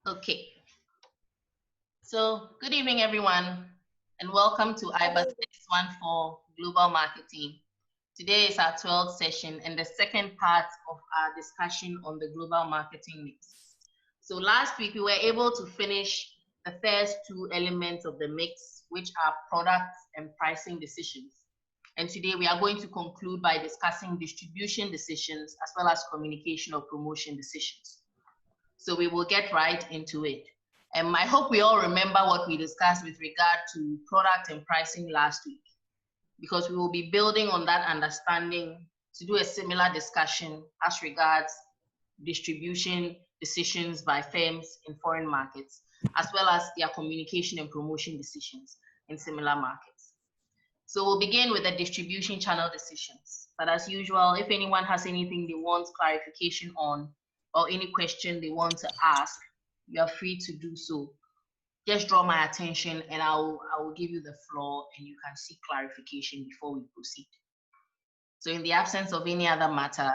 Okay, so good evening, everyone, and welcome to IBA's next one for global marketing. Today is our 12th session and the second part of our discussion on the global marketing mix. So last week we were able to finish the first two elements of the mix, which are products and pricing decisions. And today we are going to conclude by discussing distribution decisions as well as communication or promotion decisions. So we will get right into it. I hope we all remember what we discussed with regard to product and pricing last week, because we will be building on that understanding to do a similar discussion as regards distribution decisions by firms in foreign markets, as well as their communication and promotion decisions in similar markets. So we'll begin with the distribution channel decisions. But as usual, if anyone has anything they want clarification on or any question they want to ask, you are free to do so. Just draw my attention and I will give you the floor and you can seek clarification before we proceed. So in the absence of any other matter,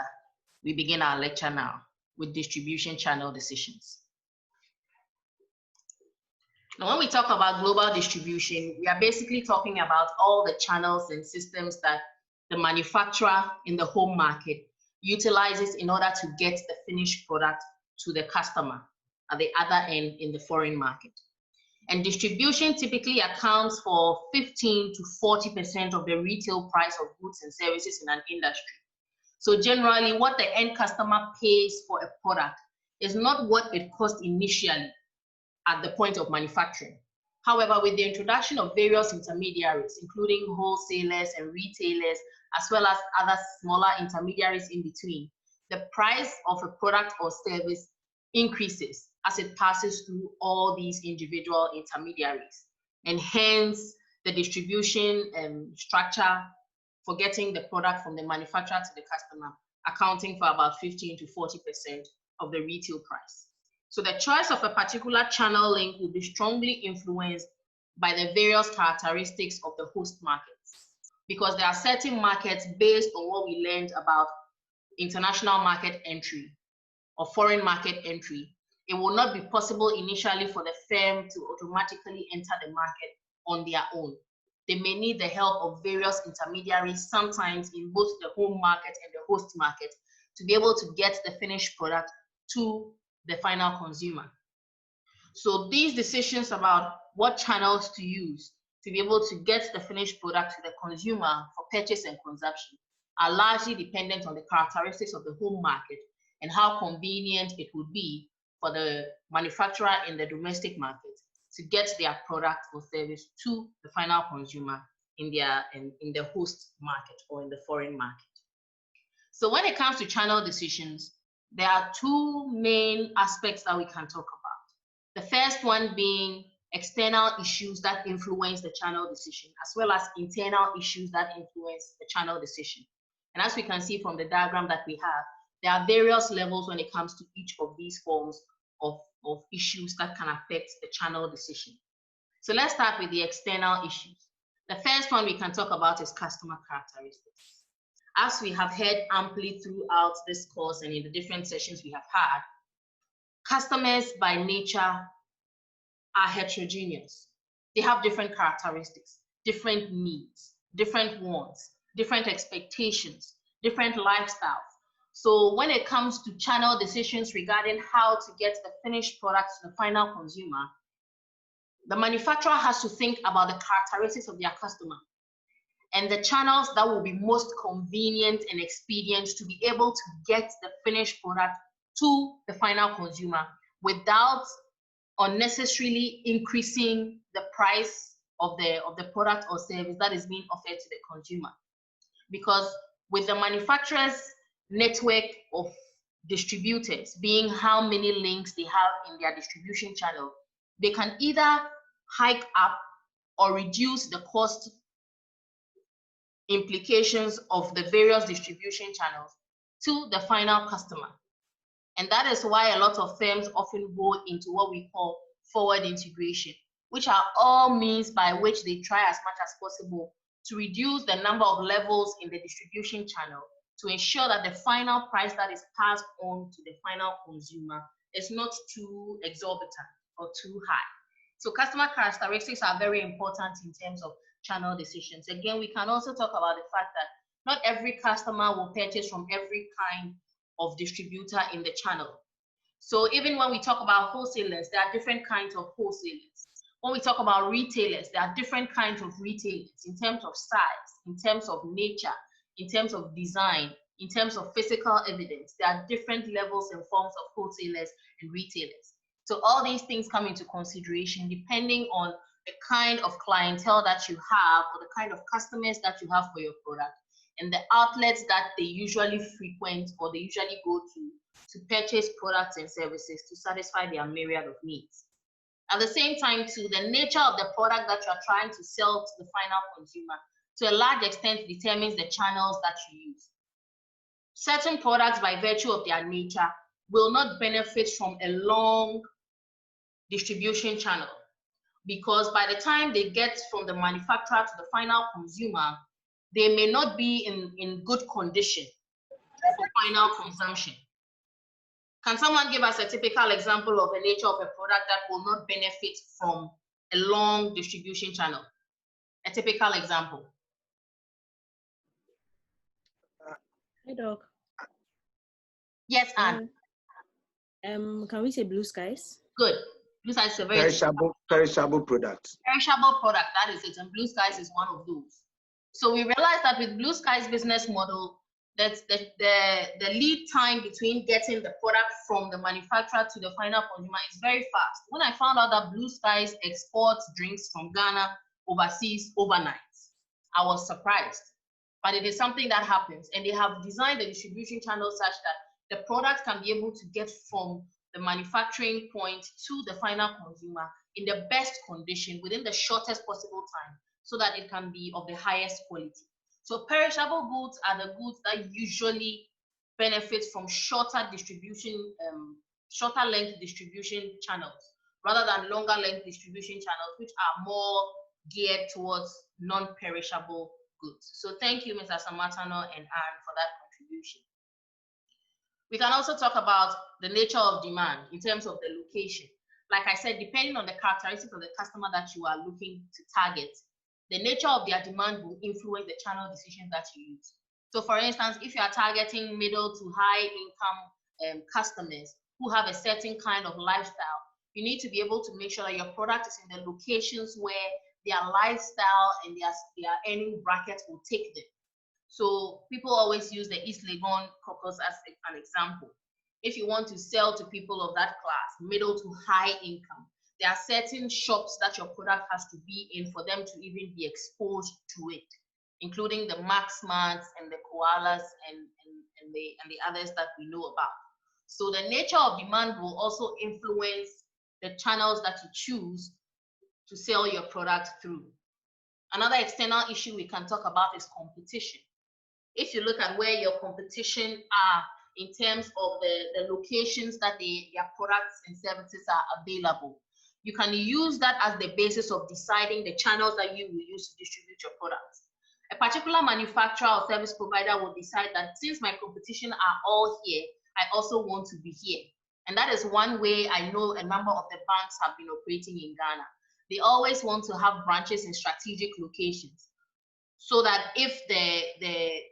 we begin our lecture now with distribution channel decisions. Now, when we talk about global distribution, we are basically talking about all the channels and systems that the manufacturer in the home market utilizes in order to get the finished product to the customer at the other end in the foreign market. And distribution typically accounts for 15 to 40% of the retail price of goods and services in an industry. So generally, what the end customer pays for a product is not what it cost initially at the point of manufacturing. However, with the introduction of various intermediaries, including wholesalers and retailers, as well as other smaller intermediaries in between, the price of a product or service increases as it passes through all these individual intermediaries. And hence, the distribution structure for getting the product from the manufacturer to the customer, accounting for about 15 to 40% of the retail price. So the choice of a particular channel link will be strongly influenced by the various characteristics of the host markets, because there are certain markets based on what we learned about international market entry or foreign market entry. It will not be possible initially for the firm to automatically enter the market on their own. They may need the help of various intermediaries, sometimes in both the home market and the host market, to be able to get the finished product to the final consumer. So these decisions about what channels to use to be able to get the finished product to the consumer for purchase and consumption are largely dependent on the characteristics of the home market and how convenient it would be for the manufacturer in the domestic market to get their product or service to the final consumer in the host market or in the foreign market. So when it comes to channel decisions, there are two main aspects that we can talk about. The first one being external issues that influence the channel decision, as well as internal issues that influence the channel decision. And as we can see from the diagram that we have, there are various levels when it comes to each of these forms of issues that can affect the channel decision. So let's start with the external issues. The first one we can talk about is customer characteristics. As we have heard amply throughout this course and in the different sessions we have had, customers by nature are heterogeneous. They have different characteristics, different needs, different wants, different expectations, different lifestyles. So when it comes to channel decisions regarding how to get the finished product to the final consumer, the manufacturer has to think about the characteristics of their customer and the channels that will be most convenient and expedient to be able to get the finished product to the final consumer without unnecessarily increasing the price of the product or service that is being offered to the consumer. Because with the manufacturer's network of distributors, being how many links they have in their distribution channel, they can either hike up or reduce the cost implications of the various distribution channels to the final customer. And that is why a lot of firms often go into what we call forward integration, which are all means by which they try as much as possible to reduce the number of levels in the distribution channel to ensure that the final price that is passed on to the final consumer is not too exorbitant or too high. So customer characteristics are very important in terms of channel decisions. Again, we can also talk about the fact that not every customer will purchase from every kind of distributor in the channel. So even when we talk about wholesalers, there are different kinds of wholesalers. When we talk about retailers, there are different kinds of retailers in terms of size, in terms of nature, in terms of design, in terms of physical evidence. There are different levels and forms of wholesalers and retailers. So all these things come into consideration depending on the kind of clientele that you have or the kind of customers that you have for your product and the outlets that they usually frequent or they usually go to purchase products and services to satisfy their myriad of needs. At the same time, too, the nature of the product that you are trying to sell to the final consumer to a large extent determines the channels that you use. Certain products, by virtue of their nature, will not benefit from a long distribution channel because by the time they get from the manufacturer to the final consumer, they may not be in good condition for final consumption. Can someone give us a typical example of the nature of a product that will not benefit from a long distribution channel? A typical example. Hi, Doc. Yes, Anne. Can we say blue skies? Good. Blue skies is a very perishable product. Perishable product, that is it. And blue skies is one of those. So we realized that with blue skies business model, that the lead time between getting the product from the manufacturer to the final consumer is very fast. When I found out that blue skies exports drinks from Ghana overseas overnight, I was surprised. But it is something that happens, and they have designed the distribution channel such that the product can be able to get from the manufacturing point to the final consumer in the best condition within the shortest possible time so that it can be of the highest quality. So perishable goods are the goods that usually benefit from shorter distribution, shorter length distribution channels rather than longer length distribution channels, which are more geared towards non-perishable goods. So thank you, Mr. Samatano and Anne, for that contribution. We can also talk about the nature of demand in terms of the location. Like I said, depending on the characteristics of the customer that you are looking to target, the nature of their demand will influence the channel decisions that you use. So for instance, if you are targeting middle to high income customers who have a certain kind of lifestyle, you need to be able to make sure that your product is in the locations where their lifestyle and their earning brackets will take them. So people always use the East Legon caucus as an example. If you want to sell to people of that class, middle to high income, there are certain shops that your product has to be in for them to even be exposed to it, including the Maxmarts and the Koalas and the others that we know about. So the nature of demand will also influence the channels that you choose to sell your product through. Another external issue we can talk about is competition. If you look at where your competition are in terms of the locations that their products and services are available, you can use that as the basis of deciding the channels that you will use to distribute your products. A particular manufacturer or service provider will decide that since my competition are all here, I also want to be here. And that is one way I know a number of the banks have been operating in Ghana. They always want to have branches in strategic locations so that if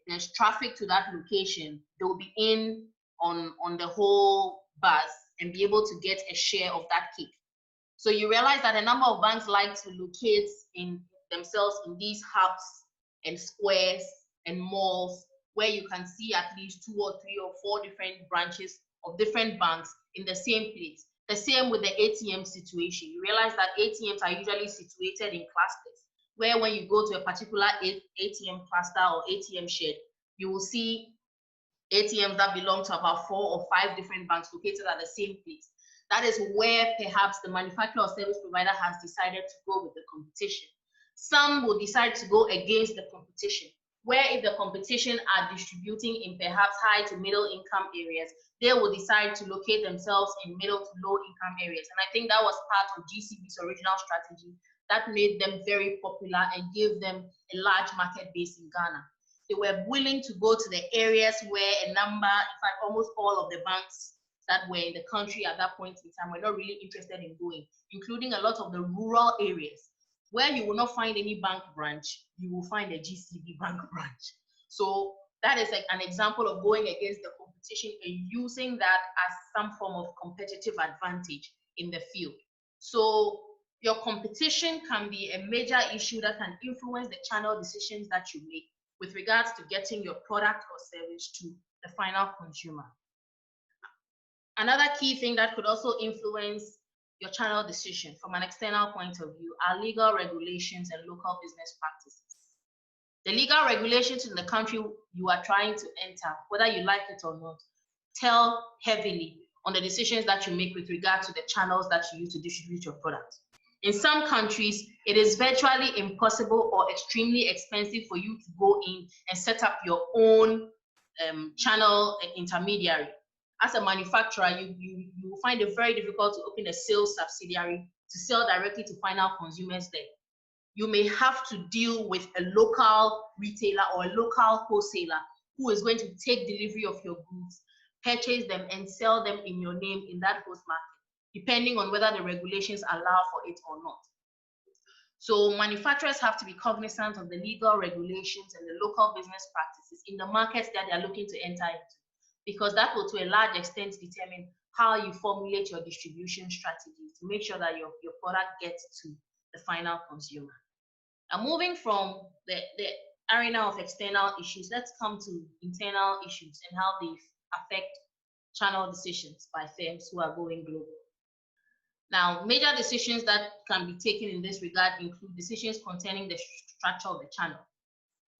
there's traffic to that location, they will be in on the whole bus and be able to get a share of that cake. So you realize that a number of banks like to locate in themselves in these hubs and squares and malls where you can see at least 2 or 3 or 4 different branches of different banks in the same place. The same with the ATM situation. You realize that ATMs are usually situated in clusters, where when you go to a particular ATM cluster or ATM shed, you will see ATMs that belong to about 4 or 5 different banks located at the same place. That is where perhaps the manufacturer or service provider has decided to go with the competition. Some will decide to go against the competition, where if the competition are distributing in perhaps high to middle income areas, they will decide to locate themselves in middle to low income areas. And I think that was part of GCB's original strategy that made them very popular and gave them a large market base in Ghana. They were willing to go to the areas where a number, in fact, almost all of the banks that were in the country at that point in time were not really interested in going, including a lot of the rural areas where you will not find any bank branch, you will find a GCB bank branch. So that is like an example of going against the competition and using that as some form of competitive advantage in the field. So your competition can be a major issue that can influence the channel decisions that you make with regards to getting your product or service to the final consumer. Another key thing that could also influence your channel decision from an external point of view are legal regulations and local business practices. The legal regulations in the country you are trying to enter, whether you like it or not, tell heavily on the decisions that you make with regard to the channels that you use to distribute your product. In some countries, it is virtually impossible or extremely expensive for you to go in and set up your own channel intermediary. As a manufacturer, you will find it very difficult to open a sales subsidiary to sell directly to final consumers there. You may have to deal with a local retailer or a local wholesaler who is going to take delivery of your goods, purchase them, and sell them in your name in that host market, depending on whether the regulations allow for it or not. So manufacturers have to be cognizant of the legal regulations and the local business practices in the markets that they are looking to enter into, because that will to a large extent determine how you formulate your distribution strategy to make sure that your product gets to the final consumer. Now, moving from the arena of external issues, let's come to internal issues and how they affect channel decisions by firms who are going global. Now, major decisions that can be taken in this regard include decisions concerning the structure of the channel.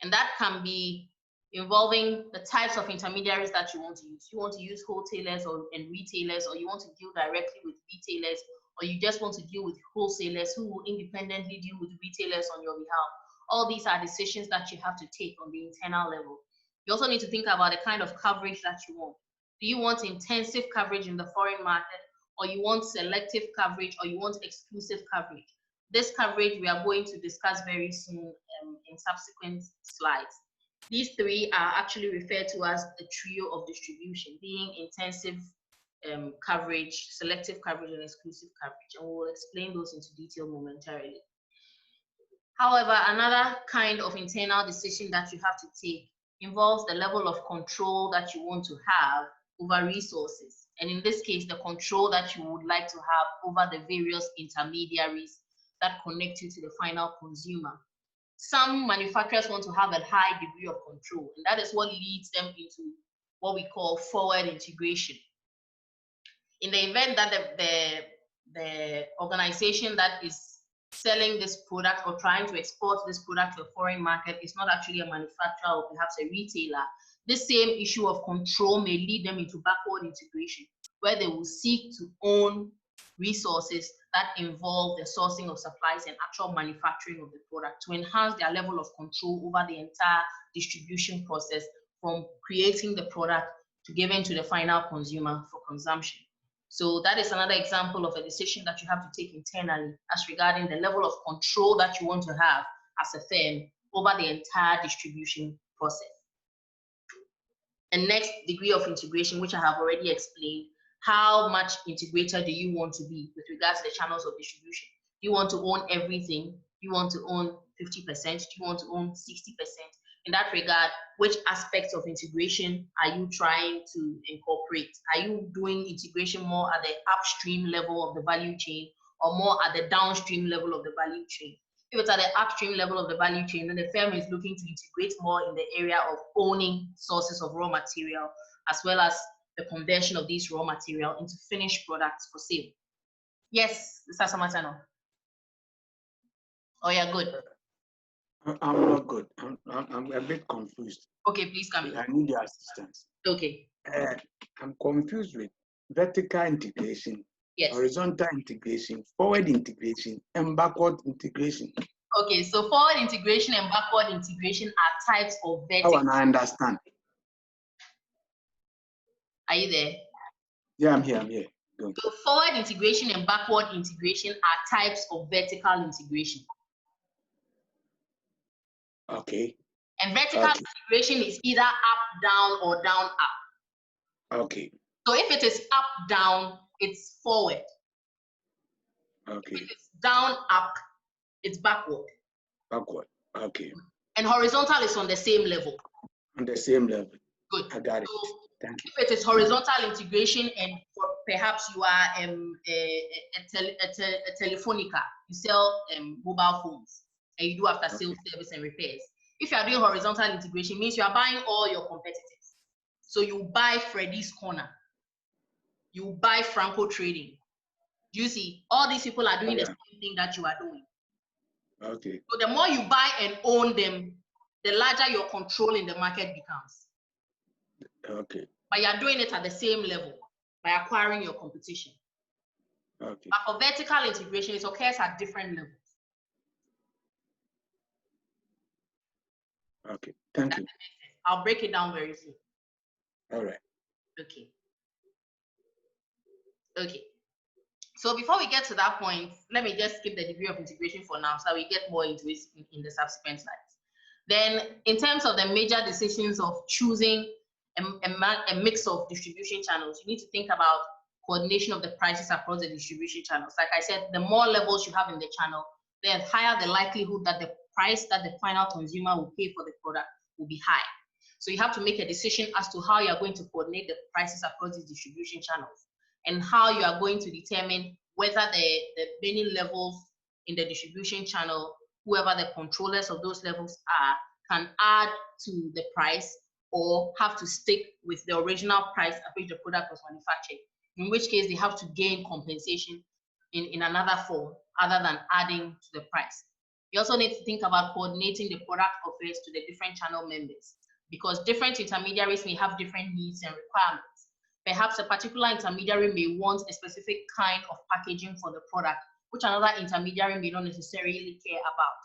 And that can be involving the types of intermediaries that you want to use. You want to use wholesalers and retailers, or you want to deal directly with retailers, or you just want to deal with wholesalers who will independently deal with retailers on your behalf. All these are decisions that you have to take on the internal level. You also need to think about the kind of coverage that you want. Do you want intensive coverage in the foreign market, or you want selective coverage, or you want exclusive coverage? This coverage we are going to discuss very soon in subsequent slides. These three are actually referred to as the trio of distribution, being intensive coverage, selective coverage, and exclusive coverage. And we'll explain those into detail momentarily. However, another kind of internal decision that you have to take involves the level of control that you want to have over resources. And in this case, the control that you would like to have over the various intermediaries that connect you to the final consumer. Some manufacturers want to have a high degree of control, and that is what leads them into what we call forward integration. In the event that the organization that is selling this product or trying to export this product to a foreign market is not actually a manufacturer or perhaps a retailer, this same issue of control may lead them into backward integration, where they will seek to own resources that involve the sourcing of supplies and actual manufacturing of the product to enhance their level of control over the entire distribution process from creating the product to giving to the final consumer for consumption. So that is another example of a decision that you have to take internally as regarding the level of control that you want to have as a firm over the entire distribution process. And next, degree of integration, which I have already explained. How much integrator do you want to be with regards to the channels of distribution? Do you want to own everything? Do you want to own 50%? Do you want to own 60%? In that regard, which aspects of integration are you trying to incorporate? Are you doing integration more at the upstream level of the value chain or more at the downstream level of the value chain? If it's at the upstream level of the value chain, then the firm is looking to integrate more in the area of owning sources of raw material, as well as the conversion of these raw material into finished products for sale. Yes, Mr. Samatano. Oh, yeah, good. I'm not good. I'm a bit confused. Okay, please come in. I need your assistance. Okay. I'm confused with vertical integration, yes, horizontal integration, forward integration, and backward integration. Okay, so forward integration and backward integration are types of vertical. How I understand. Are you there? Yeah, I'm here. Go. So forward integration and backward integration are types of vertical integration. Okay. And vertical integration is either up, down, or down, up. Okay. So if it is up, down, it's forward. Okay. If it's down, up, it's backward. Backward. Okay. And horizontal is on the same level. On the same level. Good. I got it. So Thank you. if it is horizontal integration, and perhaps you are a Telefonica, you sell mobile phones, and you do after sales service and repairs. If you are doing horizontal integration, it means you are buying all your competitors. So you buy Freddy's Corner, you buy Franco Trading. Do you see? All these people are doing the same thing that you are doing. Okay. So the more you buy and own them, the larger your control in the market becomes. Okay. But you're doing it at the same level by acquiring your competition. Okay. But for vertical integration, it occurs at different levels. Okay. Thank you. I'll break it down very soon. All right. Okay. Okay. So before we get to that point, let me just skip the degree of integration for now, so we get more into it in the subsequent slides. Then, in terms of the major decisions of choosing a mix of distribution channels, you need to think about coordination of the prices across the distribution channels. Like I said, the more levels you have in the channel, the higher the likelihood that the price that the final consumer will pay for the product will be high. So you have to make a decision as to how you are going to coordinate the prices across the distribution channels, and how you are going to determine whether the many levels in the distribution channel, whoever the controllers of those levels are, can add to the price or have to stick with the original price at which the product was manufactured, in which case they have to gain compensation in another form other than adding to the price. You also need to think about coordinating the product offers to the different channel members, because different intermediaries may have different needs and requirements. Perhaps a particular intermediary may want a specific kind of packaging for the product, which another intermediary may not necessarily care about.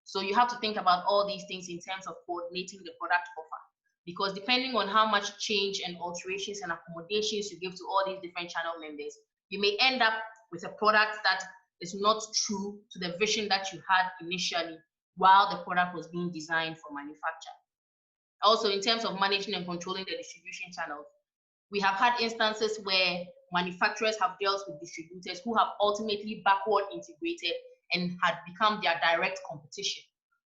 So you have to think about all these things in terms of coordinating the product offer, because depending on how much change and alterations and accommodations you give to all these different channel members, you may end up with a product that is not true to the vision that you had initially while the product was being designed for manufacture. Also, in terms of managing and controlling the distribution channels, we have had instances where manufacturers have dealt with distributors who have ultimately backward integrated and had become their direct competition,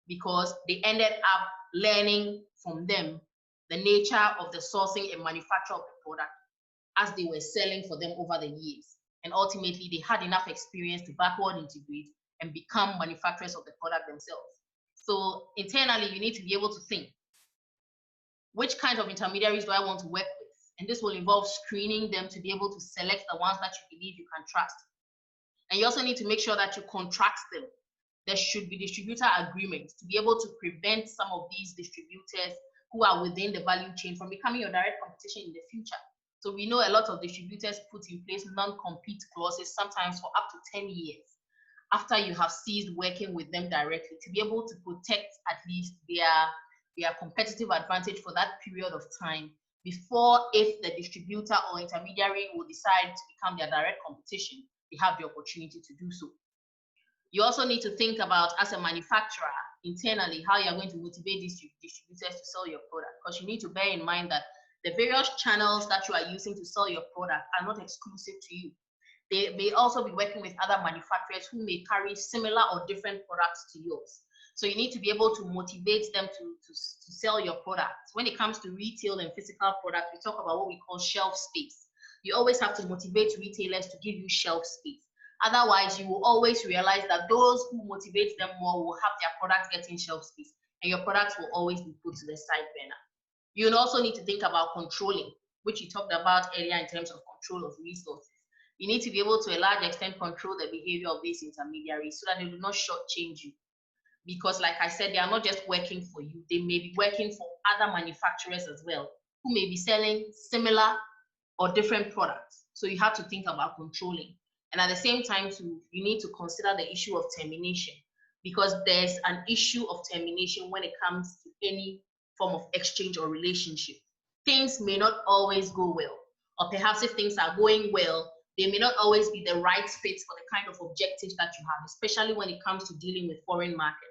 because they ended up learning from them the nature of the sourcing and manufacture of the product as they were selling for them over the years. And ultimately, they had enough experience to backward integrate and become manufacturers of the product themselves. So internally, you need to be able to think, which kind of intermediaries do I want to work with? And this will involve screening them to be able to select the ones that you believe you can trust. And you also need to make sure that you contract them. There should be distributor agreements to be able to prevent some of these distributors who are within the value chain from becoming your direct competition in the future. So we know a lot of distributors put in place non-compete clauses, sometimes for up to 10 years after you have ceased working with them directly, to be able to protect at least their competitive advantage for that period of time, before, if the distributor or intermediary will decide to become their direct competition, they have the opportunity to do so. You also need to think about, as a manufacturer, internally, how you're going to motivate these distributors to sell your product, because you need to bear in mind that the various channels that you are using to sell your product are not exclusive to you. They may also be working with other manufacturers who may carry similar or different products to yours. So you need to be able to motivate them to sell your products. When it comes to retail and physical products, we talk about what we call shelf space. You always have to motivate retailers to give you shelf space. Otherwise, you will always realize that those who motivate them more will have their products getting shelf space, and your products will always be put to the side burner. You'll also need to think about controlling, which you talked about earlier in terms of control of resources. You need to be able to a large extent control the behavior of these intermediaries so that they do not shortchange you. Because like I said, they are not just working for you, they may be working for other manufacturers as well, who may be selling similar or different products. So you have to think about controlling. And at the same time, too, you need to consider the issue of termination, because there's an issue of termination when it comes to any form of exchange or relationship. Things may not always go well, or perhaps if things are going well, they may not always be the right fit for the kind of objectives that you have, especially when it comes to dealing with foreign markets.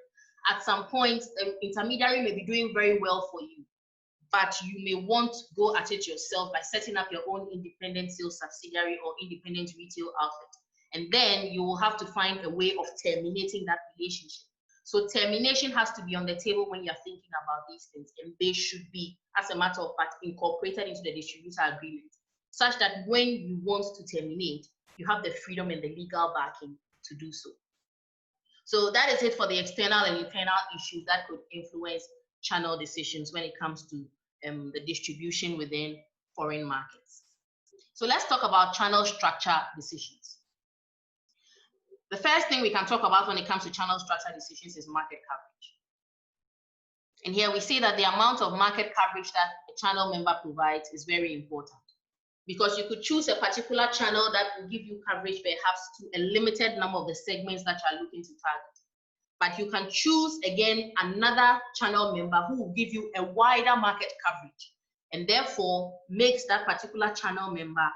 At some point, the intermediary may be doing very well for you, but you may want to go at it yourself by setting up your own independent sales subsidiary or independent retail outlet. And then you will have to find a way of terminating that relationship. So termination has to be on the table when you're thinking about these things, and they should be, as a matter of fact, incorporated into the distributor agreement, such that when you want to terminate, you have the freedom and the legal backing to do so. So that is it for the external and internal issues that could influence channel decisions when it comes to the distribution within foreign markets. So let's talk about channel structure decisions. The first thing we can talk about when it comes to channel structure decisions is market coverage. And here we see that the amount of market coverage that a channel member provides is very important, because you could choose a particular channel that will give you coverage perhaps to a limited number of the segments that you are looking to target. But you can choose again another channel member who will give you a wider market coverage, and therefore makes that particular channel member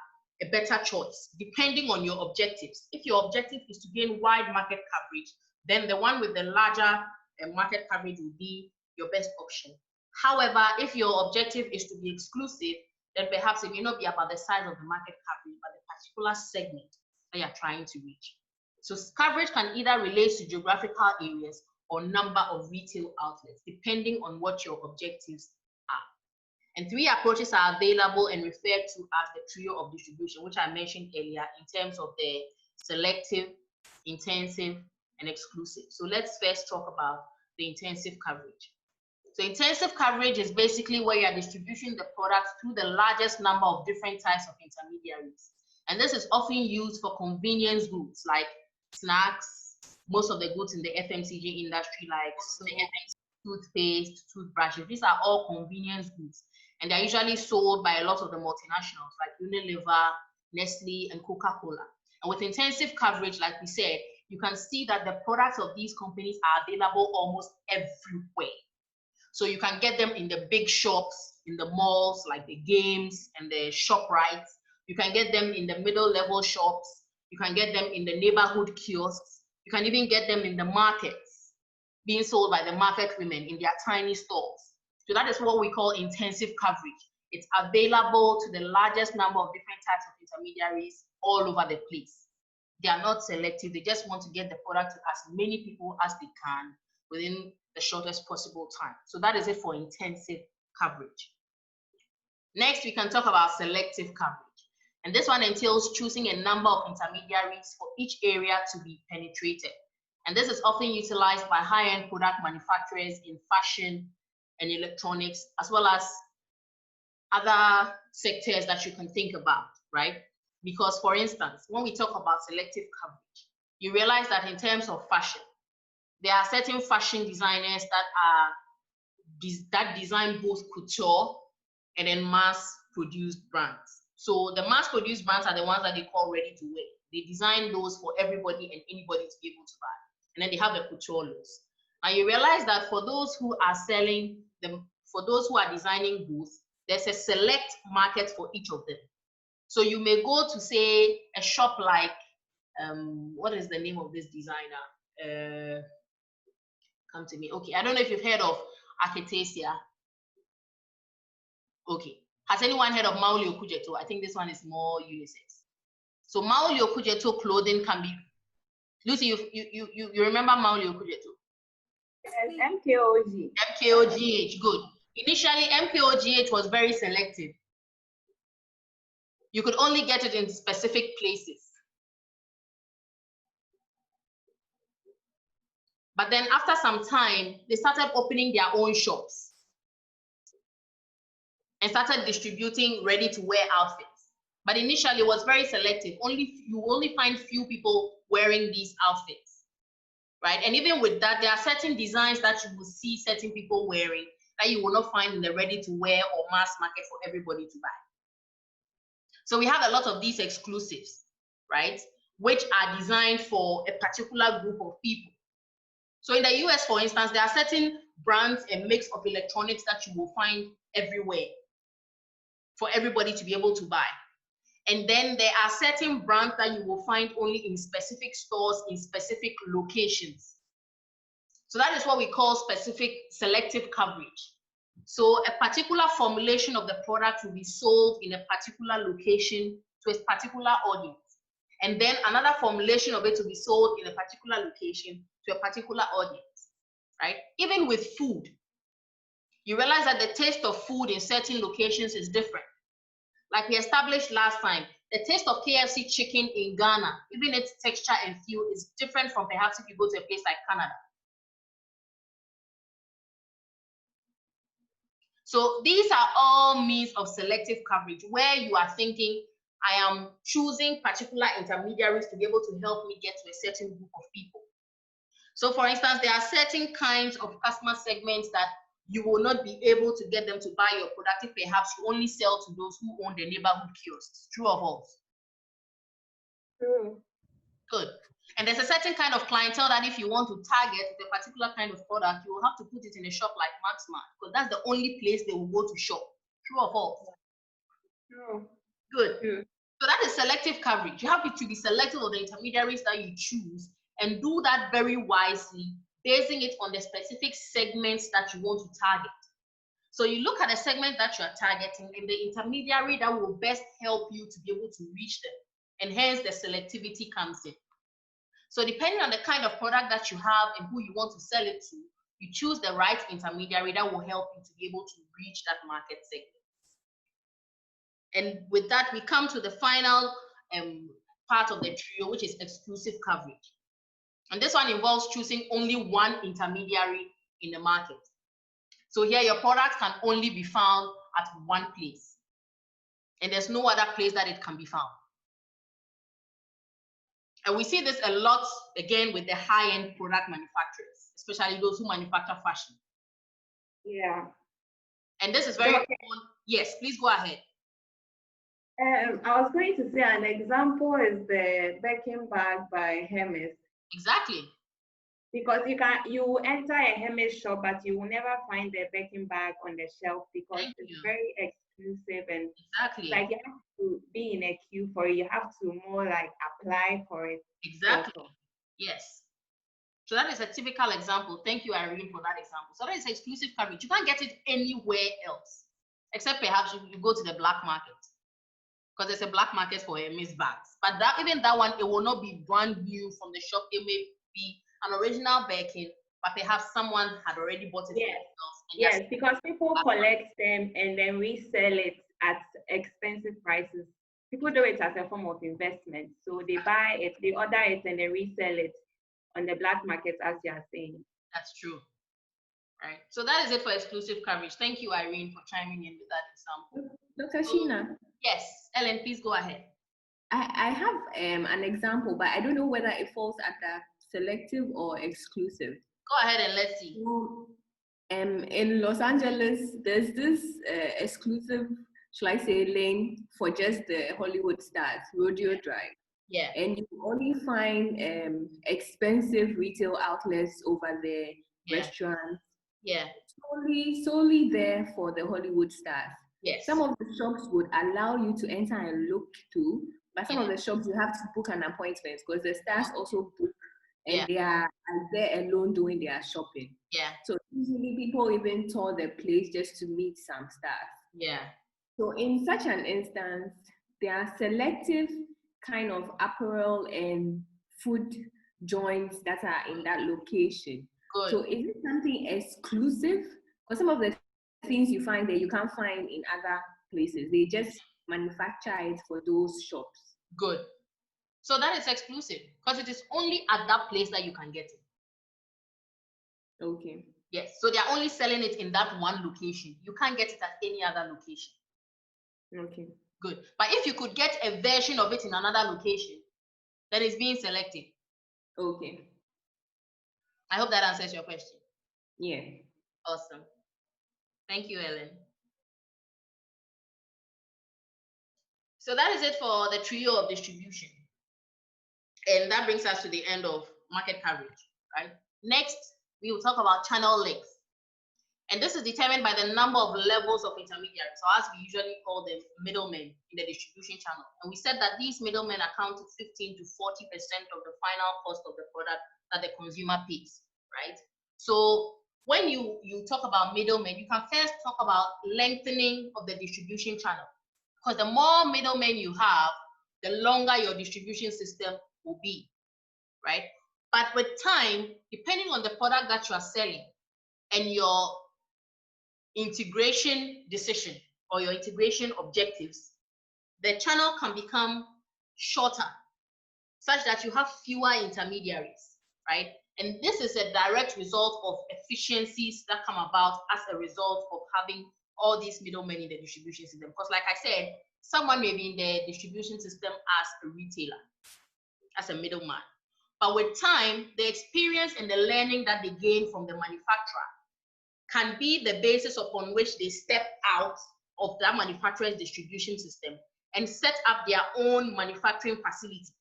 a better choice depending on your objectives. If your objective is to gain wide market coverage, then the one with the larger market coverage will be your best option. However, if your objective is to be exclusive, then perhaps it may not be about the size of the market coverage, but the particular segment that you're trying to reach. So coverage can either relate to geographical areas or number of retail outlets, depending on what your objectives are. And three approaches are available and referred to as the trio of distribution, which I mentioned earlier in terms of the selective, intensive, and exclusive. So let's first talk about the intensive coverage. So intensive coverage is basically where you're distributing the product through the largest number of different types of intermediaries. And this is often used for convenience goods like snacks, most of the goods in the FMCG industry like toothpaste, toothbrushes. These are all convenience goods. And they're usually sold by a lot of the multinationals like Unilever, Nestle, and Coca-Cola. And with intensive coverage, like we said, you can see that the products of these companies are available almost everywhere. So you can get them in the big shops, in the malls, like the Games and the ShopRite. You can get them in the middle level shops. You can get them in the neighborhood kiosks. You can even get them in the markets, being sold by the market women in their tiny stores. So that is what we call intensive coverage. It's available to the largest number of different types of intermediaries all over the place. They are not selective. They just want to get the product to as many people as they can within the shortest possible time. So that is it for intensive coverage. Next, we can talk about selective coverage. And this one entails choosing a number of intermediaries for each area to be penetrated. And this is often utilized by high-end product manufacturers in fashion and electronics, as well as other sectors that you can think about, right? Because, for instance, when we talk about selective coverage, you realize that in terms of fashion, there are certain fashion designers that design both couture and then mass-produced brands. So the mass-produced brands are the ones that they call ready to wear. They design those for everybody and anybody to be able to buy. And then they have the couture looks. And you realize that for those who are selling them, for those who are designing both, there's a select market for each of them. So you may go to, say, a shop like, what is the name of this designer? Come to me. Okay, I don't know if you've heard of Architasia. Okay. Has anyone heard of Mauli Okujeto? I think this one is more unisex. So Mauli Okujeto clothing can be, Lucy, you remember Mauli Okujeto? Yes, MKOG. MKOGH, good. Initially, MKOGH was very selective. You could only get it in specific places. But then after some time, they started opening their own shops and started distributing ready-to-wear outfits. But initially, it was very selective. You only find few people wearing these outfits, right? And even with that, there are certain designs that you will see certain people wearing that you will not find in the ready-to-wear or mass market for everybody to buy. So we have a lot of these exclusives, right? Which are designed for a particular group of people. So in the US, for instance, there are certain brands and mix of electronics that you will find everywhere for everybody to be able to buy. And then there are certain brands that you will find only in specific stores, in specific locations. So that is what we call specific selective coverage. So a particular formulation of the product will be sold in a particular location to a particular audience. And then another formulation of it will be sold in a particular location to a particular audience, right? Even with food, you realize that the taste of food in certain locations is different. Like we established last time, the taste of KFC chicken in Ghana, even its texture and feel is different from perhaps if you go to a place like Canada. So these are all means of selective coverage where you are thinking, I am choosing particular intermediaries to be able to help me get to a certain group of people. So for instance, there are certain kinds of customer segments that you will not be able to get them to buy your product if perhaps you only sell to those who own the neighborhood kiosks. True or false? True. Good. And there's a certain kind of clientele that if you want to target with a particular kind of product, you will have to put it in a shop like Maxmart because that's the only place they will go to shop. True or false? True. Good. True. So that is selective coverage. You have to be selective of the intermediaries that you choose and do that very wisely, basing it on the specific segments that you want to target. So you look at the segment that you are targeting and the intermediary that will best help you to be able to reach them. And hence the selectivity comes in. So depending on the kind of product that you have and who you want to sell it to, you choose the right intermediary that will help you to be able to reach that market segment. And with that, we come to the final part of the trio, which is exclusive coverage. And this one involves choosing only one intermediary in the market. So here your product can only be found at one place. And there's no other place that it can be found. And we see this a lot, again, with the high-end product manufacturers, especially those who manufacture fashion. Yeah. And this is very important. Yes, please go ahead. I was going to say an example is the Birkin bag by Hermes. Exactly. Because you enter a Hermes shop, but you will never find the Birkin bag on the shelf because it's very exclusive and exactly. Like you have to be in a queue for it. You have to more like apply for it. Exactly. Also. Yes. So that is a typical example. Thank you, Irene, for that example. So that is exclusive coverage. You can't get it anywhere else, except perhaps you go to the black market, because there's a black market for Hermes bags. But that, even that one, it will not be brand new from the shop. It may be an original Birkin, but perhaps someone had already bought it. Yes. Yes, because people collect them and then resell it at expensive prices. People do it as a form of investment. So they buy it, they order it, and they resell it on the black market, as you are saying. That's true. Right. So that is it for exclusive coverage. Thank you, Irene, for chiming in with that example. Dr. Sheena. Yes, Ellen, please go ahead. I have an example, but I don't know whether it falls under selective or exclusive. Go ahead and let's see. In Los Angeles, there's this exclusive, shall I say, lane for just the Hollywood stars, Rodeo Drive. Yeah. And you only find expensive retail outlets over there, restaurants. Yeah. Solely there for the Hollywood stars. Yes. Some of the shops would allow you to enter and look too, but some of the shops you have to book an appointment because the stars also book and they are there alone doing their shopping. Yeah. So usually people even tour the place just to meet some stars. Yeah. So in such an instance, there are selective kind of apparel and food joints that are in that location. Good. So is it something exclusive? Because some of the things you find there, you can't find in other places. They just manufacture it for those shops. Good. So that is exclusive because it is only at that place that you can get it. Okay. Yes. So they are only selling it in that one location. You can't get it at any other location. Okay. Good. But if you could get a version of it in another location, then it's being selected. Okay. I hope that answers your question. Yeah. Awesome. Thank you, Ellen. So that is it for the trio of distribution. And that brings us to the end of market coverage, right? Next, we will talk about channel length. And this is determined by the number of levels of intermediaries, or as we usually call them, middlemen in the distribution channel. And we said that these middlemen account to 15 to 40% of the final cost of the product that the consumer pays, right? So when you talk about middlemen, you can first talk about lengthening of the distribution channel. Because the more middlemen you have, the longer your distribution system will be, right? But with time, depending on the product that you are selling and your integration decision or your integration objectives, the channel can become shorter, such that you have fewer intermediaries, right? And this is a direct result of efficiencies that come about as a result of having all these middlemen in the distribution system. Because like I said, someone may be in the distribution system as a retailer, as a middleman. But with time, the experience and the learning that they gain from the manufacturer can be the basis upon which they step out of that manufacturer's distribution system and set up their own manufacturing facility,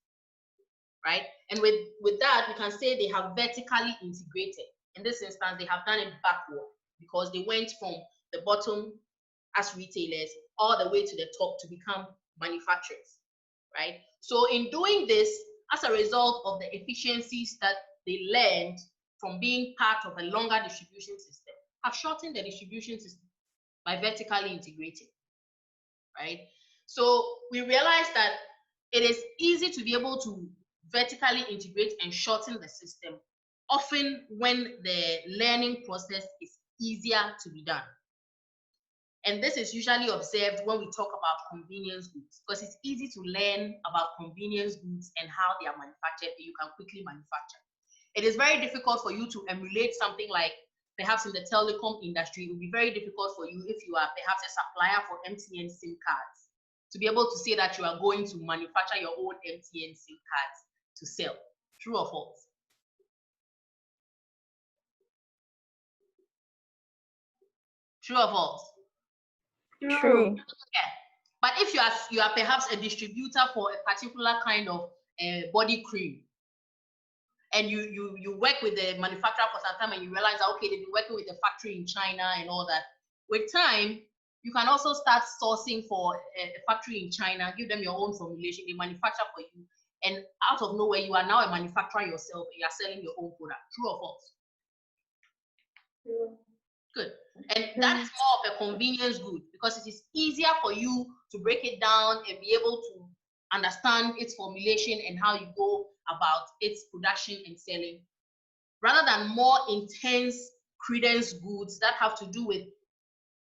right? And with that, we can say they have vertically integrated. In this instance, they have done it backward because they went from the bottom as retailers all the way to the top to become manufacturers, right? So in doing this, as a result of the efficiencies that they learned from being part of a longer distribution system, have shortened the distribution system by vertically integrating, right? So we realized that it is easy to be able to vertically integrate and shorten the system, often when the learning process is easier to be done. And this is usually observed when we talk about convenience goods, because it's easy to learn about convenience goods and how they are manufactured, and you can quickly manufacture. It is very difficult for you to emulate something like perhaps in the telecom industry. It would be very difficult for you if you are perhaps a supplier for MTN SIM cards to be able to say that you are going to manufacture your own MTN SIM cards to sell. True or false? True or false? True. Yeah. But if you are perhaps a distributor for a particular kind of body cream, and you work with the manufacturer for some time, and you realize that, okay, they've been working with the factory in China and all that. With time, you can also start sourcing for a factory in China, give them your own formulation, they manufacture for you, and out of nowhere, you are now a manufacturer yourself, and you are selling your own product. True or false? True. Good. And that is more of a convenience good, because it is easier for you to break it down and be able to understand its formulation and how you go about its production and selling, rather than more intense credence goods that have to do with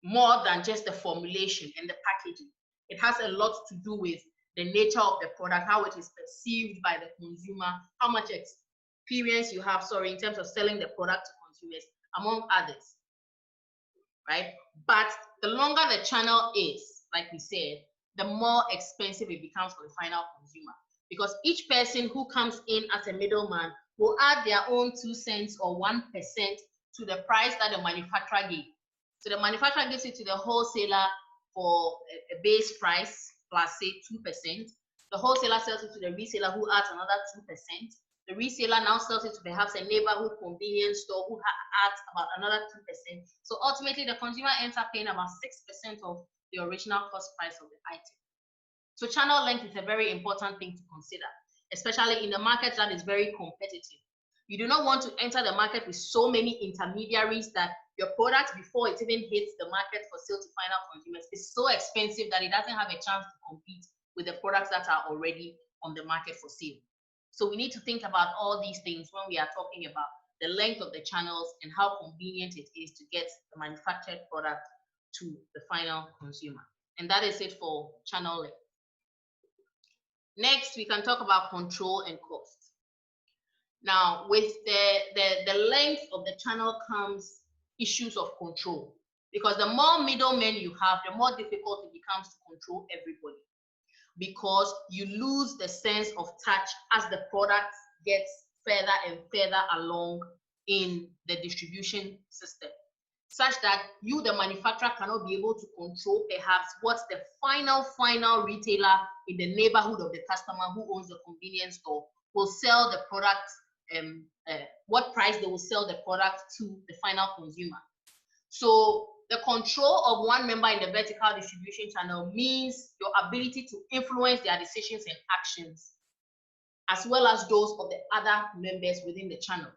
more than just the formulation and the packaging. It has a lot to do with the nature of the product, how it is perceived by the consumer, how much experience you have, in terms of selling the product to consumers, among others, right? But the longer the channel is, like we said, the more expensive it becomes for the final consumer, because each person who comes in as a middleman will add their own 2 cents or 1% to the price that the manufacturer gave. So the manufacturer gives it to the wholesaler for a base price plus, say, 2%. The wholesaler sells it to the reseller, who adds another 2%. The reseller now sells it to perhaps a neighborhood convenience store, who adds about another 2%. So ultimately, the consumer ends up paying about 6% of the original cost price of the item. So channel length is a very important thing to consider, especially in a market that is very competitive. You do not want to enter the market with so many intermediaries that your product, before it even hits the market for sale to final consumers, is so expensive that it doesn't have a chance to compete with the products that are already on the market for sale. So we need to think about all these things when we are talking about the length of the channels and how convenient it is to get the manufactured product to the final consumer. And that is it for channel length. Next, we can talk about control and cost. Now, with the length of the channel comes issues of control, because the more middlemen you have, the more difficult it becomes to control everybody, because you lose the sense of touch as the product gets further and further along in the distribution system, such that you, the manufacturer, cannot be able to control perhaps what the final retailer in the neighborhood of the customer who owns the convenience store will sell the product, what price they will sell the product to the final consumer. So the control of one member in the vertical distribution channel means your ability to influence their decisions and actions, as well as those of the other members within the channel.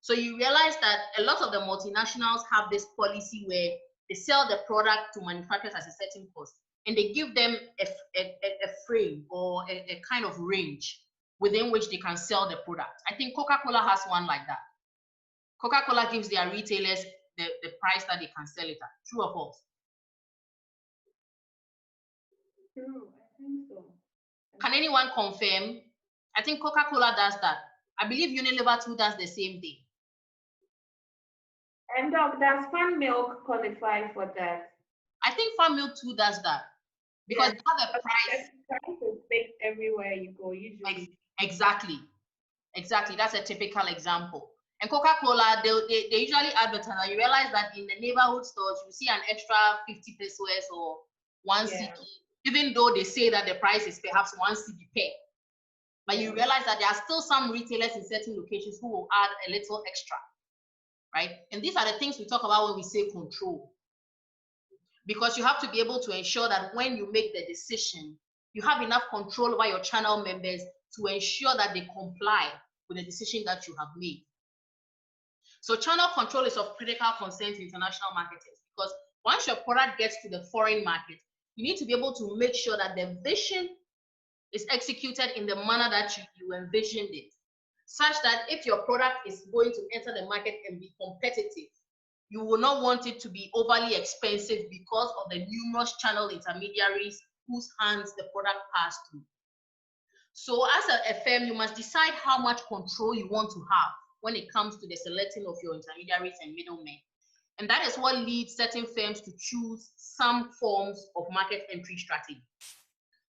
So you realize that a lot of the multinationals have this policy where they sell the product to manufacturers at a certain cost, and they give them a frame or a kind of range within which they can sell the product. I think Coca-Cola has one like that. Coca-Cola gives their retailers the price that they can sell it at. True or false? True, I think so. Can anyone confirm? I think Coca-Cola does that. I believe Unilever too does the same thing. And Doc, does Fan Milk qualify for that? I think Farm Milk too does that. Because Yes. they have a price. The price is fixed everywhere you go, usually. Exactly. That's a typical example. And Coca-Cola, they usually advertise. You realize that in the neighborhood stores, you see an extra 50 pesos or 1 cedi, even though they say that the price is perhaps 1 cedi per. But you realize that there are still some retailers in certain locations who will add a little extra, right? And these are the things we talk about when we say control. Because you have to be able to ensure that when you make the decision, you have enough control over your channel members to ensure that they comply with the decision that you have made. So channel control is of critical concern to international marketers, because once your product gets to the foreign market, you need to be able to make sure that the vision is executed in the manner that you envisioned it, such that if your product is going to enter the market and be competitive, you will not want it to be overly expensive because of the numerous channel intermediaries whose hands the product passed through. So as a firm, you must decide how much control you want to have when it comes to the selecting of your intermediaries and middlemen. And that is what leads certain firms to choose some forms of market entry strategy.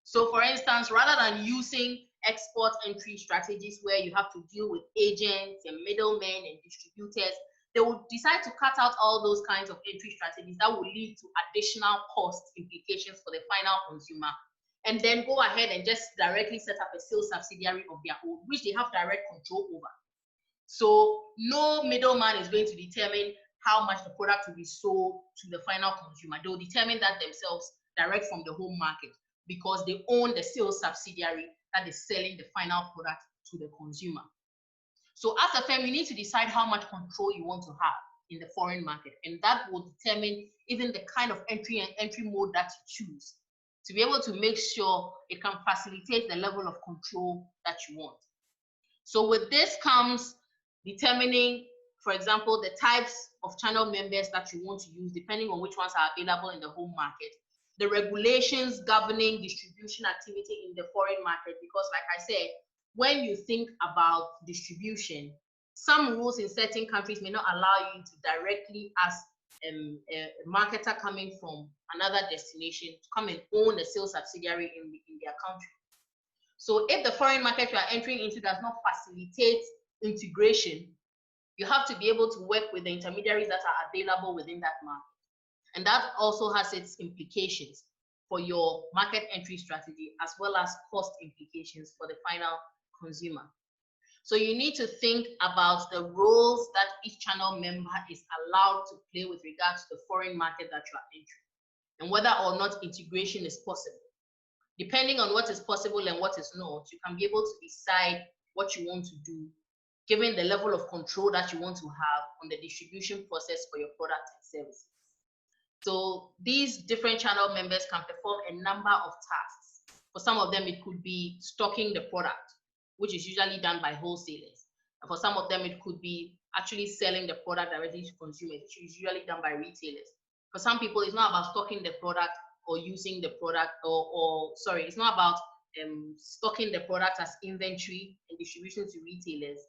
So for instance, rather than using export entry strategies where you have to deal with agents and middlemen and distributors, they will decide to cut out all those kinds of entry strategies that will lead to additional cost implications for the final consumer, and then go ahead and just directly set up a sales subsidiary of their own, which they have direct control over. So no middleman is going to determine how much the product will be sold to the final consumer. They'll determine that themselves direct from the home market, because they own the sales subsidiary that is selling the final product to the consumer. So as a firm, you need to decide how much control you want to have in the foreign market, and that will determine even the kind of entry mode that you choose to be able to make sure it can facilitate the level of control that you want. So with this comes determining, for example, the types of channel members that you want to use, depending on which ones are available in the home market, the regulations governing distribution activity in the foreign market, because like I said, when you think about distribution, some rules in certain countries may not allow you to directly ask a marketer coming from another destination to come and own a sales subsidiary in their country. So if the foreign market you are entering into does not facilitate integration, you have to be able to work with the intermediaries that are available within that market. And that also has its implications for your market entry strategy, as well as cost implications for the final consumer. So you need to think about the roles that each channel member is allowed to play with regards to the foreign market that you are entering, and whether or not integration is possible. Depending on what is possible and what is not, you can be able to decide what you want to do, given the level of control that you want to have on the distribution process for your products and services. So these different channel members can perform a number of tasks. For some of them, it could be stocking the product, which is usually done by wholesalers. And for some of them, it could be actually selling the product directly to consumers, which is usually done by retailers. For some people, it's not about stocking the product or using the product, it's not about stocking the product as inventory and distribution to retailers,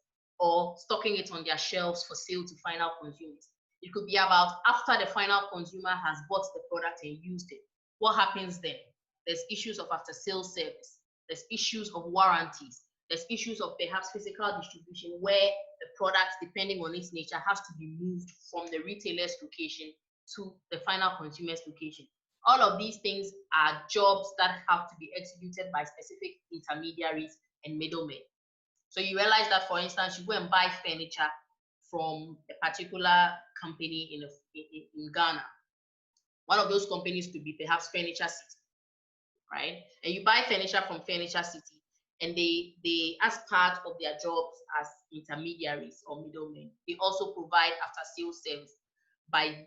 or stocking it on their shelves for sale to final consumers. It could be about after the final consumer has bought the product and used it. What happens then? There's issues of after sales service. There's issues of warranties. There's issues of perhaps physical distribution, where the product, depending on its nature, has to be moved from the retailer's location to the final consumer's location. All of these things are jobs that have to be executed by specific intermediaries and middlemen. So you realize that, for instance, you go and buy furniture from a particular company in Ghana. One of those companies could be perhaps Furniture City, right? And you buy furniture from Furniture City. And they, as part of their jobs as intermediaries or middlemen, they also provide after-sales service by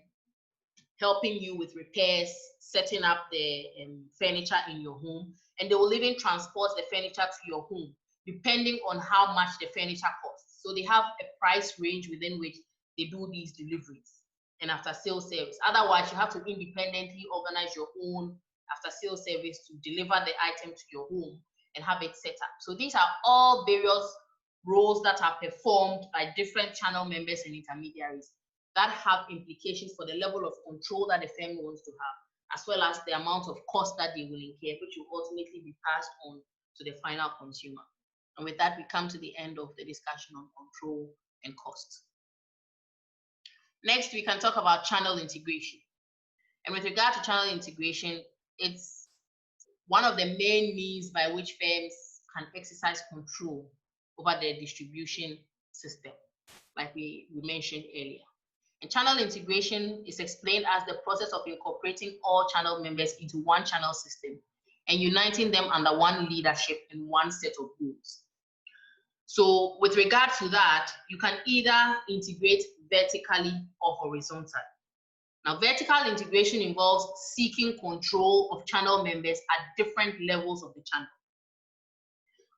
helping you with repairs, setting up the furniture in your home, and they will even transport the furniture to your home, depending on how much the furniture costs. So they have a price range within which they do these deliveries and after-sales service. Otherwise, you have to independently organize your own after-sales service to deliver the item to your home and have it set up. So these are all various roles that are performed by different channel members and intermediaries that have implications for the level of control that the firm wants to have, as well as the amount of cost that they will incur, which will ultimately be passed on to the final consumer. And with that, we come to the end of the discussion on control and cost. Next, we can talk about channel integration. And with regard to channel integration, it's one of the main means by which firms can exercise control over their distribution system, like we mentioned earlier. And channel integration is explained as the process of incorporating all channel members into one channel system and uniting them under one leadership and one set of goals. So with regard to that, you can either integrate vertically or horizontally. Now, vertical integration involves seeking control of channel members at different levels of the channel.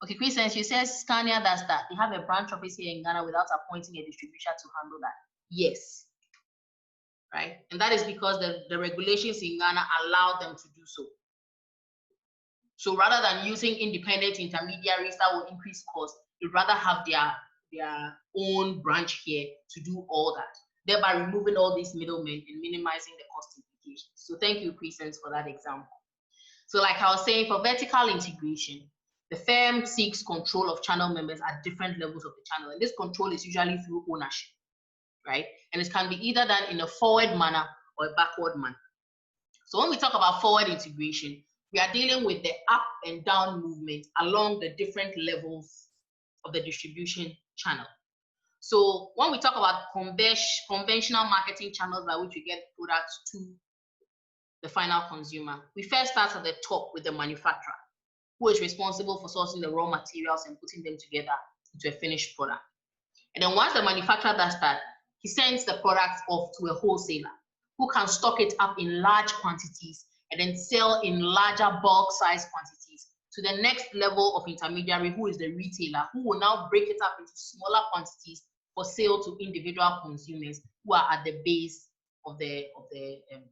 Okay, Christian, you said Scania does that. They have a branch office here in Ghana without appointing a distributor to handle that. Yes. Right? And that is because the regulations in Ghana allow them to do so. So rather than using independent intermediaries that will increase cost, you'd rather have their own branch here to do all that, thereby removing all these middlemen and minimizing the cost implications. So thank you, Crescent, for that example. So like I was saying, for vertical integration, the firm seeks control of channel members at different levels of the channel. And this control is usually through ownership, right? And it can be either done in a forward manner or a backward manner. So when we talk about forward integration, we are dealing with the up and down movement along the different levels of the distribution channel. So when we talk about conventional marketing channels by which we get products to the final consumer, we first start at the top with the manufacturer, who is responsible for sourcing the raw materials and putting them together into a finished product. And then once the manufacturer does that, he sends the product off to a wholesaler who can stock it up in large quantities and then sell in larger bulk size quantities to the next level of intermediary, who is the retailer, who will now break it up into smaller quantities for sale to individual consumers who are at the base of the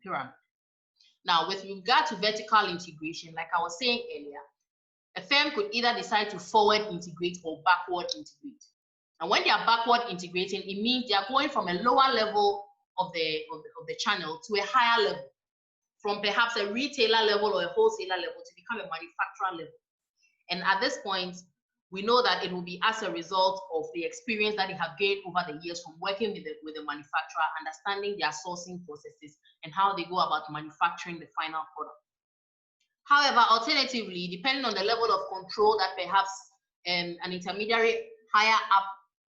pyramid. Now, with regard to vertical integration, like I was saying earlier, a firm could either decide to forward integrate or backward integrate. And when they are backward integrating, it means they are going from a lower level of the channel to a higher level, from perhaps a retailer level or a wholesaler level to become a manufacturer level. And at this point, we know that it will be as a result of the experience that they have gained over the years from working with the manufacturer, understanding their sourcing processes and how they go about manufacturing the final product. However, alternatively, depending on the level of control that perhaps an intermediary higher up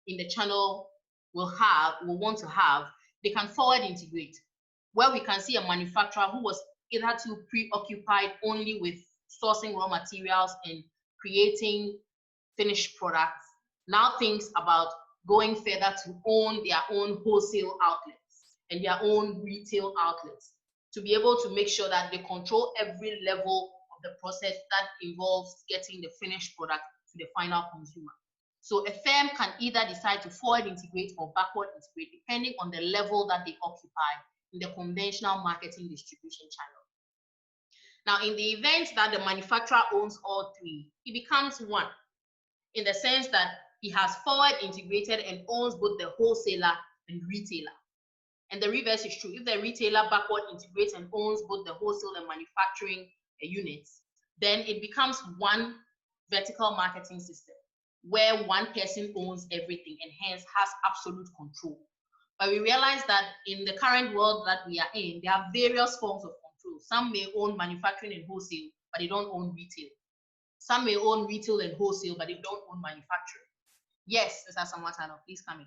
in the channel will want to have, they can forward integrate, where we can see a manufacturer who was hitherto preoccupied only with sourcing raw materials and creating finished products, now thinks about going further to own their own wholesale outlets and their own retail outlets, to be able to make sure that they control every level of the process that involves getting the finished product to the final consumer. So a firm can either decide to forward integrate or backward integrate, depending on the level that they occupy in the conventional marketing distribution channel. Now, in the event that the manufacturer owns all three, he becomes one, in the sense that he has forward integrated and owns both the wholesaler and retailer. And the reverse is true. If the retailer backward integrates and owns both the wholesale and manufacturing units, then it becomes one vertical marketing system, where one person owns everything and hence has absolute control. But we realize that in the current world that we are in, there are various forms of control. Some may own manufacturing and wholesale, but they don't own retail. Some may own retail and wholesale, but they don't own manufacturing. Yes, Mr. Samatano, please come in.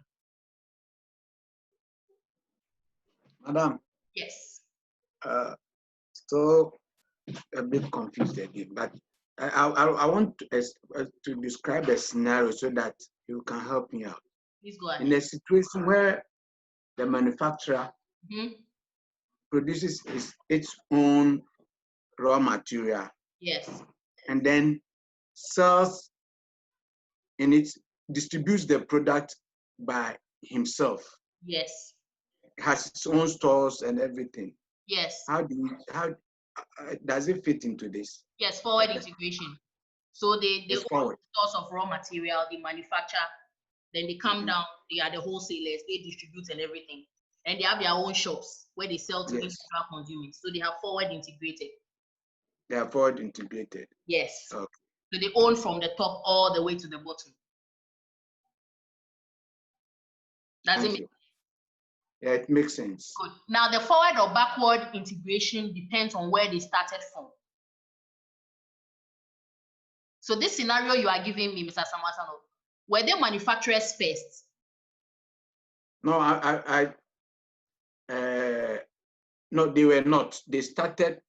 Madam. Yes. So a bit confused again, but I want to describe a scenario so that you can help me out. Please go ahead. In a situation where the manufacturer Mhm. produces its own raw material Yes. and then distributes the product by himself, Yes. has its own stores and everything. Yes. How does it fit into this? Yes. Forward integration. So they It's own forward. source of raw material, they manufacture, then they come down, they are the wholesalers, they distribute and everything. And they have their own shops where they sell to Yes. individual consumers. So they have forward integrated. They are forward integrated. Yes. Okay. So they own from the top all the way to the bottom. Does it Thank make you. Yeah, it makes sense. good? Now the forward or backward integration depends on where they started from. So this scenario you are giving me, Mr. Samasano, were they manufacturers first? No, no, they were not. They started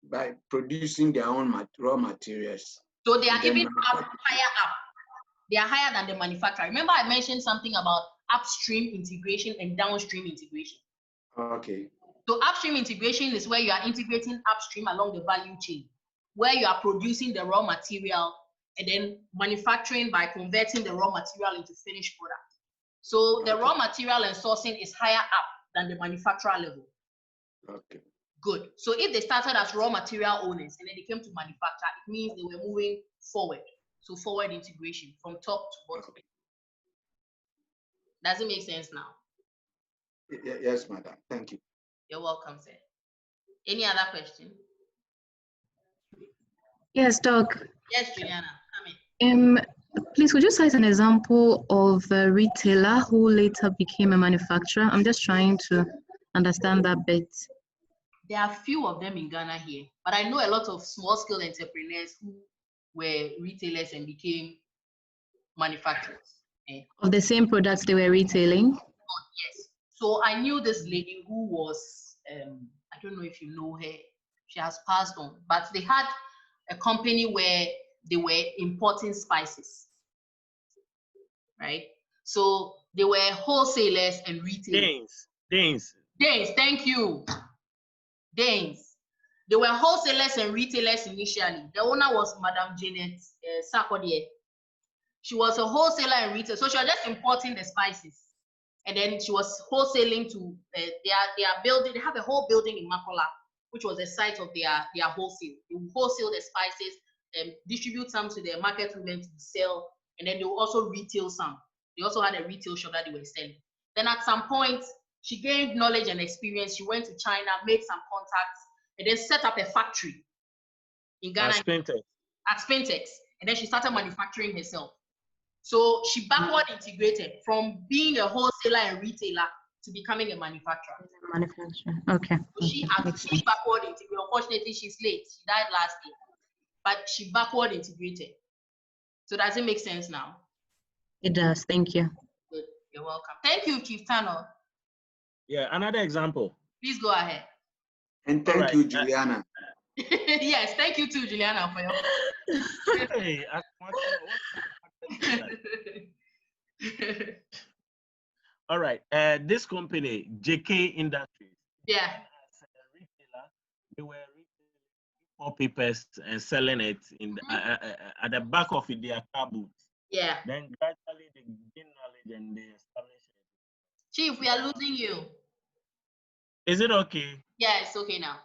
by producing their own raw materials. So they are And then even higher up. They are higher than the manufacturer. Remember I mentioned something about upstream integration and downstream integration. Okay. So upstream integration is where you are integrating upstream along the value chain, where you are producing the raw material and then manufacturing by converting the raw material into finished product. So the raw material and sourcing is higher up than the manufacturer level. Okay. Good. So if they started as raw material owners and then they came to manufacture, it means they were moving forward. So forward integration from top to bottom. Okay. Does it make sense now? Yes, madam. Thank you. You're welcome, sir. Any other question? Yes, Doc. Yes, Juliana. Come in. Please, could you cite an example of a retailer who later became a manufacturer? I'm just trying to understand that bit. There are few of them in Ghana here, but I know a lot of small-scale entrepreneurs who were retailers and became manufacturers. Of the same products they were retailing? Yes. So I knew this lady who was, I don't know if you know her, she has passed on, but they had a company where they were importing spices, right? So they were wholesalers and retailers. Danes. Thank you. Danes. They were wholesalers and retailers initially. The owner was Madame Janet Sarkodie. She was a wholesaler and retailer, so she was just importing the spices, and then she was wholesaling to their building. They have a whole building in Makola, which was the site of their wholesale. They would wholesale the spices and distribute some to their market women to sell, and then they will also retail some. They also had a retail shop that they were selling. Then at some point, she gained knowledge and experience. She went to China, made some contacts, and then set up a factory in Ghana at Spintex. And then she started manufacturing herself. So she backward integrated from being a wholesaler and retailer to becoming a manufacturer. Okay. So she backward integrated. Unfortunately, she's late. She died last year. But she backward integrated. So does it make sense now? It does. Thank you. Good. You're welcome. Thank you, Chief Tano. Yeah, another example. Please go ahead. And thank you, Juliana. Yes, thank you too, Juliana, for your. Hey, all right. This company, JK Industries. Yeah. As a retailer, they were retailing for papers and selling it in at the back of their car booths. Yeah. Then gradually they gain knowledge and they establish it. Chief, we are losing you. Is it okay? Yeah, it's okay now.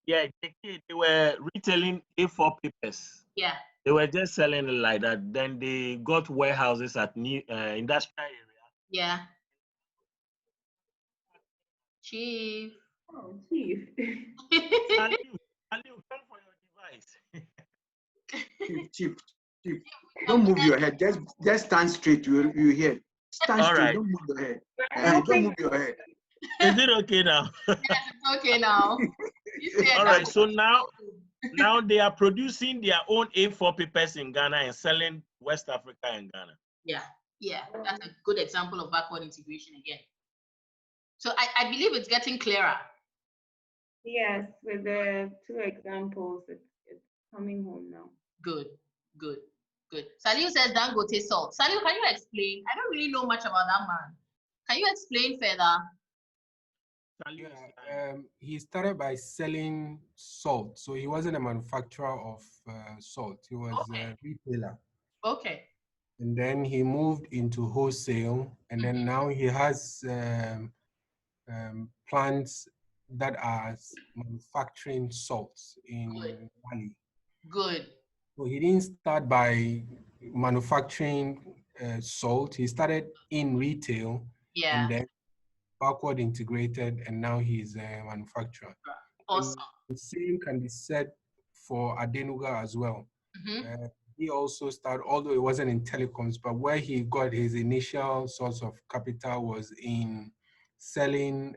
Yeah, JK, they were retailing A4 papers. Yeah. They were just selling it like that. Then they got warehouses at new industrial area. Yeah. Chief. Oh, Chief. Aliu, come for your device. Chief, don't move your head. Just stand straight. You hear. Stand All straight. right. Don't move your head. Don't move your head. Is it okay now? Yes, it's okay now. All right. So now they are producing their own A4 papers in Ghana and selling West Africa and Ghana. Yeah. That's a good example of backward integration again. So I believe it's getting clearer. Yes, with the two examples, it's coming home now. Good, good, good. Saliu says Dangote salt. Saliu, can you explain? I don't really know much about that man. Can you explain further? He started by selling salt. So he wasn't a manufacturer of salt. He was a retailer. Okay. And then he moved into wholesale. And then now he has plants that are manufacturing salts in Mali. Good. So he didn't start by manufacturing salt. He started in retail and then backward integrated, and now he's a manufacturer. Awesome. And the same can be said for Adenuga as well. He also started, although it wasn't in telecoms, but where he got his initial source of capital was in selling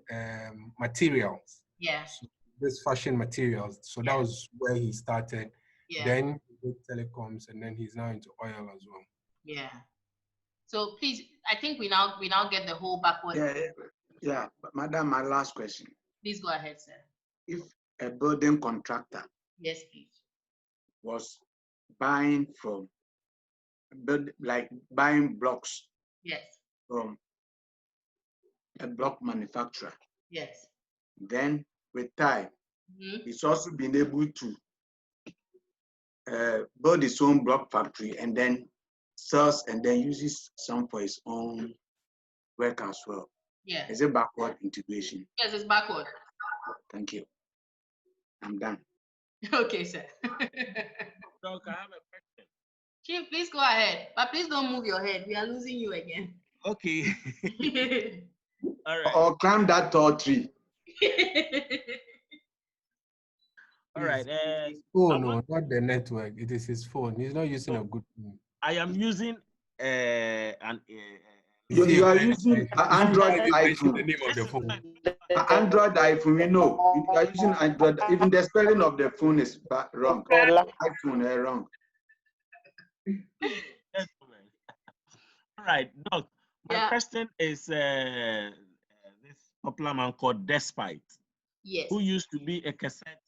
materials. Yes. So this fashion materials. So that was where he started. Then he did telecoms, and then he's now into oil as well. Yeah. So please, I think we now get the whole backward. Yeah, but madam, my last question. Please go ahead, sir. If a building contractor, yes, please, was buying from, buying blocks, yes, from a block manufacturer, yes, then with time, he's also been able to build his own block factory and then sells and then uses some for his own work as well. Yeah. Is it backward integration? Yes, it's backward. Thank you. I'm done. Okay, sir. Doc, I have a question. Chief, please go ahead. But please don't move your head. We are losing you again. Okay. All right. Or climb that tall tree. All right. Oh no, not the network. It is his phone. He's not using a good phone. I am using You are using Android iPhone. The name of the phone. Android iPhone, we know. You are using Android. Even the spelling of the phone is wrong. iPhone wrong. All right, Doc. My question is this popular man called Despite. Yes. Who used to be a cassette.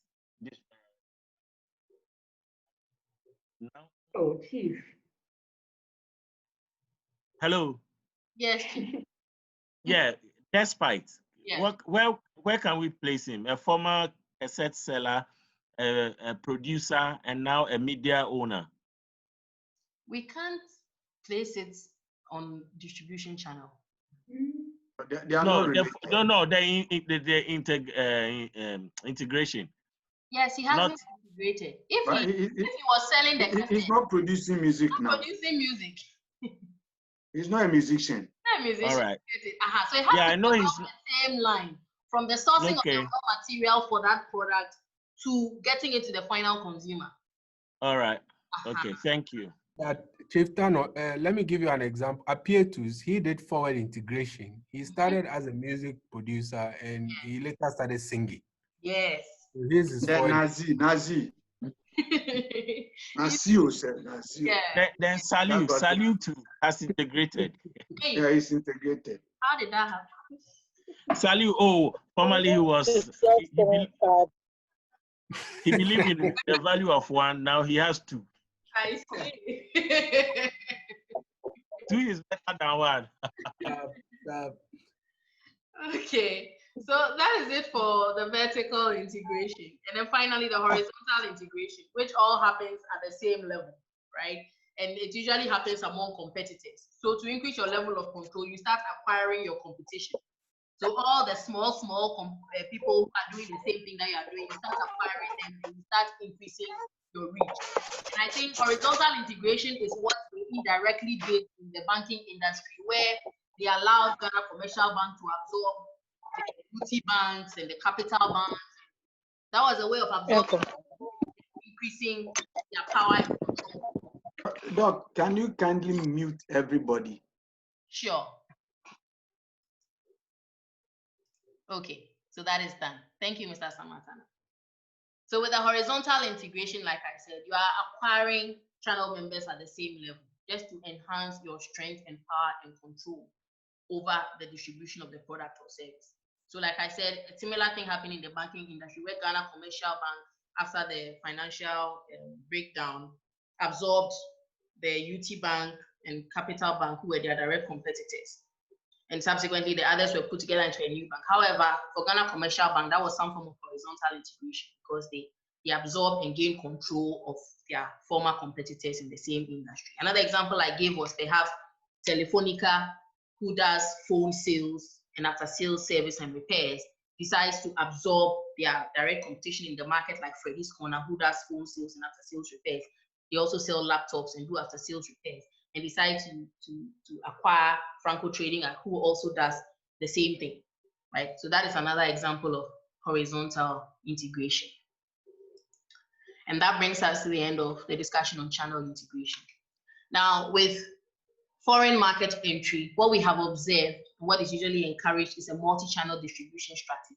Now? Oh, Chief. Hello. Yes. Yeah, Despite. Yeah. Where can we place him? A former cassette seller, a producer, and now a media owner. We can't place it on distribution channel. They are not related. The integration. Yes, he has been integrated. If he was selling the cassette, he's not producing music now. Producing music. He's not a musician. Not a musician. All right. So it has I to know be he's on the same line from the sourcing of the raw material for that product to getting it to the final consumer. All right. Okay. Thank you. But Chief Tano, let me give you an example. Apietus, he did forward integration. He started as a music producer and he later started singing. Yes. So here's his Nazi. Nazi, sir. Nazi. Yeah. Then Salute too has integrated. Hey. Yeah, he's integrated. How did that happen? Salute, formerly he was he believed in the value of one, now he has two. I see. Two is better than one. Okay, so that is it for the vertical integration. And then finally the horizontal integration, which all happens at the same level, right? And it usually happens among competitors. So to increase your level of control, you start acquiring your competition. So all the small people who are doing the same thing that you are doing, you start acquiring them and you start increasing your reach. And I think horizontal integration is what we indirectly did in the banking industry, where they allowed Ghana Commercial Bank to absorb the equity banks and the capital banks. That was a way of absorbing, increasing their power and control. Doc, can you kindly mute everybody? Sure. Okay, so that is done. Thank you, Mr. Samatana. So with the horizontal integration, like I said, you are acquiring channel members at the same level, just to enhance your strength and power and control over the distribution of the product or service. So like I said, a similar thing happened in the banking industry, where Ghana Commercial Bank after the financial breakdown, absorbed the UT Bank and Capital Bank, who were their direct competitors. And subsequently, the others were put together into a new bank. However, for Ghana Commercial Bank, that was some form of horizontal integration because they absorbed and gained control of their former competitors in the same industry. Another example I gave was they have Telefonica, who does phone sales and after sales service and repairs, decides to absorb their direct competition in the market like Freddy's Corner, who does phone sales and after sales repairs. They also sell laptops and do after sales repairs, and decide to acquire Franco Trading, who also does the same thing, right? So that is another example of horizontal integration. And that brings us to the end of the discussion on channel integration. Now, with foreign market entry, what we have observed, what is usually encouraged, is a multi-channel distribution strategy.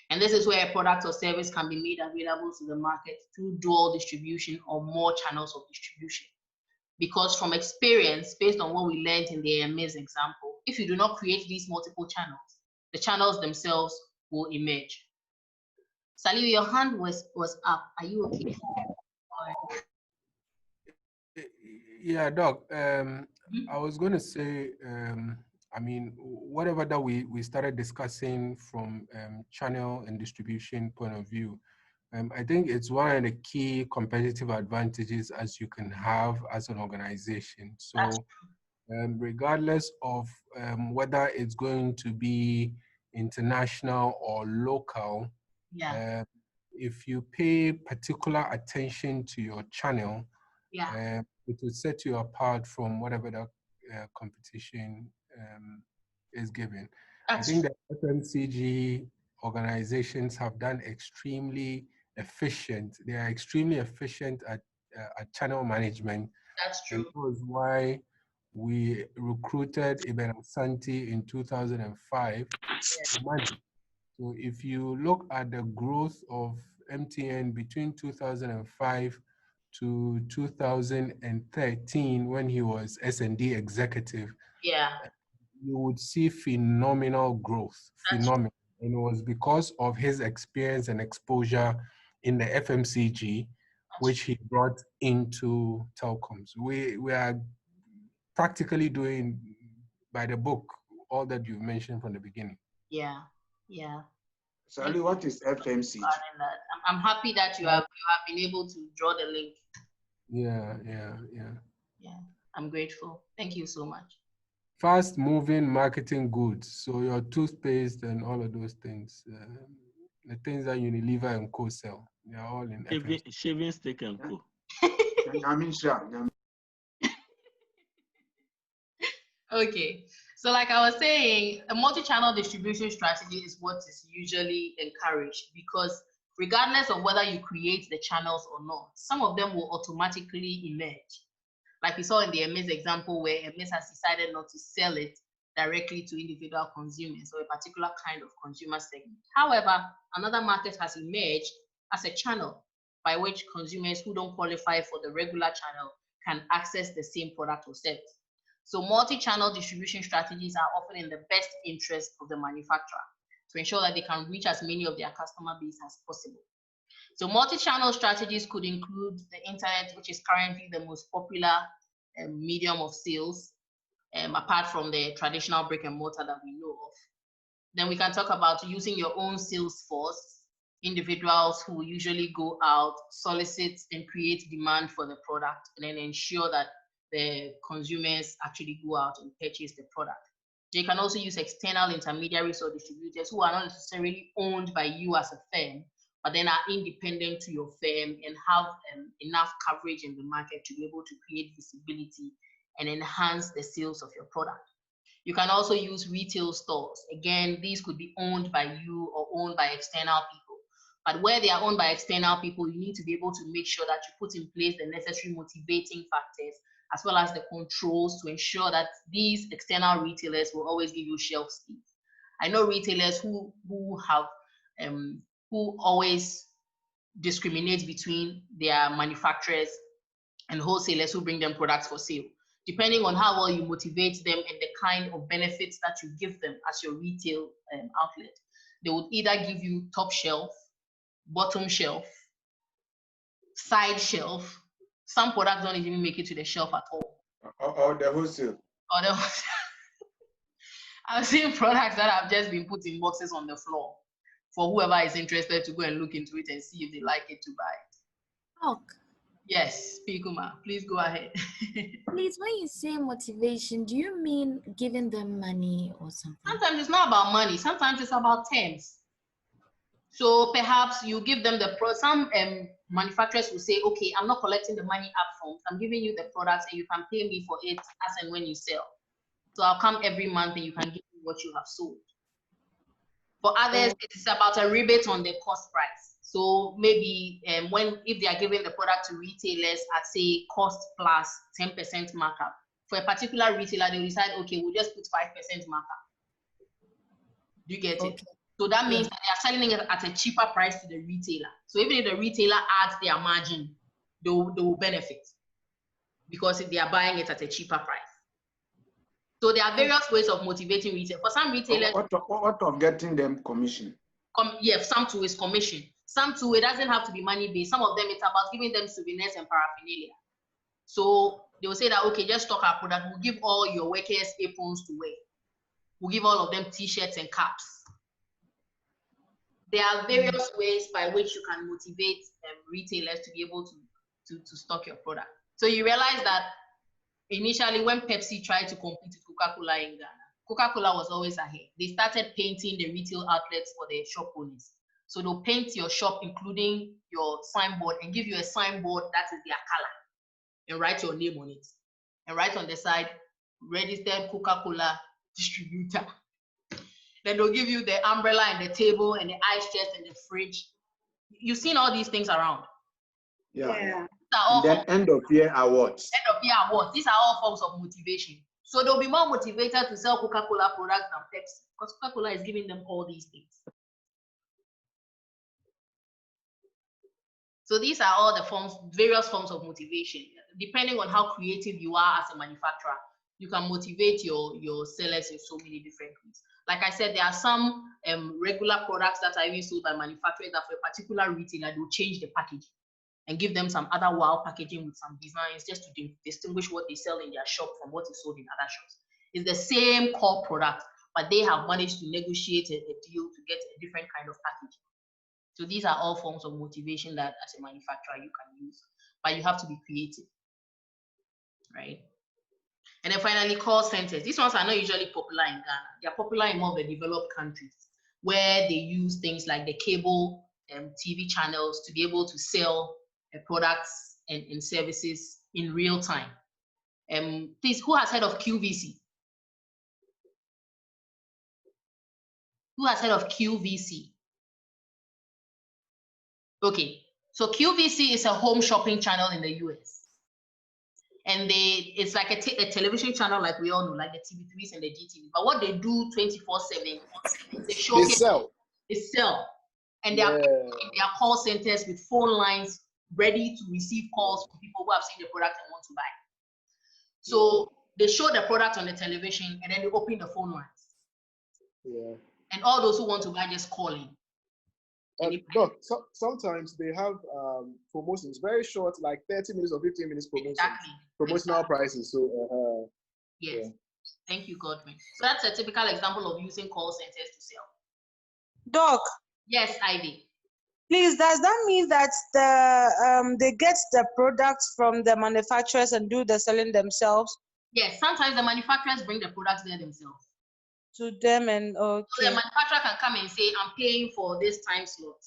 And this is where a product or service can be made available to the market through dual distribution or more channels of distribution. Because from experience, based on what we learned in the AMA's example, if you do not create these multiple channels, the channels themselves will emerge. Sally, your hand was up. Are you okay? Yeah, Doc. I was going to say, I mean, whatever that we started discussing from channel and distribution point of view, I think it's one of the key competitive advantages as you can have as an organization. So regardless of whether it's going to be international or local, yeah. If you pay particular attention to your channel, yeah. It will set you apart from whatever the competition is given. I think that FMCG organizations have done extremely efficient. They are extremely efficient at channel management. That's true. And that was why we recruited Ibn Asante in 2005 to manage. So if you look at the growth of MTN between 2005 to 2013, when he was S&D executive, yeah, you would see phenomenal growth, phenomenal. And it was because of his experience and exposure in the FMCG, which he brought into telecoms. We are practically doing by the book all that you mentioned from the beginning. Yeah, yeah. Sally, what is FMCG? I'm happy that you have been able to draw the link. Yeah. I'm grateful. Thank you so much. Fast moving marketing goods. So your toothpaste and all of those things, the things that Unilever and Co sell, they're all in FMCG. Shaving stick and Co. Okay, so like I was saying, a multi-channel distribution strategy is what is usually encouraged because regardless of whether you create the channels or not, some of them will automatically emerge. Like we saw in the MS example where MS has decided not to sell it directly to individual consumers or a particular kind of consumer segment. However, another market has emerged as a channel by which consumers who don't qualify for the regular channel can access the same product or service. So multi-channel distribution strategies are often in the best interest of the manufacturer to ensure that they can reach as many of their customer base as possible. So multi-channel strategies could include the internet, which is currently the most popular medium of sales, apart from the traditional brick and mortar that we know of. Then we can talk about using your own sales force, individuals who usually go out, solicit and create demand for the product, and then ensure that the consumers actually go out and purchase the product. They can also use external intermediaries or distributors who are not necessarily owned by you as a firm, but then are independent to your firm and have enough coverage in the market to be able to create visibility and enhance the sales of your product. You can also use retail stores. Again, these could be owned by you or owned by external people. But where they are owned by external people, you need to be able to make sure that you put in place the necessary motivating factors as well as the controls to ensure that these external retailers will always give you shelf space. I know retailers who always discriminate between their manufacturers and wholesalers who bring them products for sale. Depending on how well you motivate them and the kind of benefits that you give them as your retail outlet, they would either give you top shelf, bottom shelf, side shelf. Some products don't even make it to the shelf at all. Or the wholesale. Or the I've seen products that have just been put in boxes on the floor for whoever is interested to go and look into it and see if they like it to buy it. Doc, Yes, Pikuma, please go ahead. please, when you say motivation, do you mean giving them money or something? Sometimes it's not about money. Sometimes it's about terms. So perhaps you give them some manufacturers will say, okay, I'm not collecting the money up front. I'm giving you the products and you can pay me for it as and when you sell. So I'll come every month and you can give me what you have sold. For others, it's about a rebate on the cost price. So maybe if they are giving the product to retailers at say cost plus 10% markup, for a particular retailer, they decide, okay, we'll just put 5% markup. Do you get it? So that means that they are selling it at a cheaper price to the retailer. So even if the retailer adds their margin, they will benefit because they are buying it at a cheaper price. So there are various ways of motivating retail. For some retailers, what of getting them commission? Some too is commission. Some too, it doesn't have to be money based. Some of them, it's about giving them souvenirs and paraphernalia. So they will say that, okay, just stock our product. We'll give all your workers aprons to wear. We'll give all of them t-shirts and caps. There are various ways by which you can motivate retailers to be able to stock your product. So you realize that initially when Pepsi tried to compete with Coca-Cola in Ghana, Coca-Cola was always ahead. They started painting the retail outlets for their shop owners. So they'll paint your shop, including your signboard, and give you a signboard that is their color, and write your name on it. And write on the side, registered Coca-Cola distributor. Then they'll give you the umbrella and the table and the ice chest and the fridge. You've seen all these things around. Yeah. And then end of year awards. End of year awards. These are all forms of motivation. So they'll be more motivated to sell Coca-Cola products than Pepsi because Coca-Cola is giving them all these things. So these are all the various forms of motivation. Depending on how creative you are as a manufacturer, you can motivate your sellers in so many different ways. Like I said, there are some regular products that are even sold by manufacturers that for a particular retailer, they'll change the packaging and give them some other wow packaging with some designs just to distinguish what they sell in their shop from what is sold in other shops. It's the same core product, but they have managed to negotiate a deal to get a different kind of packaging. So these are all forms of motivation that as a manufacturer you can use, but you have to be creative, right? And then finally, call centers. These ones are not usually popular in Ghana. They are popular in more of the developed countries where they use things like the cable TV channels to be able to sell products and services in real time. Please, who has heard of QVC? Who has heard of QVC? Okay, so QVC is a home shopping channel in the US. And it's like a television channel like we all know, like the TV3s and the GTV. But what they do 24/7, they showcase. They sell. And they are in their call centers with phone lines ready to receive calls from people who have seen the product and want to buy. So they show the product on the television and then they open the phone lines. Yeah. And all those who want to buy just call in. Doc, sometimes they have promotions, very short, like 30 minutes or 15 minutes promotions. Exactly. Promotional prices. So yes. Yeah. Thank you, Godwin. So that's a typical example of using call centers to sell. Doc. Yes, Ivy. Please, does that mean that they get the products from the manufacturers and do the selling themselves? Yes, sometimes the manufacturers bring the products there themselves. To them and okay. So the manufacturer can come and say, I'm paying for this time slot.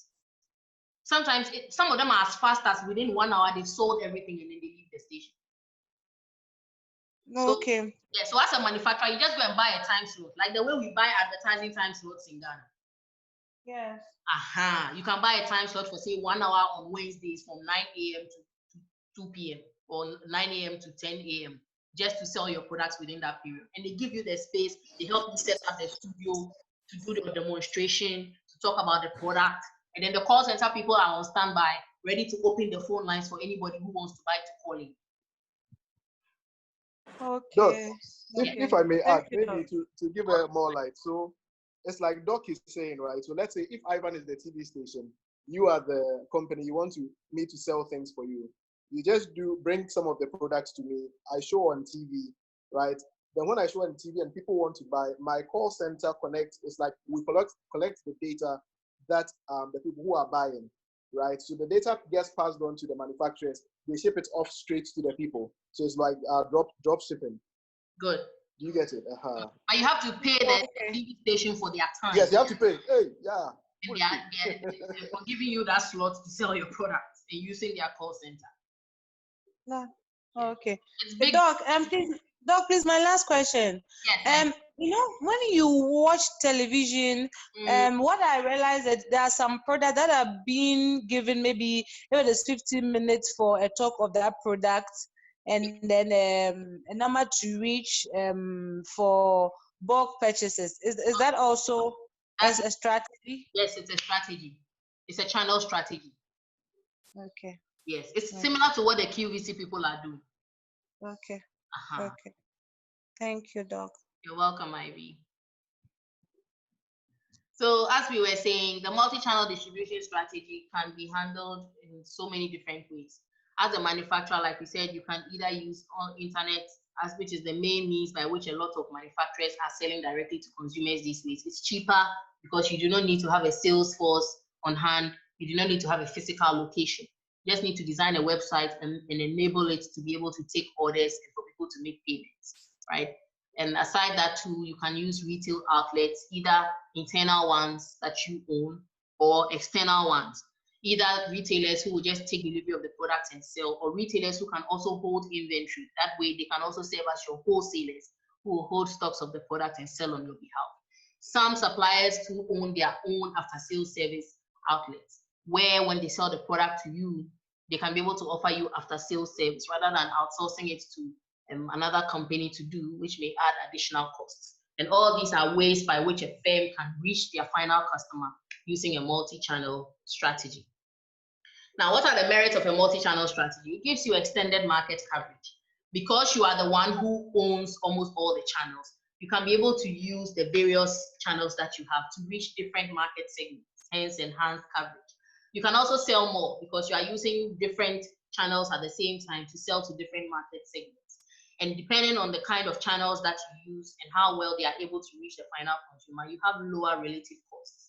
Sometimes some of them are as fast as within 1 hour, they've sold everything and then they leave the station. Okay. So, yeah, so as a manufacturer, you just go and buy a time slot, like the way we buy advertising time slots in Ghana. Yes. You can buy a time slot for say 1 hour on Wednesdays from 9 a.m. to 2 p.m. or 9 a.m. to 10 a.m. just to sell your products within that period. And they give you the space, they help you set up the studio to do the demonstration, to talk about the product. And then the call center people are on standby, ready to open the phone lines for anybody who wants to buy to call in. Okay. Doc, if I may add, maybe to give more light. So it's like Doc is saying, right? So let's say if Ivan is the TV station you are the company, you want me to sell things for you. You just bring some of the products to me. I show on TV, right? Then when I show on TV and people want to buy, my call center connects. It's like we collect the data that the people who are buying, right? So the data gets passed on to the manufacturers. They ship it off straight to the people. So it's like drop shipping. Good. Do you get it? And you have to pay the TV station for their time. Yes, you have to pay. Hey, yeah. And they're for giving you that slot to sell your products and using their call center. No. Okay. Doc, please, my last question. Yes, you know, when you watch television, what I realized that there are some products that are being given maybe there's 15 minutes for a talk of that product, and then a number to reach for bulk purchases. Is that also as a strategy? Yes, it's a strategy. It's a channel strategy. Okay. Yes, it's similar to what the QVC people are doing. Okay. Okay. Thank you, Doc. You're welcome, Ivy. So as we were saying, the multi-channel distribution strategy can be handled in so many different ways. As a manufacturer, like we said, you can either use on internet, which is the main means by which a lot of manufacturers are selling directly to consumers these days. It's cheaper because you do not need to have a sales force on hand. You do not need to have a physical location. You just need to design a website and enable it to be able to take orders and for people to make payments, right? And aside that too, you can use retail outlets, either internal ones that you own or external ones. Either retailers who will just take delivery of the products and sell, or retailers who can also hold inventory. That way they can also serve as your wholesalers who will hold stocks of the product and sell on your behalf. Some suppliers who own their own after-sales service outlets, where when they sell the product to you, they can be able to offer you after-sales service rather than outsourcing it to another company to do, which may add additional costs. And all these are ways by which a firm can reach their final customer using a multi-channel strategy. Now, what are the merits of a multi-channel strategy? It gives you extended market coverage. Because you are the one who owns almost all the channels, you can be able to use the various channels that you have to reach different market segments, hence enhanced coverage. You can also sell more because you are using different channels at the same time to sell to different market segments. And depending on the kind of channels that you use and how well they are able to reach the final consumer, you have lower relative costs.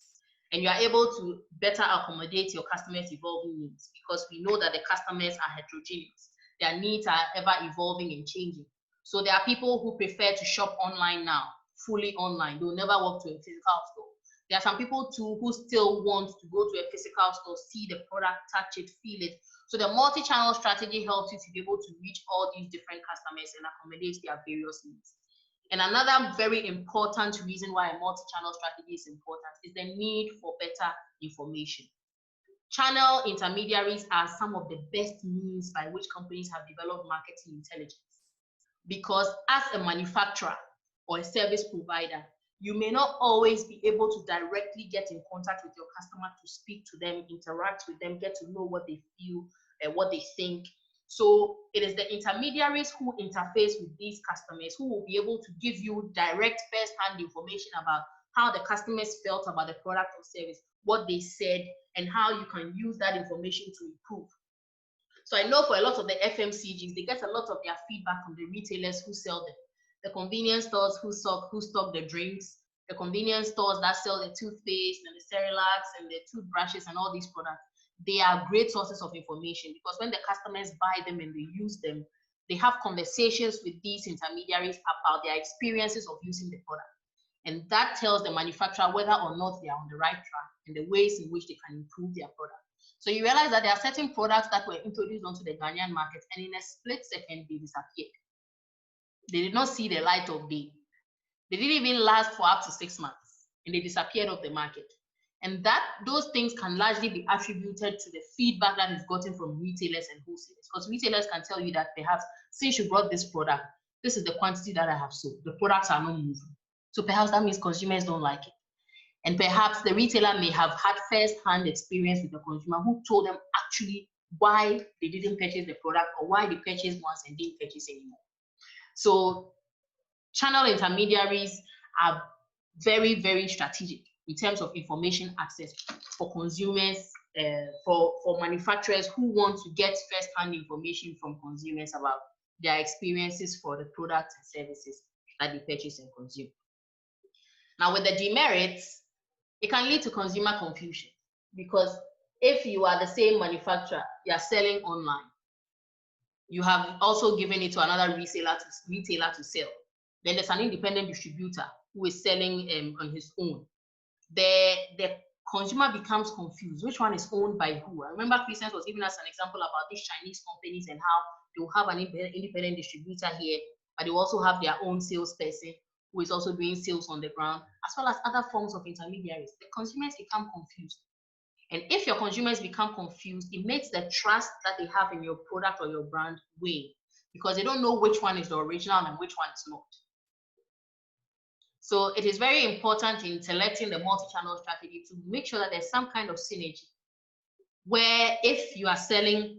And you are able to better accommodate your customers' evolving needs because we know that the customers are heterogeneous. Their needs are ever evolving and changing. So there are people who prefer to shop online now, fully online. They will never walk to a physical store. There are some people too who still want to go to a physical store, see the product, touch it, feel it. So the multi-channel strategy helps you to be able to reach all these different customers and accommodate their various needs. And another very important reason why a multi-channel strategy is important is the need for better information. Channel intermediaries are some of the best means by which companies have developed marketing intelligence. Because as a manufacturer or a service provider, you may not always be able to directly get in contact with your customer to speak to them, interact with them, get to know what they feel and what they think. So it is the intermediaries who interface with these customers who will be able to give you direct first-hand information about how the customers felt about the product or service, what they said, and how you can use that information to improve. So I know for a lot of the FMCGs, they get a lot of their feedback from the retailers who sell them. The convenience stores who stock the drinks, the convenience stores that sell the toothpaste and the Cerelacs and the toothbrushes and all these products, they are great sources of information because when the customers buy them and they use them, they have conversations with these intermediaries about their experiences of using the product. And that tells the manufacturer whether or not they are on the right track and the ways in which they can improve their product. So you realize that there are certain products that were introduced onto the Ghanaian market and in a split second, they disappeared. They did not see the light of day. They didn't even last for up to 6 months and they disappeared off the market. And those things can largely be attributed to the feedback that is gotten from retailers and wholesalers. Because retailers can tell you that perhaps since you brought this product, this is the quantity that I have sold. The products are not moving. So perhaps that means consumers don't like it. And perhaps the retailer may have had first-hand experience with the consumer who told them actually why they didn't purchase the product or why they purchased once and didn't purchase anymore. So channel intermediaries are very, very strategic in terms of information access for consumers for manufacturers who want to get first-hand information from consumers about their experiences for the products and services that they purchase and consume. Now, with the demerits, it can lead to consumer confusion, because if you are the same manufacturer, you are selling online, you have also given it to another retailer to sell. Then there's an independent distributor who is selling on his own. The consumer becomes confused. Which one is owned by who? I remember Christians was giving us an example about these Chinese companies and how they will have an independent distributor here, but they also have their own salesperson who is also doing sales on the ground, as well as other forms of intermediaries. The consumers become confused. And if your consumers become confused, it makes the trust that they have in your product or your brand wane, because they don't know which one is the original and which one is not. So it is very important in selecting the multi-channel strategy to make sure that there's some kind of synergy, where if you are selling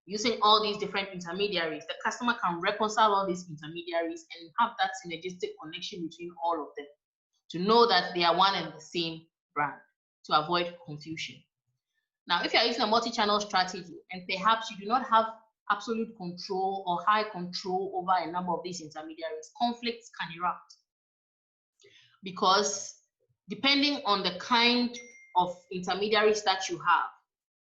using all these different intermediaries, the customer can reconcile all these intermediaries and have that synergistic connection between all of them to know that they are one and the same brand, to avoid confusion. Now, if you are using a multi-channel strategy and perhaps you do not have absolute control or high control over a number of these intermediaries, conflicts can erupt. Because depending on the kind of intermediaries that you have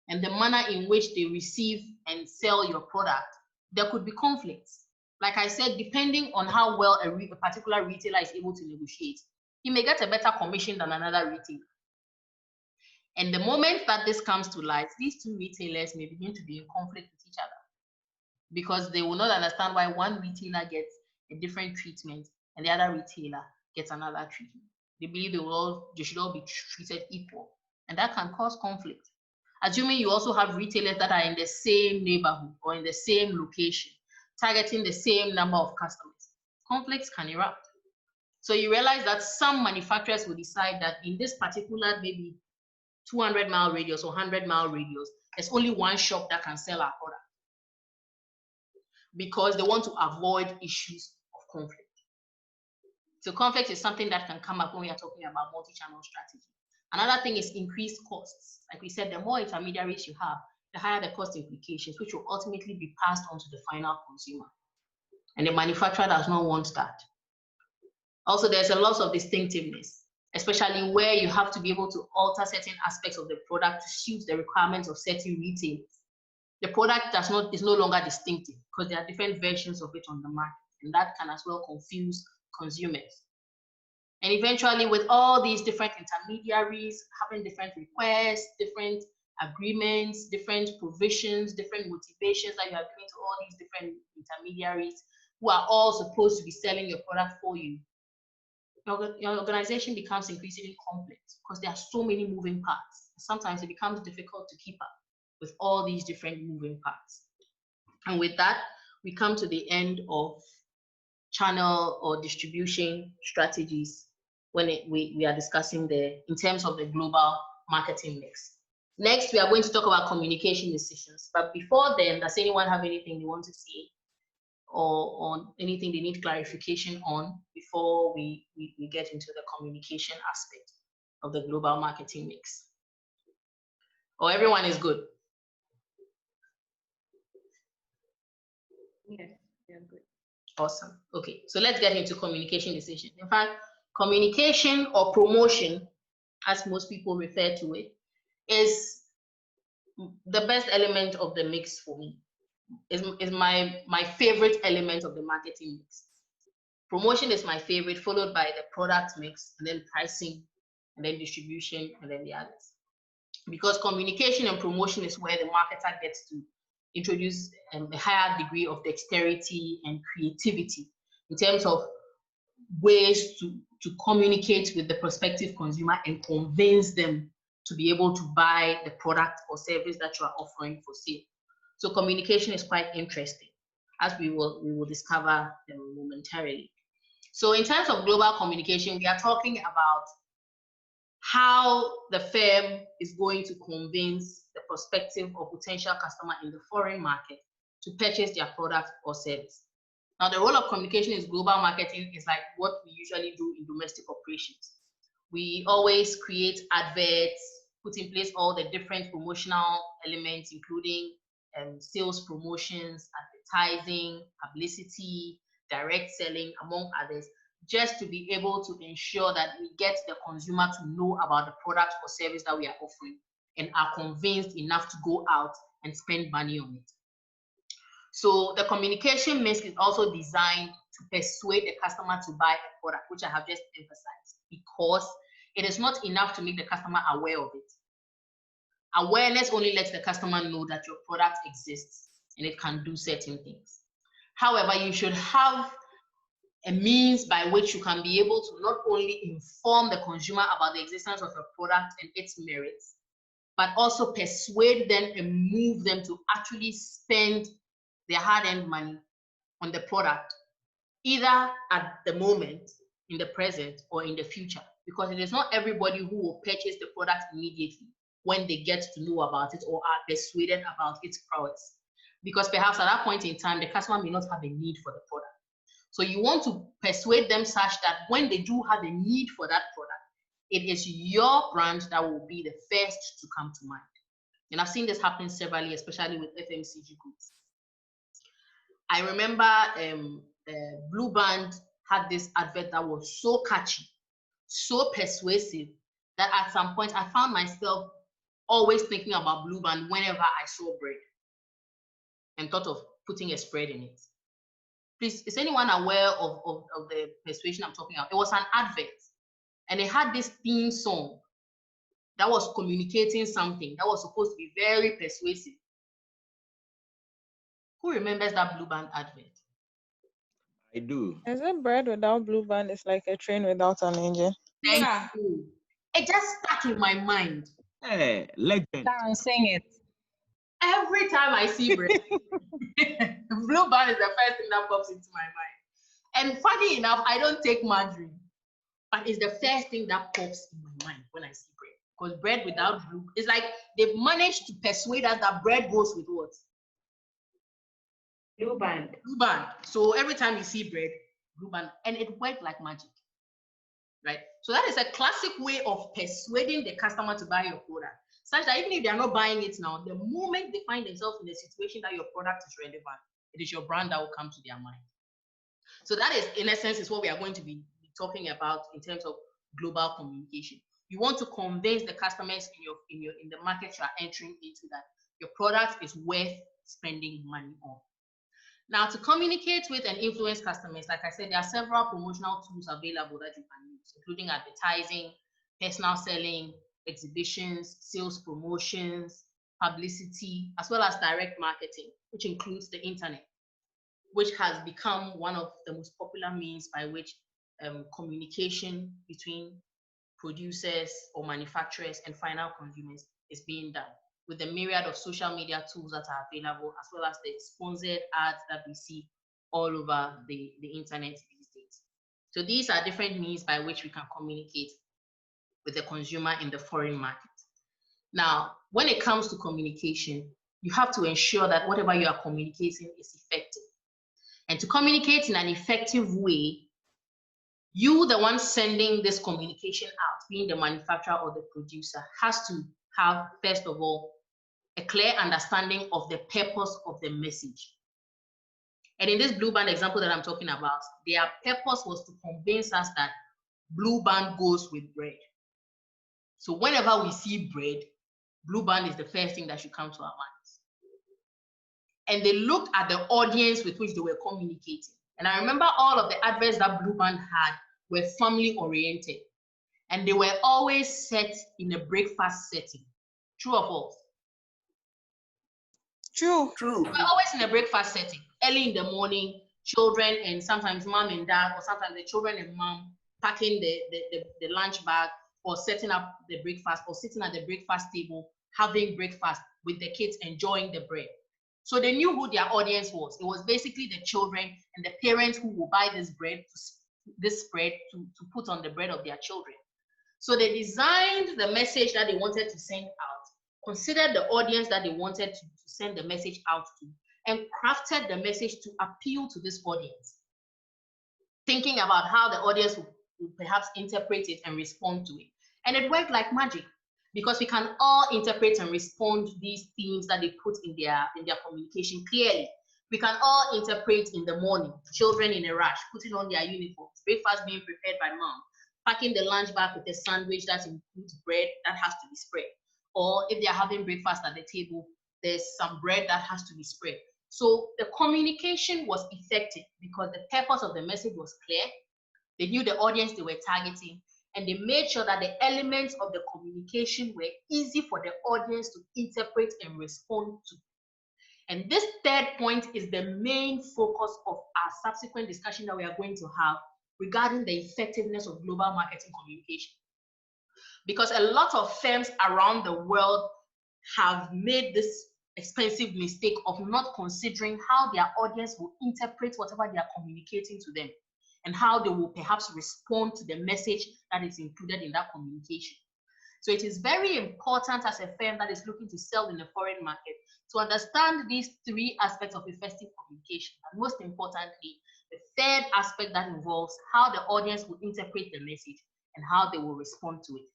and the manner in which they receive and sell your product, there could be conflicts. Like I said, depending on how well a particular retailer is able to negotiate, he may get a better commission than another retailer. And the moment that this comes to light, these two retailers may begin to be in conflict with each other, because they will not understand why one retailer gets a different treatment and the other retailer gets another treatment. They believe they should all be treated equal, and that can cause conflict. Assuming you also have retailers that are in the same neighborhood or in the same location, targeting the same number of customers, conflicts can erupt. So you realize that some manufacturers will decide that in this particular maybe 200-mile radius or 100-mile radius, there's only one shop that can sell our product, because they want to avoid issues of conflict. So conflict is something that can come up when we are talking about multi-channel strategy. Another thing is increased costs. Like we said, the more intermediaries you have, the higher the cost implications, which will ultimately be passed on to the final consumer. And the manufacturer does not want that. Also, there's a loss of distinctiveness, especially where you have to be able to alter certain aspects of the product to suit the requirements of certain retailers. The product is no longer distinctive because there are different versions of it on the market, and that can as well confuse consumers. And eventually, with all these different intermediaries having different requests, different agreements, different provisions, different motivations that you are giving to all these different intermediaries who are all supposed to be selling your product for you, your organization becomes increasingly complex because there are so many moving parts. Sometimes it becomes difficult to keep up with all these different moving parts. And with that, we come to the end of channel or distribution strategies when we are discussing in terms of the global marketing mix. Next, we are going to talk about communication decisions. But before then, does anyone have anything they want to say or anything they need clarification on before we get into the communication aspect of the global marketing mix? Or everyone is good? Yes, we are good. Awesome. Okay, so let's get into communication decisions. In fact, communication or promotion, as most people refer to it, is the best element of the mix for me. Is my favorite element of the marketing mix. Promotion is my favorite, followed by the product mix, and then pricing, and then distribution, and then the others. Because communication and promotion is where the marketer gets to introduce a higher degree of dexterity and creativity in terms of ways to communicate with the prospective consumer and convince them to be able to buy the product or service that you are offering for sale. So communication is quite interesting, as we will discover momentarily. So in terms of global communication, we are talking about how the firm is going to convince the prospective or potential customer in the foreign market to purchase their product or service. Now, the role of communication in global marketing is like what we usually do in domestic operations. We always create adverts, put in place all the different promotional elements, including sales promotions, advertising, publicity, direct selling, among others, just to be able to ensure that we get the consumer to know about the product or service that we are offering and are convinced enough to go out and spend money on it. So the communication mix is also designed to persuade the customer to buy a product, which I have just emphasized, because it is not enough to make the customer aware of it. Awareness only lets the customer know that your product exists and it can do certain things. However, you should have a means by which you can be able to not only inform the consumer about the existence of your product and its merits, but also persuade them and move them to actually spend their hard-earned money on the product, either at the moment, in the present, or in the future, because it is not everybody who will purchase the product immediately when they get to know about it or are persuaded about its prowess. Because perhaps at that point in time, the customer may not have a need for the product. So you want to persuade them such that when they do have a need for that product, it is your brand that will be the first to come to mind. And I've seen this happen severally, especially with FMCG goods. I remember Blue Band had this advert that was so catchy, so persuasive, that at some point I found myself always thinking about Blue Band whenever I saw bread and thought of putting a spread in it. Please, is anyone aware of the persuasion I'm talking about? It was an advert and it had this theme song that was communicating something that was supposed to be very persuasive. Who remembers that Blue Band advert? I do. Is it bread without Blue Band? It's like a train without an engine. Thank you. It just stuck in my mind. Hey, legend. Sing it. Every time I see bread, Blue Band is the first thing that pops into my mind. And funny enough, I don't take margarine, but it's the first thing that pops in my mind when I see bread. Because bread without blue, it's like they've managed to persuade us that bread goes with what? Blue Band. Blue Band. So every time you see bread, Blue Band, and it worked like magic, right? So that is a classic way of persuading the customer to buy your product, such that even if they are not buying it now, the moment they find themselves in a situation that your product is relevant, it is your brand that will come to their mind. So that is, in essence, is what we are going to be talking about in terms of global communication. You want to convince the customers in the market you are entering into that your product is worth spending money on. Now, to communicate with and influence customers, like I said, there are several promotional tools available that you can use, including advertising, personal selling, exhibitions, sales promotions, publicity, as well as direct marketing, which includes the internet, which has become one of the most popular means by which communication between producers or manufacturers and final consumers is being done, with the myriad of social media tools that are available, as well as the sponsored ads that we see all over the internet these days. So these are different means by which we can communicate with the consumer in the foreign market. Now, when it comes to communication, you have to ensure that whatever you are communicating is effective. And to communicate in an effective way, you, the one sending this communication out, being the manufacturer or the producer, has to have, first of all, a clear understanding of the purpose of the message. And in this Blue Band example that I'm talking about, their purpose was to convince us that Blue Band goes with bread. So whenever we see bread, Blue Band is the first thing that should come to our minds. And they looked at the audience with which they were communicating. And I remember all of the adverts that Blue Band had were family oriented. And they were always set in a breakfast setting. True or false? True. True. They were always in a breakfast setting. Early in the morning, children and sometimes mom and dad, or sometimes the children and mom packing the lunch bag, or setting up the breakfast, or sitting at the breakfast table, having breakfast with the kids, enjoying the bread. So they knew who their audience was. It was basically the children and the parents who will buy this bread, this spread to put on the bread of their children. So they designed the message that they wanted to send out, considered the audience that they wanted to send the message out to, and crafted the message to appeal to this audience, thinking about how the audience would perhaps interpret it and respond to it. And it worked like magic. because we can all interpret and respond to these themes that they put in their communication clearly. We can all interpret in the morning, children in a rush, putting on their uniforms, breakfast being prepared by mom, packing the lunch bag with a sandwich that includes bread that has to be spread. Or if they're having breakfast at the table, there's some bread that has to be spread. So the communication was effective because the purpose of the message was clear. They knew the audience they were targeting, and they made sure that the elements of the communication were easy for the audience to interpret and respond to. And this third point is the main focus of our subsequent discussion that we are going to have regarding the effectiveness of global marketing communication. Because a lot of firms around the world have made this expensive mistake of not considering how their audience will interpret whatever they are communicating to them, and how they will perhaps respond to the message that is included in that communication. So it is very important as a firm that is looking to sell in the foreign market to understand these three aspects of effective communication, and most importantly, the third aspect that involves how the audience will interpret the message and how they will respond to it.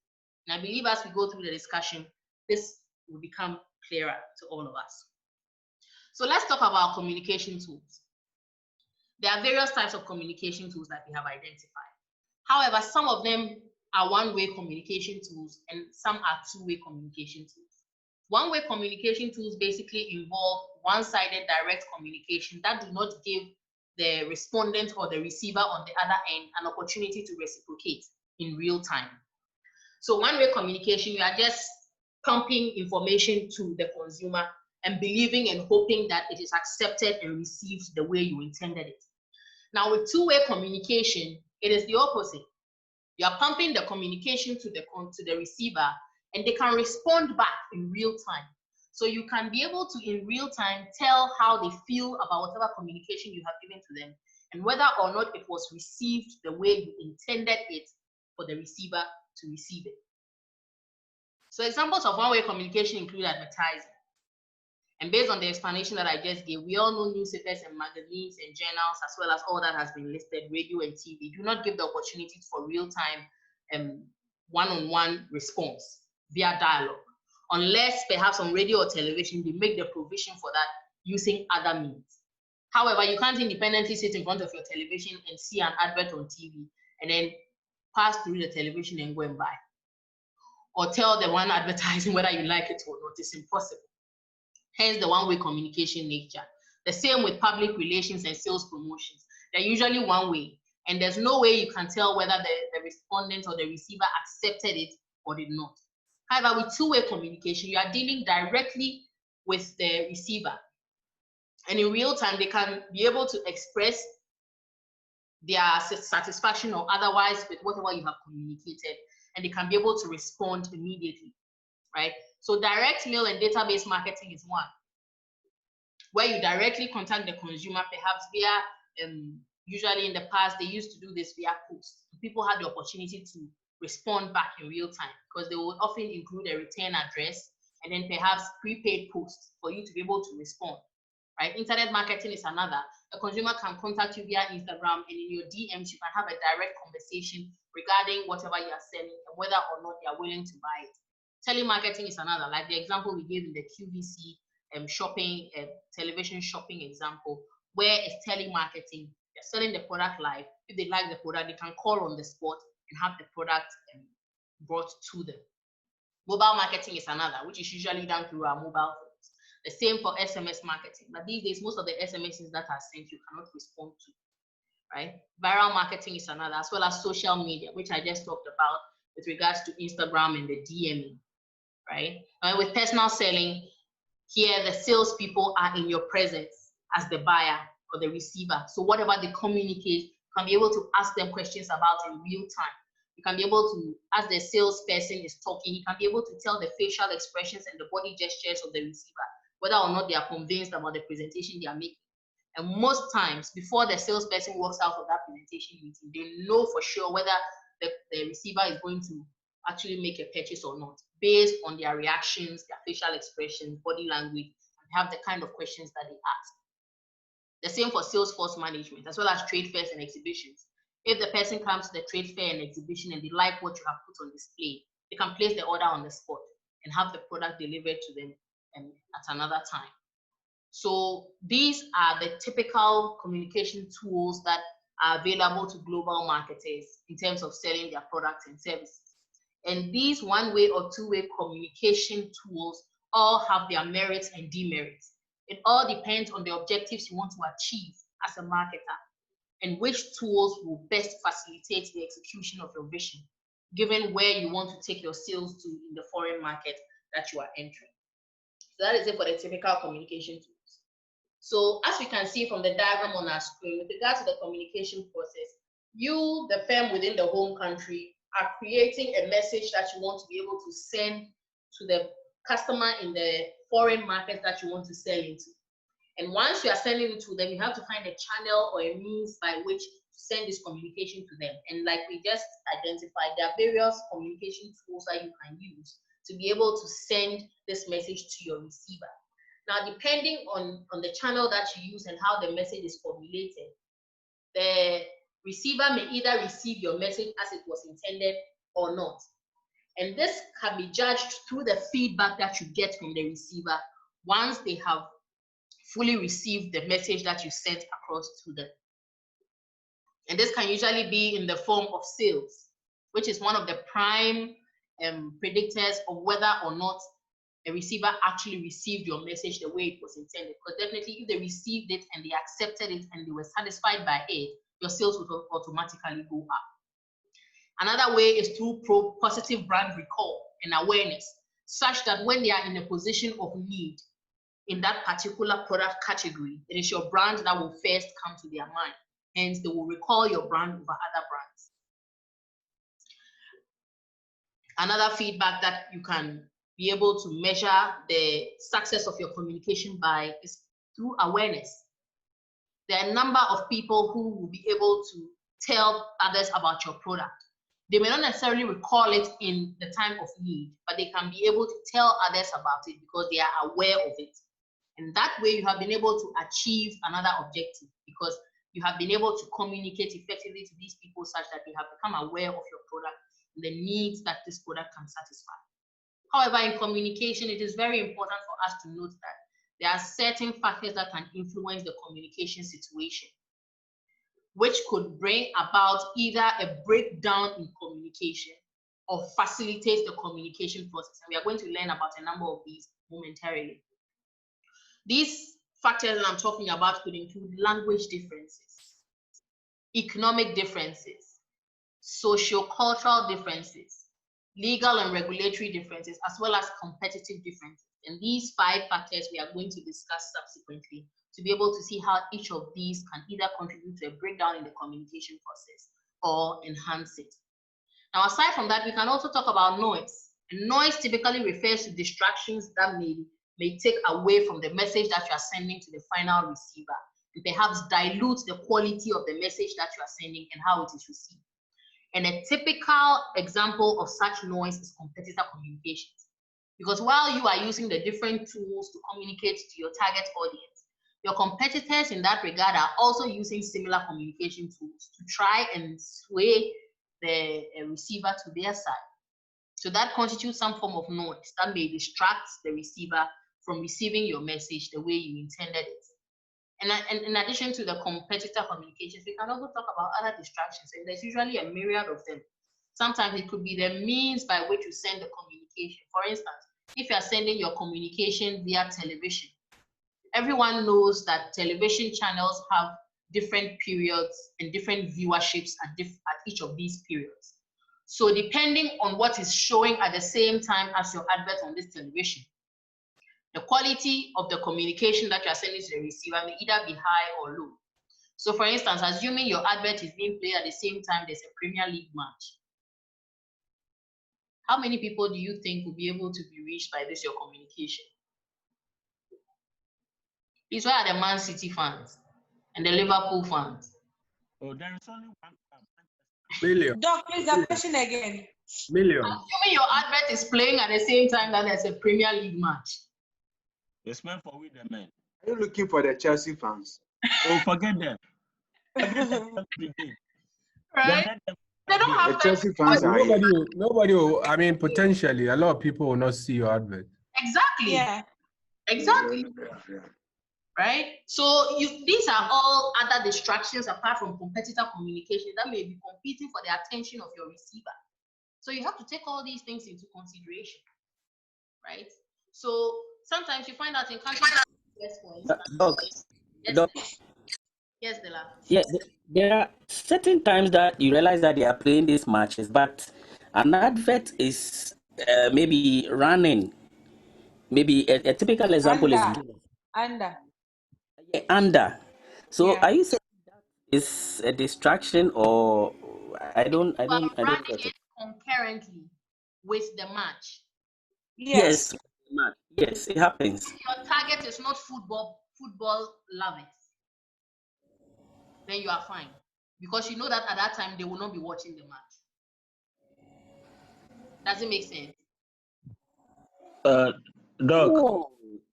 And I believe as we go through the discussion, this will become clearer to all of us. So let's talk about communication tools. There are various types of communication tools that we have identified. However, some of them are one-way communication tools and some are two-way communication tools. One-way communication tools basically involve one-sided direct communication that do not give the respondent or the receiver on the other end an opportunity to reciprocate in real time. So one-way communication, you are just pumping information to the consumer and believing and hoping that it is accepted and received the way you intended it. Now with two-way communication, it is the opposite. You are pumping the communication to the receiver and they can respond back in real time. So you can be able to, in real time, tell how they feel about whatever communication you have given to them and whether or not it was received the way you intended it for the receiver to receive it. So examples of one-way communication include advertising. And based on the explanation that I just gave, we all know newspapers and magazines and journals, as well as all that has been listed, radio and TV, do not give the opportunity for real-time one-on-one response via dialogue, unless perhaps on radio or television, they make the provision for that using other means. However, you can't independently sit in front of your television and see an advert on TV and then pass through the television and go and buy. Or tell the one advertising whether you like it or not. It's impossible. Hence the one-way communication nature. The same with public relations and sales promotions. They're usually one way, and there's no way you can tell whether the respondent or the receiver accepted it or did not. However, with two-way communication, you are dealing directly with the receiver. And in real time, they can be able to express their satisfaction or otherwise with whatever you have communicated, and they can be able to respond immediately, right? So direct mail and database marketing is one, where you directly contact the consumer, perhaps via, usually in the past, they used to do this via post. People had the opportunity to respond back in real time because they would often include a return address and then perhaps prepaid posts for you to be able to respond, right? Internet marketing is another. A consumer can contact you via Instagram, and in your DMs, you can have a direct conversation regarding whatever you are selling and whether or not they are willing to buy it. Telemarketing is another, like the example we gave in the QVC shopping, television shopping example, where it's telemarketing. They're selling the product live. If they like the product, they can call on the spot and have the product brought to them. Mobile marketing is another, which is usually done through our mobile phones. The same for SMS marketing. But these days, most of the SMSs that are sent, you cannot respond to, right? Viral marketing is another, as well as social media, which I just talked about with regards to Instagram and the DMing, right? And with personal selling, here the salespeople are in your presence as the buyer or the receiver. So whatever they communicate, you can be able to ask them questions about in real time. You can be able to, as the salesperson is talking, you can be able to tell the facial expressions and the body gestures of the receiver, whether or not they are convinced about the presentation they are making. And most times, before the salesperson walks out of that presentation meeting, they know for sure whether the receiver is going to actually make a purchase or not, based on their reactions, their facial expressions, body language, and have the kind of questions that they ask. The same for sales force management, as well as trade fairs and exhibitions. If the person comes to the trade fair and exhibition and they like what you have put on display, they can place the order on the spot and have the product delivered to them at another time. So these are the typical communication tools that are available to global marketers in terms of selling their products and services. And these one-way or two-way communication tools all have their merits and demerits. It all depends on the objectives you want to achieve as a marketer and which tools will best facilitate the execution of your vision, given where you want to take your sales to in the foreign market that you are entering. So that is it for the typical communication tools. So as we can see from the diagram on our screen, with regard to the communication process, you, the firm within the home country, are creating a message that you want to be able to send to the customer in the foreign market that you want to sell into. And once you are sending it to them, you have to find a channel or a means by which to send this communication to them. And like we just identified, there are various communication tools that you can use to be able to send this message to your receiver. Now, depending on the channel that you use and how the message is formulated, the receiver may either receive your message as it was intended or not. And this can be judged through the feedback that you get from the receiver once they have fully received the message that you sent across to them. And this can usually be in the form of sales, which is one of the prime predictors of whether or not a receiver actually received your message the way it was intended. Because definitely if they received it and they accepted it and they were satisfied by it, your sales would automatically go up. Another way is through positive brand recall and awareness, such that when they are in a position of need in that particular product category, it is your brand that will first come to their mind. Hence, they will recall your brand over other brands. Another feedback that you can be able to measure the success of your communication by is through awareness. There are a number of people who will be able to tell others about your product. They may not necessarily recall it in the time of need, but they can be able to tell others about it because they are aware of it. And that way you have been able to achieve another objective because you have been able to communicate effectively to these people such that they have become aware of your product and the needs that this product can satisfy. However, in communication, it is very important for us to note that there are certain factors that can influence the communication situation, which could bring about either a breakdown in communication or facilitate the communication process. And we are going to learn about a number of these momentarily. These factors that I'm talking about could include language differences, economic differences, socio-cultural differences, legal and regulatory differences, as well as competitive differences. And these 5 factors we are going to discuss subsequently to be able to see how each of these can either contribute to a breakdown in the communication process or enhance it. Now, aside from that, we can also talk about noise. And noise typically refers to distractions that may take away from the message that you are sending to the final receiver and perhaps dilute the quality of the message that you are sending and how it is received. And a typical example of such noise is competitor communications. Because while you are using the different tools to communicate to your target audience, your competitors in that regard are also using similar communication tools to try and sway the receiver to their side. So that constitutes some form of noise that may distract the receiver from receiving your message the way you intended it. And in addition to the competitor communications, we can also talk about other distractions, and there's usually a myriad of them. Sometimes it could be the means by which you send the communication. For instance, if you are sending your communication via television, everyone knows that television channels have different periods and different viewerships at each of these periods. So depending on what is showing at the same time as your advert on this television, the quality of the communication that you are sending to the receiver may either be high or low. So for instance, assuming your advert is being played at the same time there's a Premier League match, how many people do you think will be able to be reached by this, your communication? These were the Man City fans and the Liverpool fans. Oh, there is only one. Million. Doc, please, the question again. Million. Assuming your advert is playing at the same time that there's a Premier League match. It's meant for we the men. Are you looking for the Chelsea fans? Oh, forget them. Forget them. Right? They don't have The Chelsea time. fans are here. Nobody will, I mean, potentially, a lot of people will not see your advert. Exactly. Yeah. Exactly. Right? So these are all other distractions apart from competitor communication that may be competing for the attention of your receiver. So you have to take all these things into consideration, right? So sometimes you find out in countries, yes, for instance. Yes, Dela. Yeah, there are certain times that you realize that they are playing these matches, but an advert is maybe running. Maybe a typical example is under. So Yeah. are you saying that is a distraction, or I don't running get it. it concurrently with the match. Yes, yes, it happens. If your target is not football lovers, then you are fine. Because you know that at that time they will not be watching the match. Does it make sense? Doc.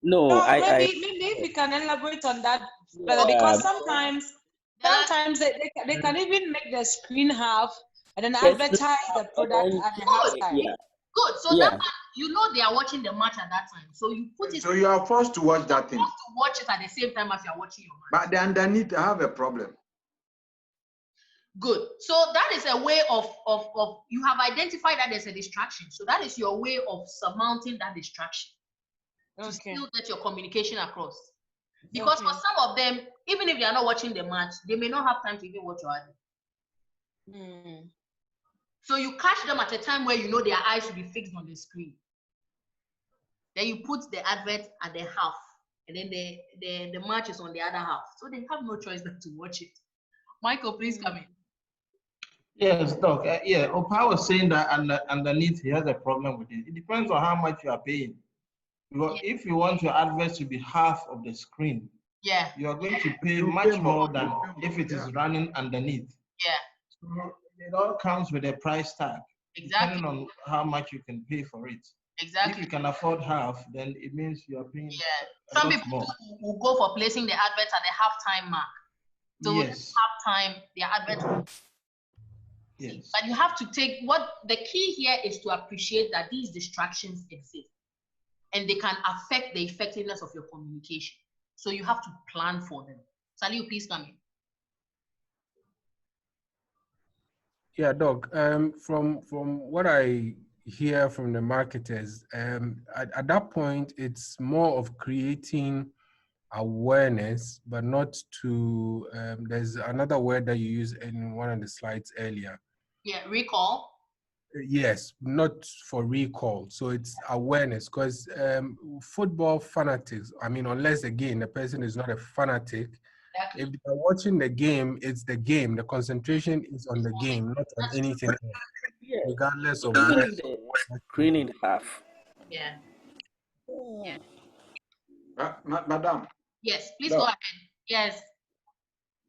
No, maybe if you can elaborate on that better, because sometimes they can even make the screen half and then advertise the product at the half side. Good. So that you know they are watching the match at that time. So you put it. So you are forced to watch that thing. Forced to watch it at the same time as you are watching your match. But then underneath, I have a problem. Good. So that is a way of you have identified that there's a distraction. So that is your way of surmounting that distraction to still get your communication across. Because for some of them, even if they are not watching the match, they may not have time to even watch your advert. So you catch them at a time where you know their eyes should be fixed on the screen. Then you put the advert at the half, and then the match is on the other half. So they have no choice but to watch it. Michael, please come in. Yes, Doc. Yeah, Opa was saying that underneath he has a problem with it. It depends on how much you are paying. Because if you want your advert to be half of the screen, you are going to pay much more than if it is running underneath. So it all comes with a price tag, depending on how much you can pay for it. If you can afford half, then it means you are paying Some people will go for placing the advert at the halftime mark. So halftime, their advert will. Yes. But you have to take the key here is to appreciate that these distractions exist and they can affect the effectiveness of your communication. So you have to plan for them. Sally, please come in. Yeah, Doc. From what I hear from the marketers, at that point, it's more of creating awareness, but not to. There's another word that you used in one of the slides earlier. Yeah, recall. Yes, not for recall. So it's awareness, because football fanatics, I mean, unless again the person is not a fanatic, if they are watching the game, it's the game. The concentration is on the game, not on anything else, regardless of where. Screen in half. Yeah. Madam. Yes, please go ahead. Yes.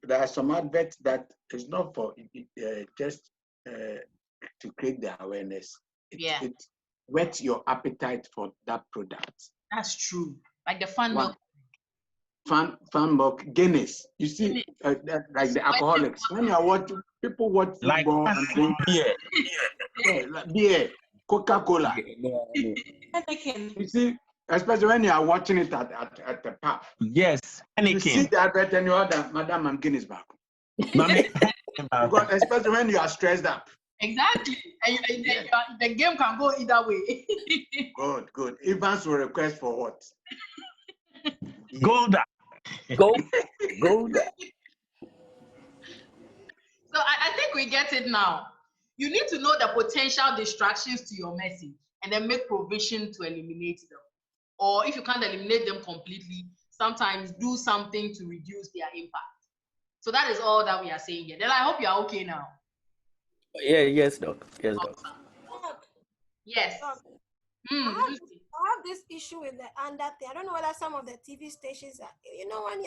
There are some adverts that is not for just to create the awareness. It whets your appetite for that product. That's true. Like the fun milk. Fun milk, Guinness. You see, like the alcoholics. When you are watching, people watch football and drink beer. Beer, Coca-Cola. You see, especially when you are watching it at the pub. Yes. You see the advert and you order, Madam, I'm Guinness back. Because especially when you are stressed up. Exactly. And the game can go either way. Good. Evans will request for what? Golda. Golda. So I think we get it now. You need to know the potential distractions to your message and then make provision to eliminate them. Or if you can't eliminate them completely, sometimes do something to reduce their impact. So that is all that we are saying here. Then I hope you are okay now. Yes, Doc. Yes, Doc. Yes. I have this issue with the under thing. I don't know whether some of the TV stations are, when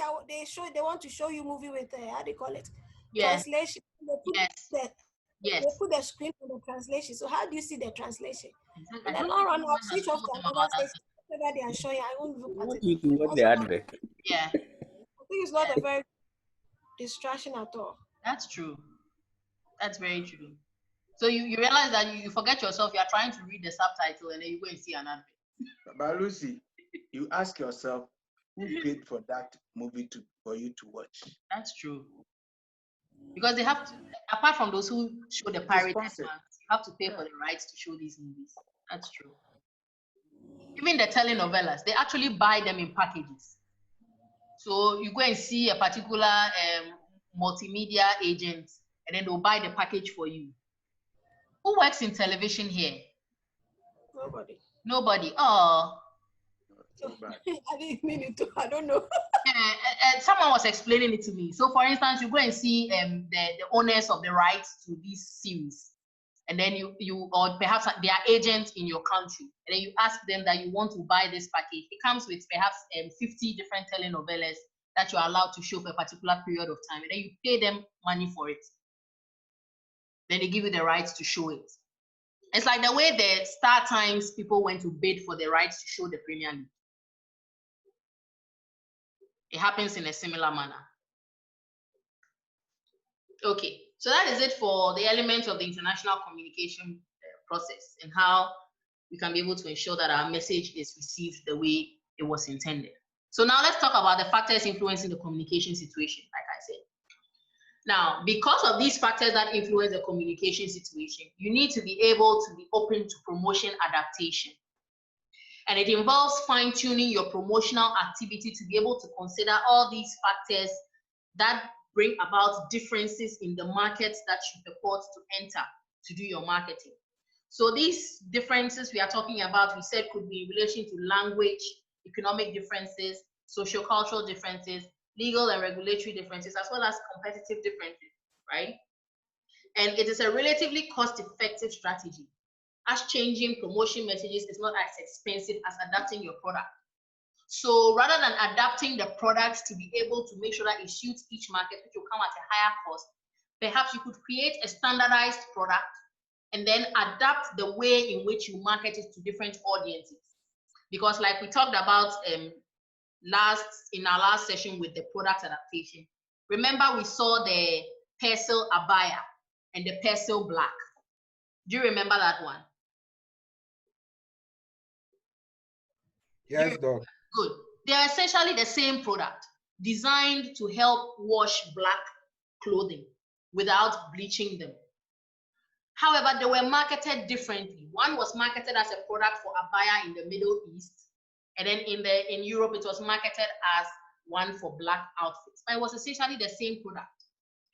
they want to show you movie with how do you call it? Translation. They put the screen for the translation. So how do you see the translation? And then I'll switch off to another station. Whether they are showing, I won't look at it. You can watch the advert. Yeah. I think it's not a very distraction at all. That's true. That's very true. So you realize that you forget yourself, you are trying to read the subtitle and then you go and see an advert. But Lucy, you ask yourself, who paid for that movie for you to watch? That's true. Because they have to, apart from those who show the pirated ones, you have to pay for the rights to show these movies. That's true. Even the telenovelas, they actually buy them in packages. So you go and see a particular multimedia agent, and then they'll buy the package for you. Who works in television here? Nobody. Nobody. Oh. I didn't mean it to. I don't know. Someone was explaining it to me. So, for instance, you go and see the owners of the rights to this series, and then you or perhaps they are agents in your country, and then you ask them that you want to buy this package. It comes with perhaps 50 different telenovelas that you are allowed to show for a particular period of time, and then you pay them money for it. Then they give you the rights to show it. It's like the way the Star Times people went to bid for the rights to show the Premier League. It happens in a similar manner. Okay, so that is it for the elements of the international communication process and how we can be able to ensure that our message is received the way it was intended. So now let's talk about the factors influencing the communication situation, like I said. Now, because of these factors that influence the communication situation, you need to be able to be open to promotion adaptation. And it involves fine-tuning your promotional activity to be able to consider all these factors that bring about differences in the markets that you purport to enter to do your marketing. So these differences we are talking about, we said, could be in relation to language, economic differences, socio-cultural differences, legal and regulatory differences, as well as competitive differences, right? And it is a relatively cost-effective strategy, as changing promotion messages is not as expensive as adapting your product. So rather than adapting the product to be able to make sure that it suits each market, which will come at a higher cost, perhaps you could create a standardized product and then adapt the way in which you market it to different audiences. Because like we talked about in our last session with the product adaptation, remember we saw the Persil Abaya and the Persil Black. Do you remember that one? Yes, Doc. Good. They are essentially the same product, designed to help wash black clothing without bleaching them. However, they were marketed differently. One was marketed as a product for abaya in the Middle East, and then in Europe it was marketed as one for black outfits. But it was essentially the same product,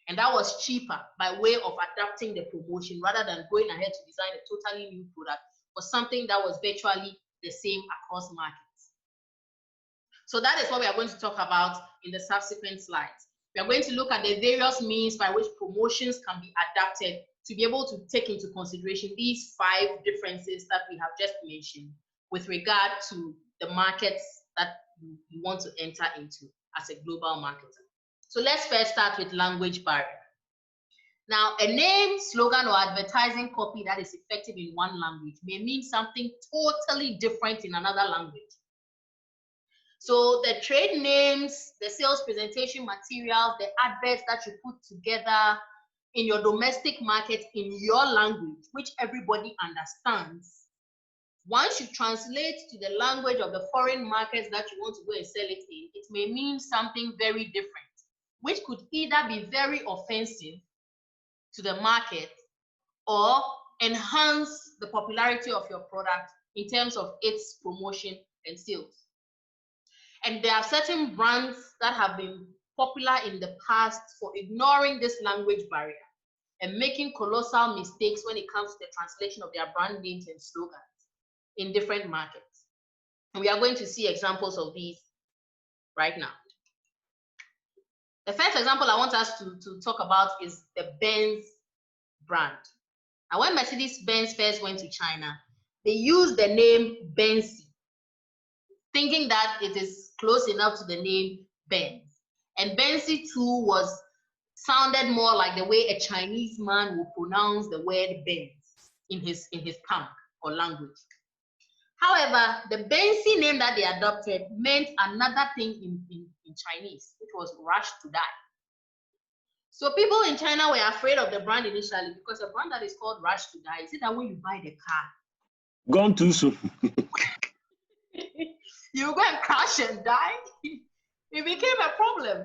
and that was cheaper by way of adapting the promotion rather than going ahead to design a totally new product for something that was virtually the same across markets. So that is what we are going to talk about in the subsequent slides. We are going to look at the various means by which promotions can be adapted to be able to take into consideration these 5 differences that we have just mentioned with regard to the markets that you want to enter into as a global marketer. So let's first start with language barrier. Now, a name, slogan, or advertising copy that is effective in one language may mean something totally different in another language. So the trade names, the sales presentation materials, the adverts that you put together in your domestic market in your language, which everybody understands, once you translate to the language of the foreign markets that you want to go and sell it in, it may mean something very different, which could either be very offensive to the market or enhance the popularity of your product in terms of its promotion and sales. And there are certain brands that have been popular in the past for ignoring this language barrier and making colossal mistakes when it comes to the translation of their brand names and slogans in different markets. And we are going to see examples of these right now. The first example I want us to talk about is the Benz brand. And when Mercedes-Benz first went to China, they used the name Benzi, thinking that it is close enough to the name Benz. And Benzi too sounded more like the way a Chinese man would pronounce the word Benz in his tongue or language. However, the Benzi name that they adopted meant another thing in Chinese, which was rush to die. So people in China were afraid of the brand initially because a brand that is called Rush to Die. Is it that when you buy the car, gone too soon? you go and crash and die? It became a problem,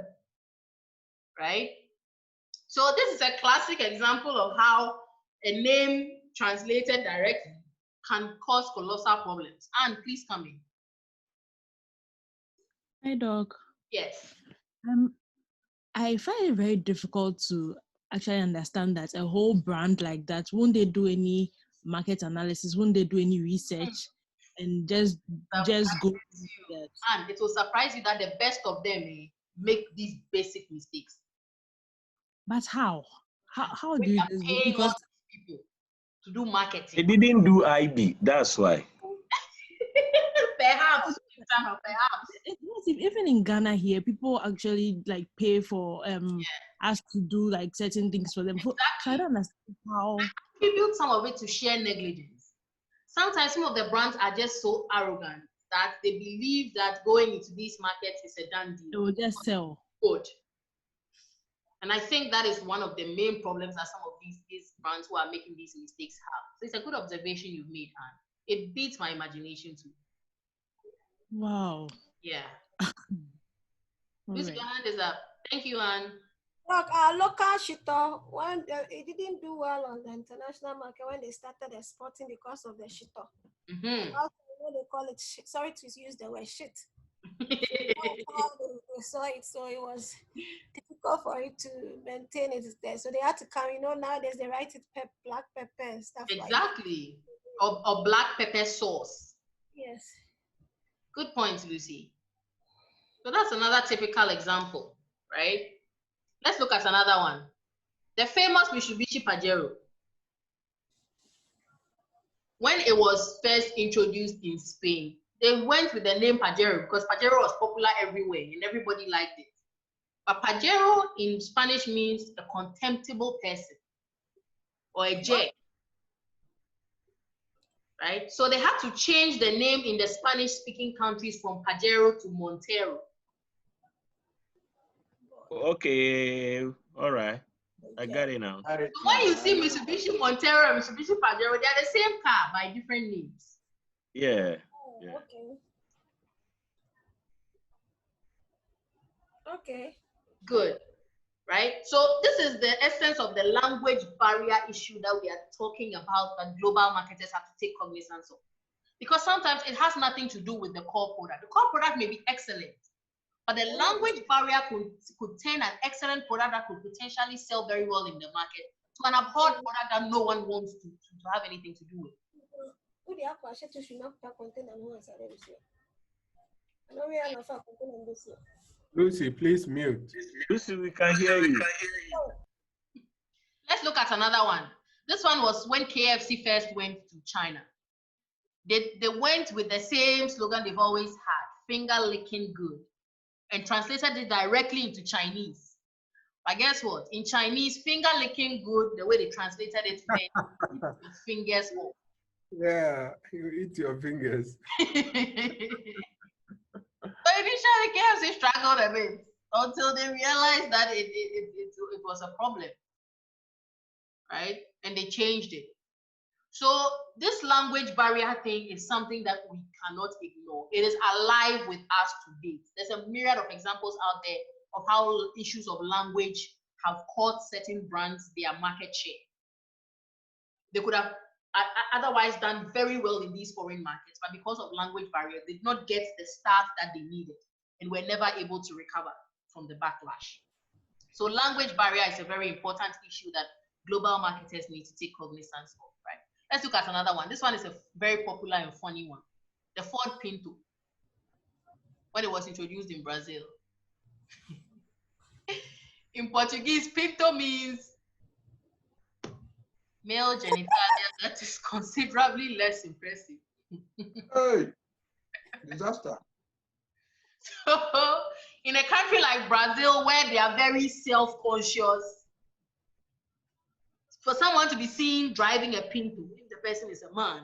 right? So this is a classic example of how a name translated directly can cause colossal problems. And please come in. Hi, Doc. Yes. I find it very difficult to actually understand that a whole brand like that, won't they do any market analysis? Won't they do any research and just go? And it will surprise you that the best of them make these basic mistakes. But how? How do you do this? Because people to do marketing. They didn't do IB, that's why. Perhaps. Even in Ghana here, people actually like pay for us to do like certain things for them. Exactly. So I don't understand how. I attribute some of it to sheer negligence. Sometimes some of the brands are just so arrogant that they believe that going into these markets is a done deal. They will just sell. Good. And I think that is one of the main problems that some of these brands who are making these mistakes have. So it's a good observation you've made, Anne. It beats my imagination too. Wow. Yeah. Lucy, your hand is up. Thank you, Anne. Look, our local shito, when it didn't do well on the international market when they started exporting because of the shito. What they call it, sorry to use the word shit. They saw it, so it was difficult for it to maintain it there. So they had to come, nowadays they write it black pepper and stuff exactly. Like that. Or black pepper sauce. Yes. Good point, Lucy. So that's another typical example, right? Let's look at another one. The famous Mitsubishi Pajero. When it was first introduced in Spain, they went with the name Pajero because Pajero was popular everywhere and everybody liked it. But Pajero in Spanish means a contemptible person or a jerk. Right? So they had to change the name in the Spanish-speaking countries from Pajero to Montero. Okay, all right. I got it now. So when you see Mitsubishi Montero and Mitsubishi Pajero, they are the same car by different names. Yeah. Yeah. Okay. Good. Right? So this is the essence of the language barrier issue that we are talking about that global marketers have to take cognizance of. Because sometimes it has nothing to do with the core product. The core product may be excellent, but the language barrier could turn an excellent product that could potentially sell very well in the market to an abhorred product that no one wants to have anything to do with. Lucy, please mute. Lucy, we can hear you. Let's look at another one. This one was when KFC first went to China. They went with the same slogan they've always had, finger licking good, and translated it directly into Chinese. But guess what? In Chinese, finger licking good, the way they translated it meant fingers off. Yeah, you eat your fingers. So initially, KFC struggled a bit until they realized that it was a problem, right? And they changed it. So this language barrier thing is something that we cannot ignore. It is alive with us today. There's a myriad of examples out there of how issues of language have cost certain brands their market share. They could have otherwise done very well in these foreign markets, but because of language barriers, they did not get the staff that they needed and were never able to recover from the backlash. So language barrier is a very important issue that global marketers need to take cognizance of, right? Let's look at another one. This one is a very popular and funny one. The Ford Pinto, when it was introduced in Brazil. In Portuguese, Pinto means male genitalia that is considerably less impressive. Hey, disaster. So, in a country like Brazil, where they are very self-conscious, for someone to be seen driving a Pinto, if the person is a man,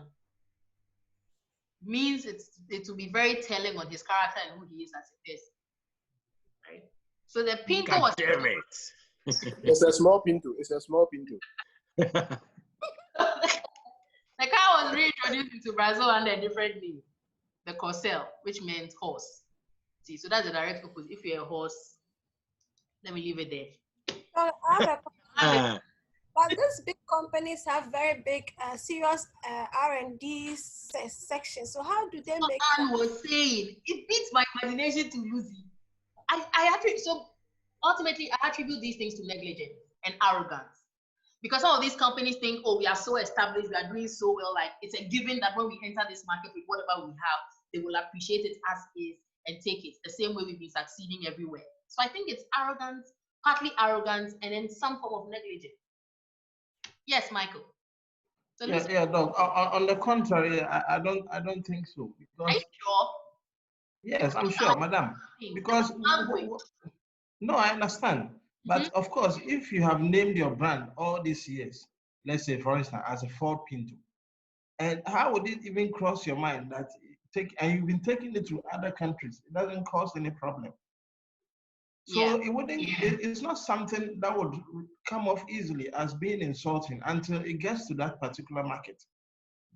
means it will be very telling on his character and who he is as a person. Right? So the Pinto was It's a small pinto. It's a small pinto. The car was reintroduced into Brazil under a different name, the Corcel, which meant horse. See, so that's the direct opposite. If you're a horse, let me leave it there. I have a question. But these big companies have very big, serious R&D sections. So how do they make? Anne was saying it beats my imagination to Lucy. So ultimately, I attribute these things to negligence and arrogance. Because some of these companies think, oh, we are so established, we are doing so well, like it's a given that when we enter this market with whatever we have, they will appreciate it as is and take it, the same way we've been succeeding everywhere. So I think it's arrogance, partly arrogance, and then some form of negligence. Yes, Michael. So Doc. On the contrary, I don't think so. Because, are you sure? Yes, I'm sure, madam. Because no, I understand. But of course, if you have named your brand all these years, let's say for instance, as a Ford Pinto, and how would it even cross your mind that and you've been taking it to other countries, it doesn't cause any problem. So it wouldn't. It's not something that would come off easily as being insulting until it gets to that particular market,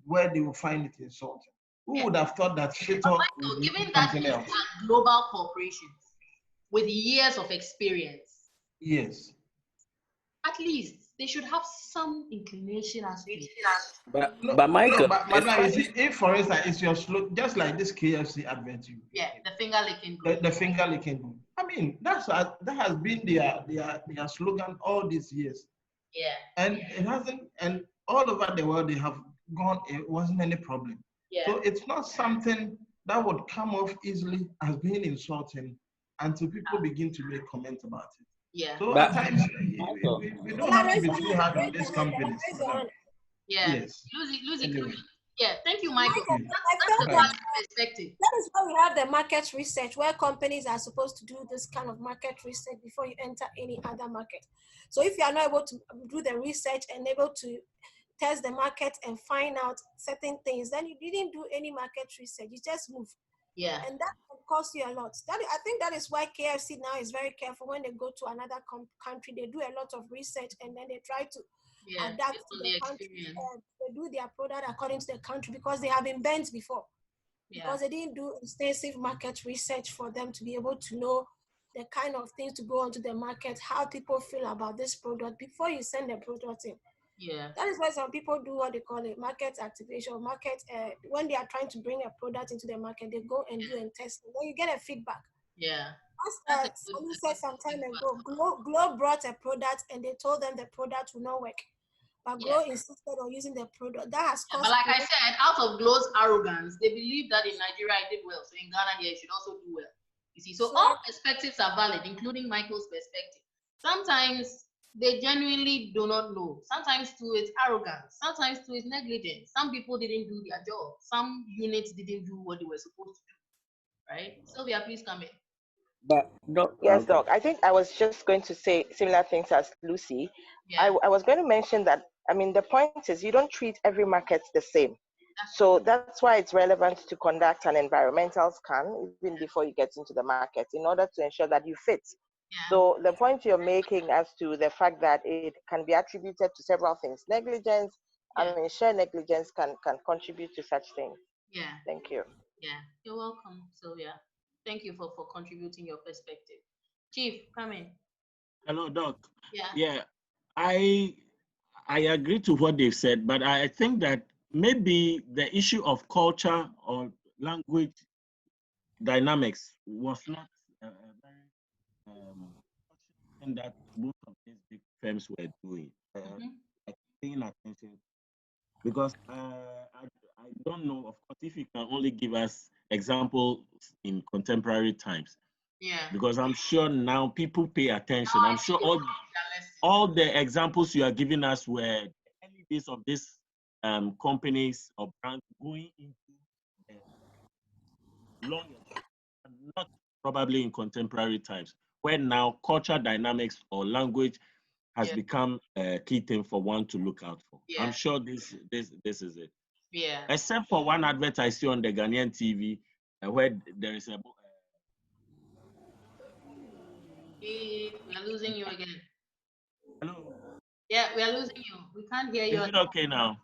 where they will find it insulting. Who would have thought that shit up? Given that these are global corporations with years of experience, yes, at least they should have some inclination as to it. But Michael, if for instance it's your slogan, just like this KFC advert, the finger licking good. The finger licking good. I mean, that has been their slogan all these years. Yeah. And it hasn't, and all over the world they have gone. It wasn't any problem. Yeah. So it's not something that would come off easily as being insulting until people begin to make comments about it. Yeah. So at times we don't have to be too hard on these companies. Yeah. Yes. Lucy. Anyway. Yeah. Thank you, Michael. That's the valid perspective. That is why we have the market research, where companies are supposed to do this kind of market research before you enter any other market. So if you are not able to do the research and able to test the market and find out certain things, then you didn't do any market research. You just move. Yeah. And that can cost you a lot. I think that is why KFC now is very careful when they go to another country. They do a lot of research and then they try to adapt to the country. They do their product according to the country because they have been banned before. Because they didn't do extensive market research for them to be able to know the kind of things to go onto the market, how people feel about this product before you send the product in. Yeah. That is why some people do what they call it market activation, when they are trying to bring a product into the market, they go and do and test it. Then you get a feedback. Yeah. As someone said some time ago, Glow brought a product and they told them the product will not work. But Glow insisted on using the product. That has cost. But like I said, out of Glow's arrogance, they believe that in Nigeria it did well. So in Ghana here, it should also do well. You see, so all perspectives are valid, including Michael's perspective. Sometimes they genuinely do not know. Sometimes too, it's arrogance. Sometimes too, it's negligence. Some people didn't do their job. Some units didn't do what they were supposed to do. Right? Sylvia, please come in. But yes, Doc. I think I was just going to say similar things as Lucy. Yeah. I was going to mention that, I mean, the point is you don't treat every market the same. So that's why it's relevant to conduct an environmental scan even before you get into the market in order to ensure that you fit. Yeah. So the point you're making as to the fact that it can be attributed to several things, negligence, I mean, sheer negligence can contribute to such things. Yeah. Thank you. Yeah, you're welcome, Sylvia. Thank you for contributing your perspective. Chief, come in. Hello, Doc. Yeah. Yeah, I agree to what they've said, but I think that maybe the issue of culture or language dynamics was not very something that most of these big firms were doing. Paying attention, because I don't know, of course, if you can only give us examples in contemporary times. Yeah. Because I'm sure now people pay attention. I'm sure all the examples you are giving us were early days of these companies or brands going into the long, not probably in contemporary times, where now culture dynamics or language has become a key thing for one to look out for. Yeah. I'm sure this is it. Yeah. Except for one advert I see on the Ghanaian TV where there is a. We're losing you again. are losing you. We can't hear you. Is it okay now?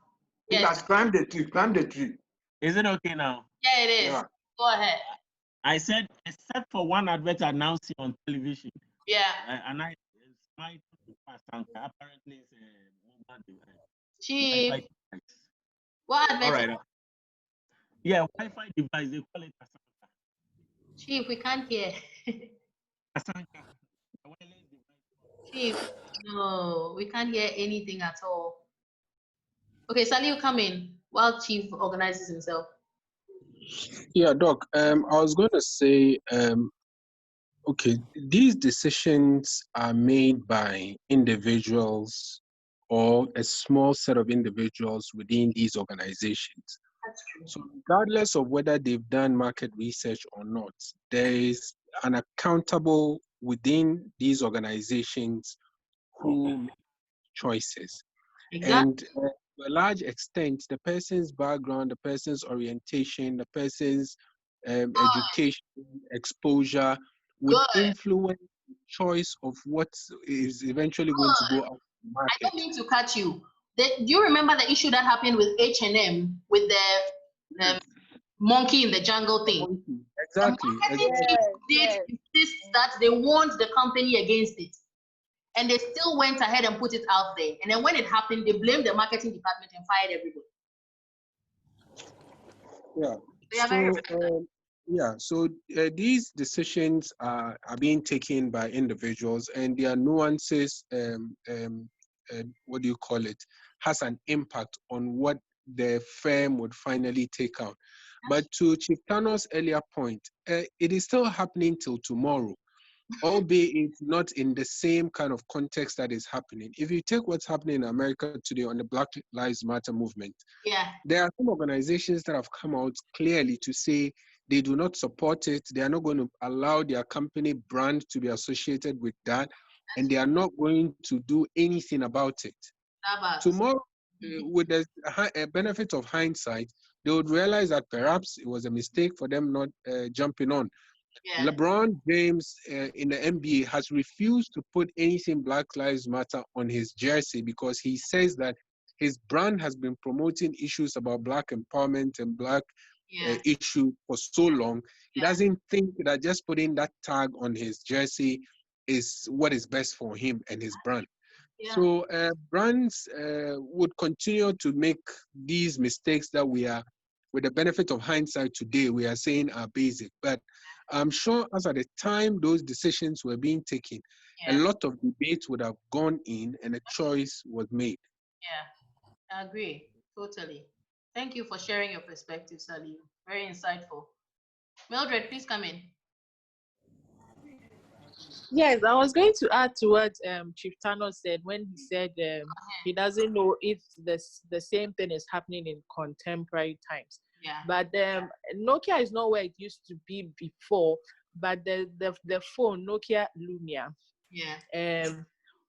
Yes. It has climbed the tree. Climbed the tree. Is it okay now? Yeah, it is. Yeah. Go ahead. I said, except for one advert announcing on television. Yeah. And I apparently it's a mobile device. Chief. What advert? All right. Yeah, Wi-Fi device. They call it Asanka. Chief, we can't hear. Asanka. Chief, no, we can't hear anything at all. Okay, Sally, you come in while Chief organizes himself. Yeah, Doc. I was going to say, okay, these decisions are made by individuals or a small set of individuals within these organizations. That's true. So regardless of whether they've done market research or not, there is an accountable within these organizations who make choices. Exactly. And to a large extent, the person's background, the person's orientation, the person's education, exposure would influence the choice of what is eventually going to go out to the market. I don't mean to cut you. Do you remember the issue that happened with H&M with the monkey in the jungle thing? Exactly. The marketing team did insist that they warned the company against it. And they still went ahead and put it out there. And then when it happened, they blamed the marketing department and fired everybody. So these decisions are being taken by individuals, and their nuances, what do you call it, has an impact on what the firm would finally take out. But to Chief Tano's earlier point, it is still happening till tomorrow, albeit not in the same kind of context that is happening. If you take what's happening in America today on the Black Lives Matter movement, there are some organizations that have come out clearly to say they do not support it. They are not going to allow their company brand to be associated with that, and they are not going to do anything about it. Tomorrow, with the benefit of hindsight, they would realize that perhaps it was a mistake for them not jumping on. LeBron James in the NBA has refused to put anything Black Lives Matter on his jersey because he says that his brand has been promoting issues about Black empowerment and Black issue for so long. He doesn't think that just putting that tag on his jersey is what is best for him and his brand. So brands would continue to make these mistakes that we are, with the benefit of hindsight today, we are saying are basic. But I'm sure as at the time those decisions were being taken, a lot of debate would have gone in and a choice was made. Yeah, I agree, totally. Thank you for sharing your perspective, Sally. Very insightful. Mildred, please come in. Yes, I was going to add to what Chief Tano said when he said he doesn't know if the same thing is happening in contemporary times. But Nokia is not where it used to be before, but the phone, Nokia Lumia,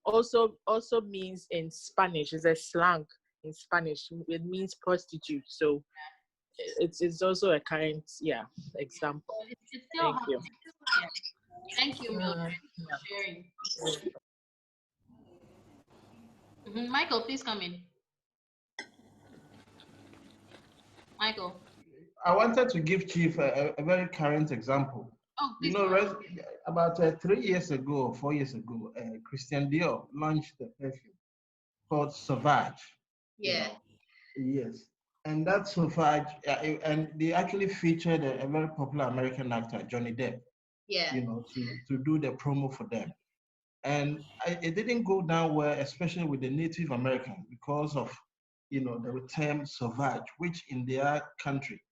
also means in Spanish, it's a slang in Spanish, it means prostitute. So it's also a kind, example. Thank you. Thank you, Mildred, for sharing. Michael, please come in. Michael. I wanted to give Chief a very current example. You know, about 3 years ago or 4 years ago, Christian Dior launched a perfume called Sauvage. Yeah. Yes. And that Sauvage, and they actually featured a very popular American actor, Johnny Depp. Yeah. You know, to do the promo for them. And it didn't go down well, especially with the Native American, because of, you know, the term Sauvage, which in their country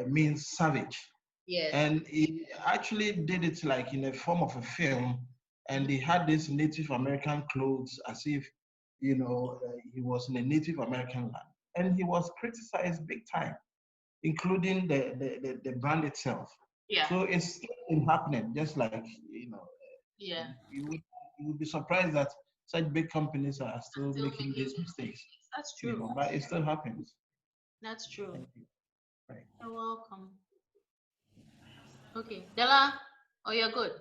means savage. Yes. And he actually did it like in a form of a film, and he had this Native American clothes as if, you know, he was in a Native American land. And he was criticized big time, including the brand itself. Yeah. So it's still happening, just like, you know, you would be surprised that such big companies are still making these mistakes. That's true. You know, but it still happens. That's true. Thank you. Right. You're welcome. Okay, Della, you're good?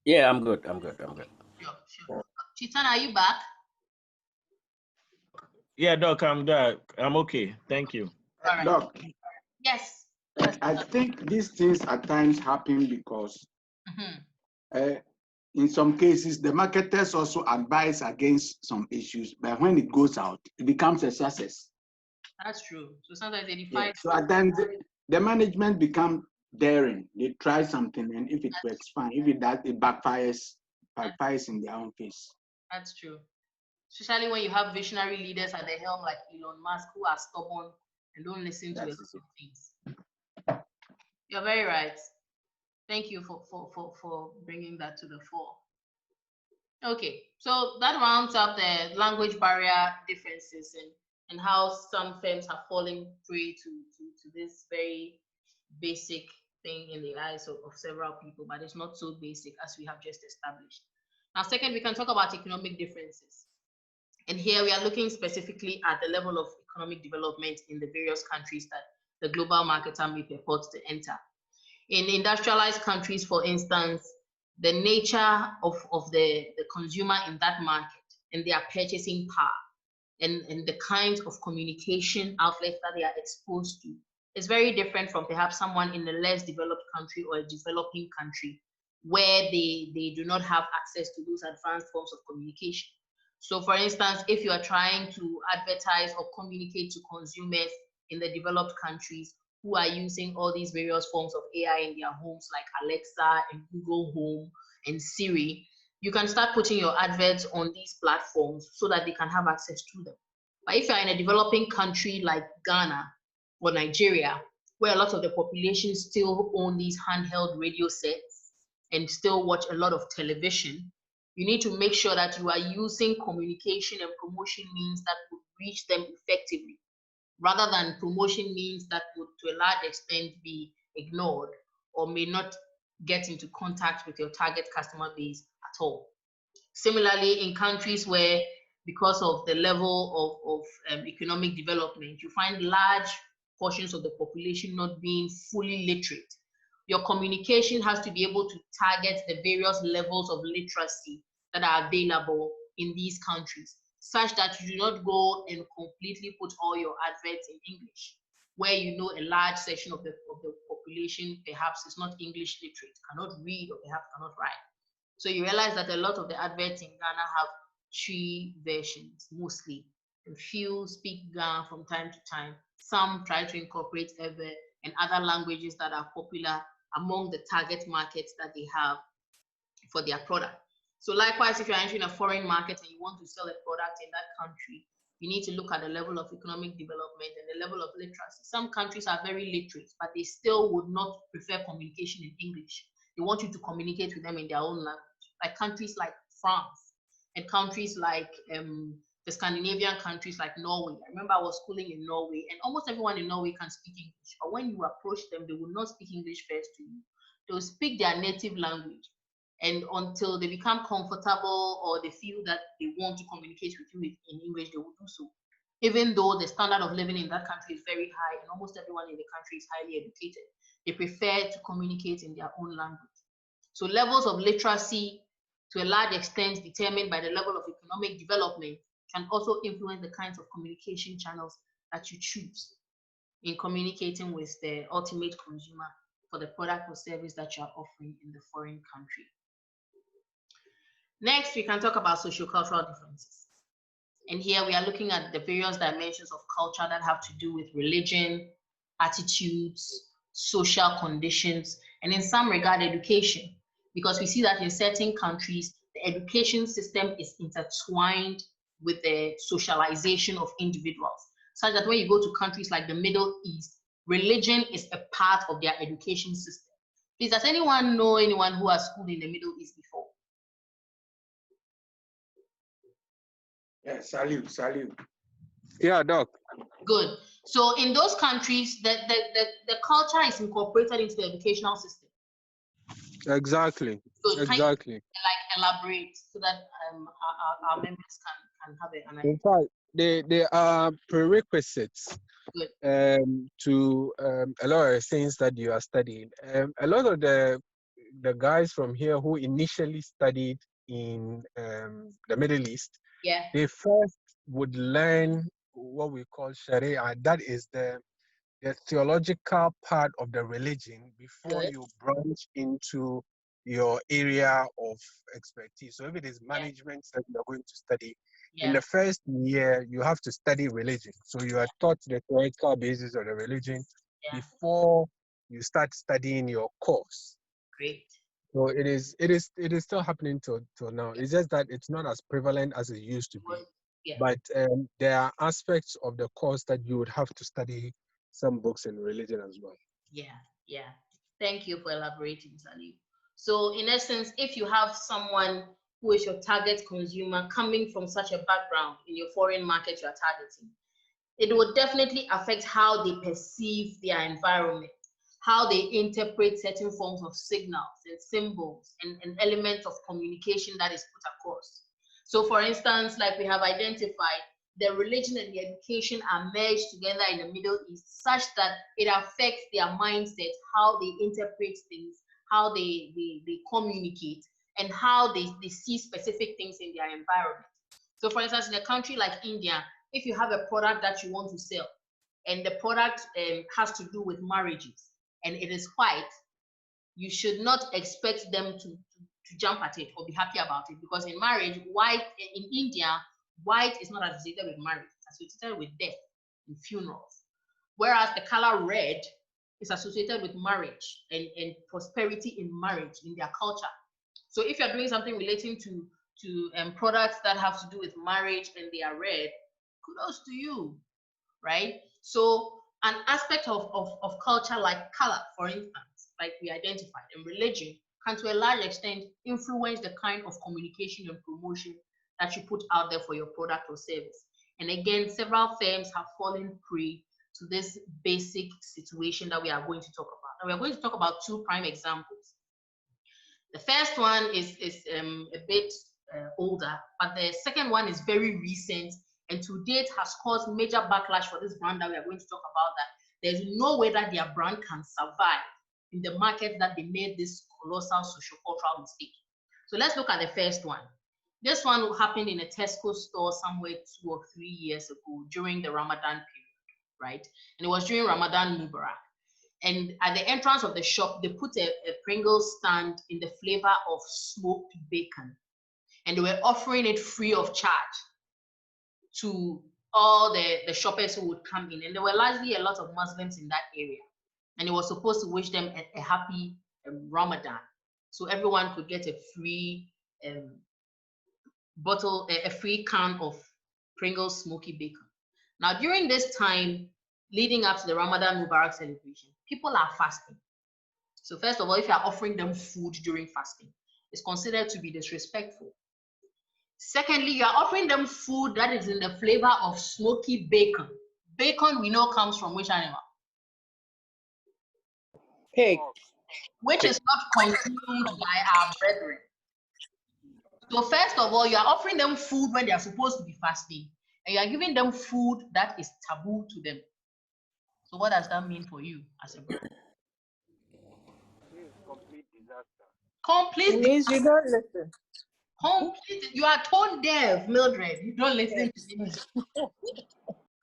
Yeah, I'm good. Sure. Chitana, are you back? Yeah, Doc, I'm there. I'm okay. Thank you. Right. Doc. Yes. I think these things at times happen because in some cases, the marketers also advise against some issues, but when it goes out, it becomes a success. That's true. So sometimes they define. Yeah. So at times, the management become daring. They try something, and if it works, fine. If it does, it backfires in their own face. That's true. Especially when you have visionary leaders at the helm like Elon Musk, who are stubborn and don't listen to a lot of things. You're very right. Thank you for bringing that to the fore. Okay, so that rounds up the language barrier differences and how some firms have fallen prey to this very basic thing in the eyes of several people, but it's not so basic as we have just established. Now, second, we can talk about economic differences. And here we are looking specifically at the level of economic development in the various countries that the global marketer may purport to enter. In industrialized countries, for instance, the nature of the consumer in that market and their purchasing power and the kinds of communication outlets that they are exposed to is very different from perhaps someone in a less developed country or a developing country where they do not have access to those advanced forms of communication. So for instance, if you are trying to advertise or communicate to consumers in the developed countries who are using all these various forms of AI in their homes like Alexa and Google Home and Siri, you can start putting your adverts on these platforms so that they can have access to them. But if you're in a developing country like Ghana or Nigeria, where a lot of the population still own these handheld radio sets and still watch a lot of television, you need to make sure that you are using communication and promotion means that would reach them effectively, rather than promotion means that would to a large extent be ignored or may not get into contact with your target customer base at all. Similarly, in countries where, because of the level of economic development, you find large portions of the population not being fully literate, your communication has to be able to target the various levels of literacy that are available in these countries, such that you do not go and completely put all your adverts in English, where you know a large section of the population perhaps is not English literate, cannot read or perhaps cannot write. So you realize that a lot of the adverts in Ghana have 3 versions mostly. A few speak Ghana from time to time. Some try to incorporate Ewe and other languages that are popular among the target markets that they have for their product. So likewise, if you're entering a foreign market and you want to sell a product in that country, you need to look at the level of economic development and the level of literacy. Some countries are very literate, but they still would not prefer communication in English. They want you to communicate with them in their own language, like countries like France and countries like the Scandinavian countries like Norway. I remember I was schooling in Norway, and almost everyone in Norway can speak English. But when you approach them, they will not speak English first to you. They will speak their native language. And until they become comfortable or they feel that they want to communicate with you in English, they will do so. Even though the standard of living in that country is very high and almost everyone in the country is highly educated, they prefer to communicate in their own language. So levels of literacy, to a large extent determined by the level of economic development, can also influence the kinds of communication channels that you choose in communicating with the ultimate consumer for the product or service that you are offering in the foreign country. Next, we can talk about sociocultural differences. And here we are looking at the various dimensions of culture that have to do with religion, attitudes, social conditions, and in some regard, education. Because we see that in certain countries, the education system is intertwined with the socialization of individuals, such that when you go to countries like the Middle East, religion is a part of their education system. Please, does anyone know anyone who has schooled in the Middle East before? Yeah, salute. Yeah, Doc. Good. So in those countries, the culture is incorporated into the educational system. Exactly. Good. Exactly. Can you elaborate so that our members can have an idea? In fact, they are prerequisites to a lot of things that you are studying. A lot of the guys from here who initially studied in the Middle East, they first would learn what we call Sharia. That is the theological part of the religion before you branch into your area of expertise. So if it is management that you're going to study, in the first year, you have to study religion. So you are taught the theoretical basis of the religion before you start studying your course. Great. So it is still happening till now. It's just that it's not as prevalent as it used to be. But there are aspects of the course that you would have to study some books in religion as well. Yeah. Thank you for elaborating, Salih. So in essence, if you have someone who is your target consumer coming from such a background in your foreign market you are targeting, it will definitely affect how they perceive their environment, how they interpret certain forms of signals and symbols and elements of communication that is put across. So for instance, like we have identified, the religion and the education are merged together in the Middle East such that it affects their mindset, how they interpret things, how they communicate, and how they see specific things in their environment. So for instance, in a country like India, if you have a product that you want to sell, and the product has to do with marriages, and it is white, you should not expect them to jump at it or be happy about it, because in marriage, white in India, white is not associated with marriage, it's associated with death and funerals. Whereas the color red is associated with marriage and prosperity in marriage in their culture. So if you're doing something relating to products that have to do with marriage and they are red, kudos to you, right? So an aspect of culture like color, for instance, like we identified, and religion can to a large extent influence the kind of communication and promotion that you put out there for your product or service. And again, several firms have fallen prey to this basic situation that we are going to talk about. And we are going to talk about two prime examples. The first one is a bit older, but the second one is very recent and to date has caused major backlash for this brand that we are going to talk about, that there's no way that their brand can survive in the market that they made this colossal sociocultural mistake. So let's look at the first one. This one happened in a Tesco store somewhere 2 or 3 years ago during the Ramadan period, right? And it was during Ramadan Mubarak. And at the entrance of the shop, they put a Pringles stand in the flavor of smoked bacon. And they were offering it free of charge to all the shoppers who would come in. And there were largely a lot of Muslims in that area. And it was supposed to wish them a happy Ramadan. So everyone could get a free a free can of Pringles smoky bacon. Now, during this time, leading up to the Ramadan Mubarak celebration, people are fasting. So first of all, if you are offering them food during fasting, it's considered to be disrespectful. Secondly, you are offering them food that is in the flavor of smoky bacon. Bacon we know comes from which animal? Pig. Which is not consumed by our brethren. So first of all, you are offering them food when they are supposed to be fasting, and you are giving them food that is taboo to them. So what does that mean for you as a brand? Complete disaster. Complete. It means you don't listen. Complete. You are tone deaf, Mildred. You don't listen to me.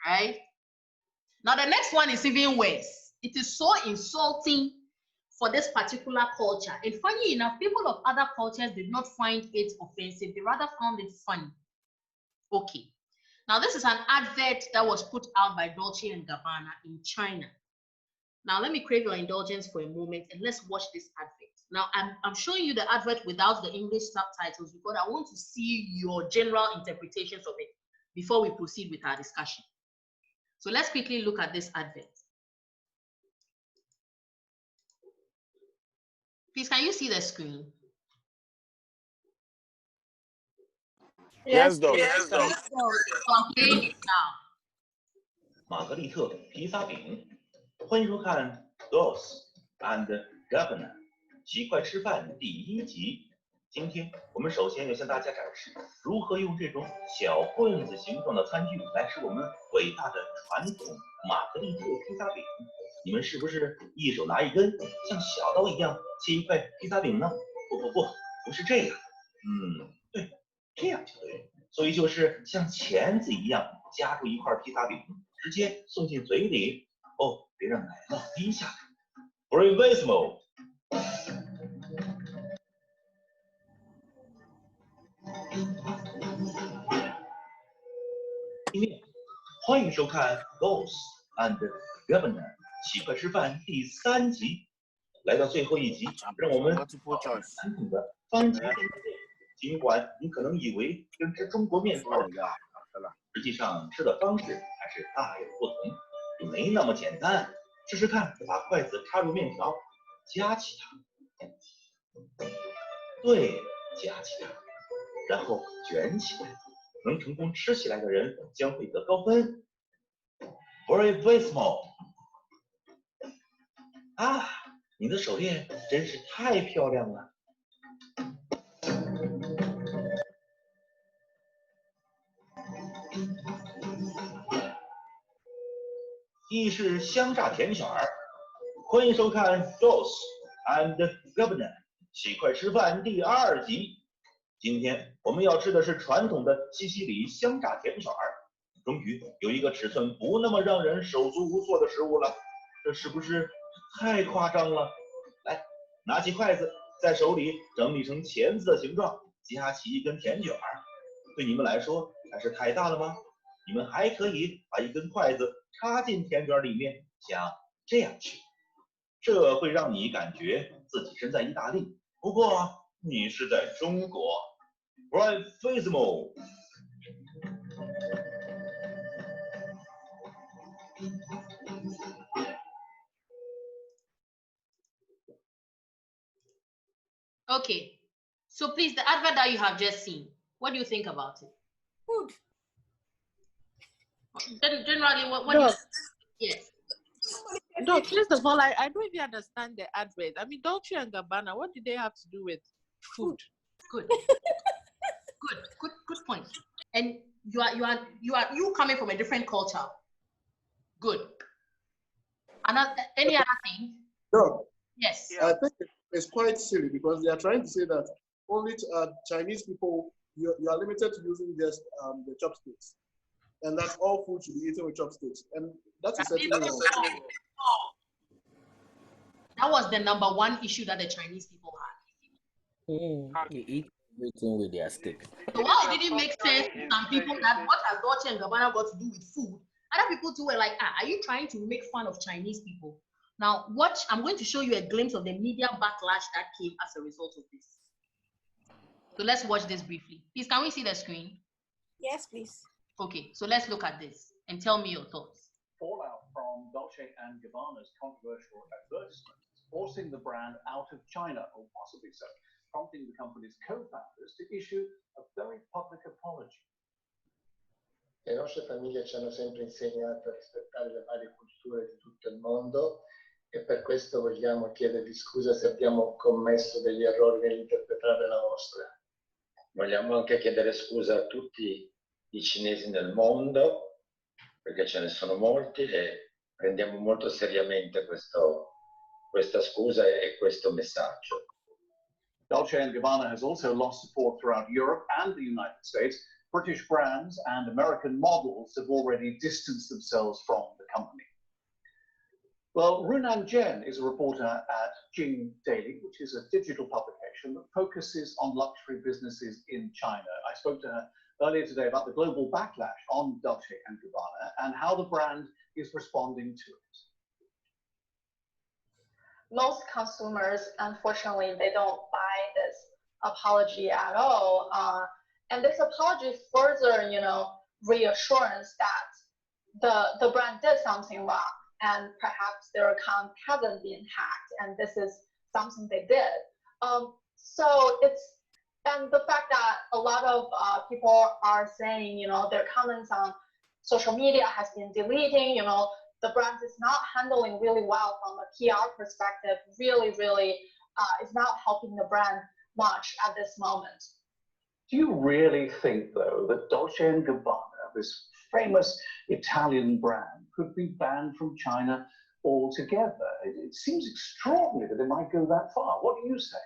Right? Now the next one is even worse. It is so insulting for this particular culture. And funny enough, people of other cultures did not find it offensive. They rather found it funny. Okay. Now this is an advert that was put out by Dolce & Gabbana in China. Now let me crave your indulgence for a moment and let's watch this advert. Now I'm showing you the advert without the English subtitles because I want to see your general interpretations of it before we proceed with our discussion. So let's quickly look at this advert. Please, can you see the screen? Yes, Doc. Yes, Doc. Complete now. 玛格丽特披萨饼，欢迎收看 Dolce and Gabbana 极快吃饭第1集。今天我们首先要向大家展示如何用这种小棍子形状的餐具来吃我们伟大的传统玛格丽特披萨饼。你们是不是一手拿一根，像小刀一样切一块披萨饼呢？不是这样。对，这样就对。所以就是像钳子一样夹住一块披萨饼，直接送进嘴里。哦，别让奶酪滴下来。Bravissimo。欢迎收看《Boss and Governor》奇怪吃饭第3集。来到最后一集，让我们传统的番茄面店。尽管你可能以为跟吃中国面条一样，实际上吃的方式还是大有不同，没那么简单。试试看，把筷子插入面条，夹起它，对，夹起它，然后卷起来。能成功吃起来的人将会得高分。Bravissimo！ 啊，你的手链真是太漂亮了。意式香炸甜卷儿，欢迎收看《Boss and Governor》喜快吃饭第2集。今天我们要吃的是传统的西西里香炸甜卷儿。终于有一个尺寸不那么让人手足无措的食物了，这是不是太夸张了？来，拿起筷子，在手里整理成钳子的形状，夹起一根甜卷儿。对你们来说还是太大了吗？你们还可以把一根筷子插进甜卷里面，像这样吃。这会让你感觉自己身在意大利，不过你是在中国。Bravissimo！ Okay, so please, the advert that you have just seen, what do you think about it? Food. Generally, what do you think? Yes. No, first of all, I don't even understand the advert. I mean, Dolce and Gabbana, what do they have to do with food? Good. Good point. And you coming from a different culture. Good. Any other thing? No. Yes. I think it's quite silly because they are trying to say that only Chinese people, you are limited to using just the chopsticks, and that all food should be eaten with chopsticks, and that's certainly wrong. That was the #1 issue that the Chinese people had. You eat everything with their stick. So while it didn't make sense to some people that what has Dolce and Gabbana got to do with food, other people too were like, are you trying to make fun of Chinese people? Now watch, I'm going to show you a glimpse of the media backlash that came as a result of this. So let's watch this briefly. Please, can we see the screen? Yes, please. Okay, so let's look at this and tell me your thoughts. Fallout from Dolce and Gabbana's controversial advertisements, forcing the brand out of China, or possibly so, prompting the company's co-founders to issue a very public apology. Le nostre famiglie ci hanno sempre insegnato a rispettare le varie culture di tutto il mondo e per questo vogliamo chiedervi scusa se abbiamo commesso degli errori nell'interpretare la vostra. Vogliamo anche chiedere scusa a tutti i cinesi nel mondo, perché ce ne sono molti e prendiamo molto seriamente questa scusa e questo messaggio. Dolce & Gabbana has also lost support throughout Europe and the United States. British brands and American models have already distanced themselves from the company. Well, Runan Jen is a reporter at Jing Daily, which is a digital publication that focuses on luxury businesses in China. I spoke to her earlier today about the global backlash on Dolce & Gabbana and how the brand is responding to it. Most consumers, unfortunately, they don't buy this apology at all. And this apology further, reassurance that the brand did something wrong and perhaps their account hasn't been hacked and this is something they did. And the fact that a lot of people are saying, their comments on social media has been deleting, the brand is not handling really well from a PR perspective, really is not helping the brand much at this moment. Do you really think, though, that Dolce & Gabbana, this famous Italian brand, could be banned from China altogether? It seems extraordinary that it might go that far. What do you say?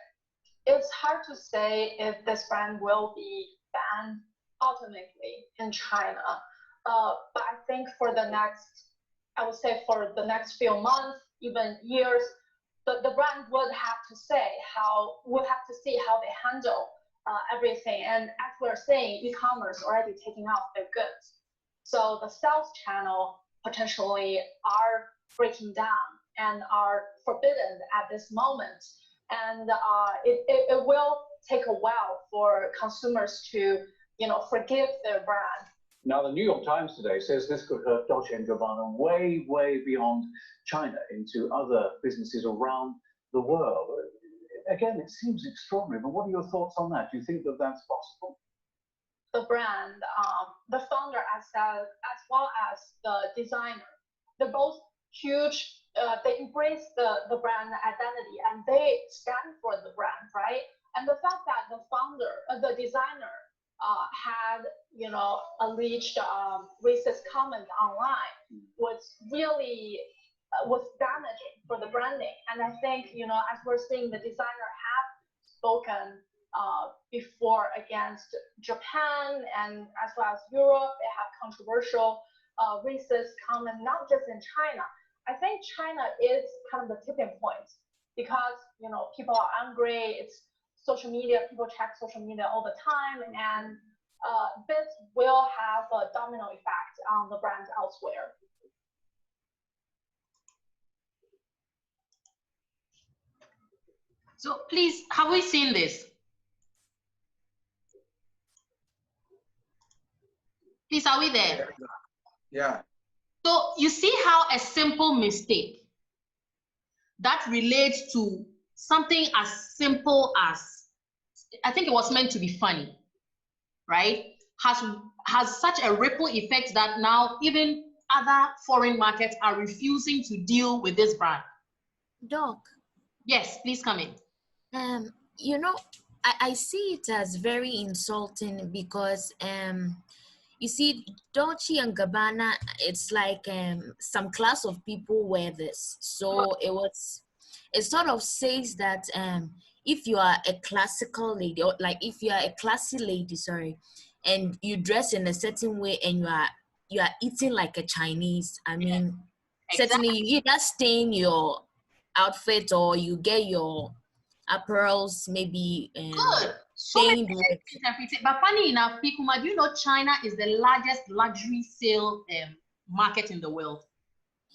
It's hard to say if this brand will be banned ultimately in China. But I think for the next, I would say for the next few months, even years, the brand would have to see how they handle everything. And as we're saying, e-commerce already taking off their goods. So the sales channel potentially are breaking down and are forbidden at this moment. And it will take a while for consumers to, forgive their brand. Now, the New York Times today says this could hurt Dolce & Gabbana way, way beyond China into other businesses around the world. Again, it seems extraordinary, but what are your thoughts on that? Do you think that that's possible? The brand, the founder, as well as the designer, they're both huge. They embrace the brand identity and they stand for the brand, right? And the fact that the founder, the designer, had alleged racist comment online was really was damaging for the branding. And I think as we're seeing, the designer have spoken before against Japan and as well as Europe. They have controversial racist comment, not just in China. I think China is kind of the tipping point because people are angry. It's social media. People check social media all the time, and this will have a domino effect on the brands elsewhere. So please, have we seen this? Please, are we there? Yeah. So you see how a simple mistake that relates to something as simple as, I think it was meant to be funny, right? Has such a ripple effect that now even other foreign markets are refusing to deal with this brand. Doc. Yes, please come in. I see it as very insulting because you see, Dolce and Gabbana, it's like some class of people wear this. So it sort of says that if you are a classical lady, or like if you are a classy lady, and you dress in a certain way and you are eating like a Chinese, I mean, certainly you either stain your outfit or you get your apparels maybe good. So many but funny enough, Pikuma, do you know China is the largest luxury sale market in the world?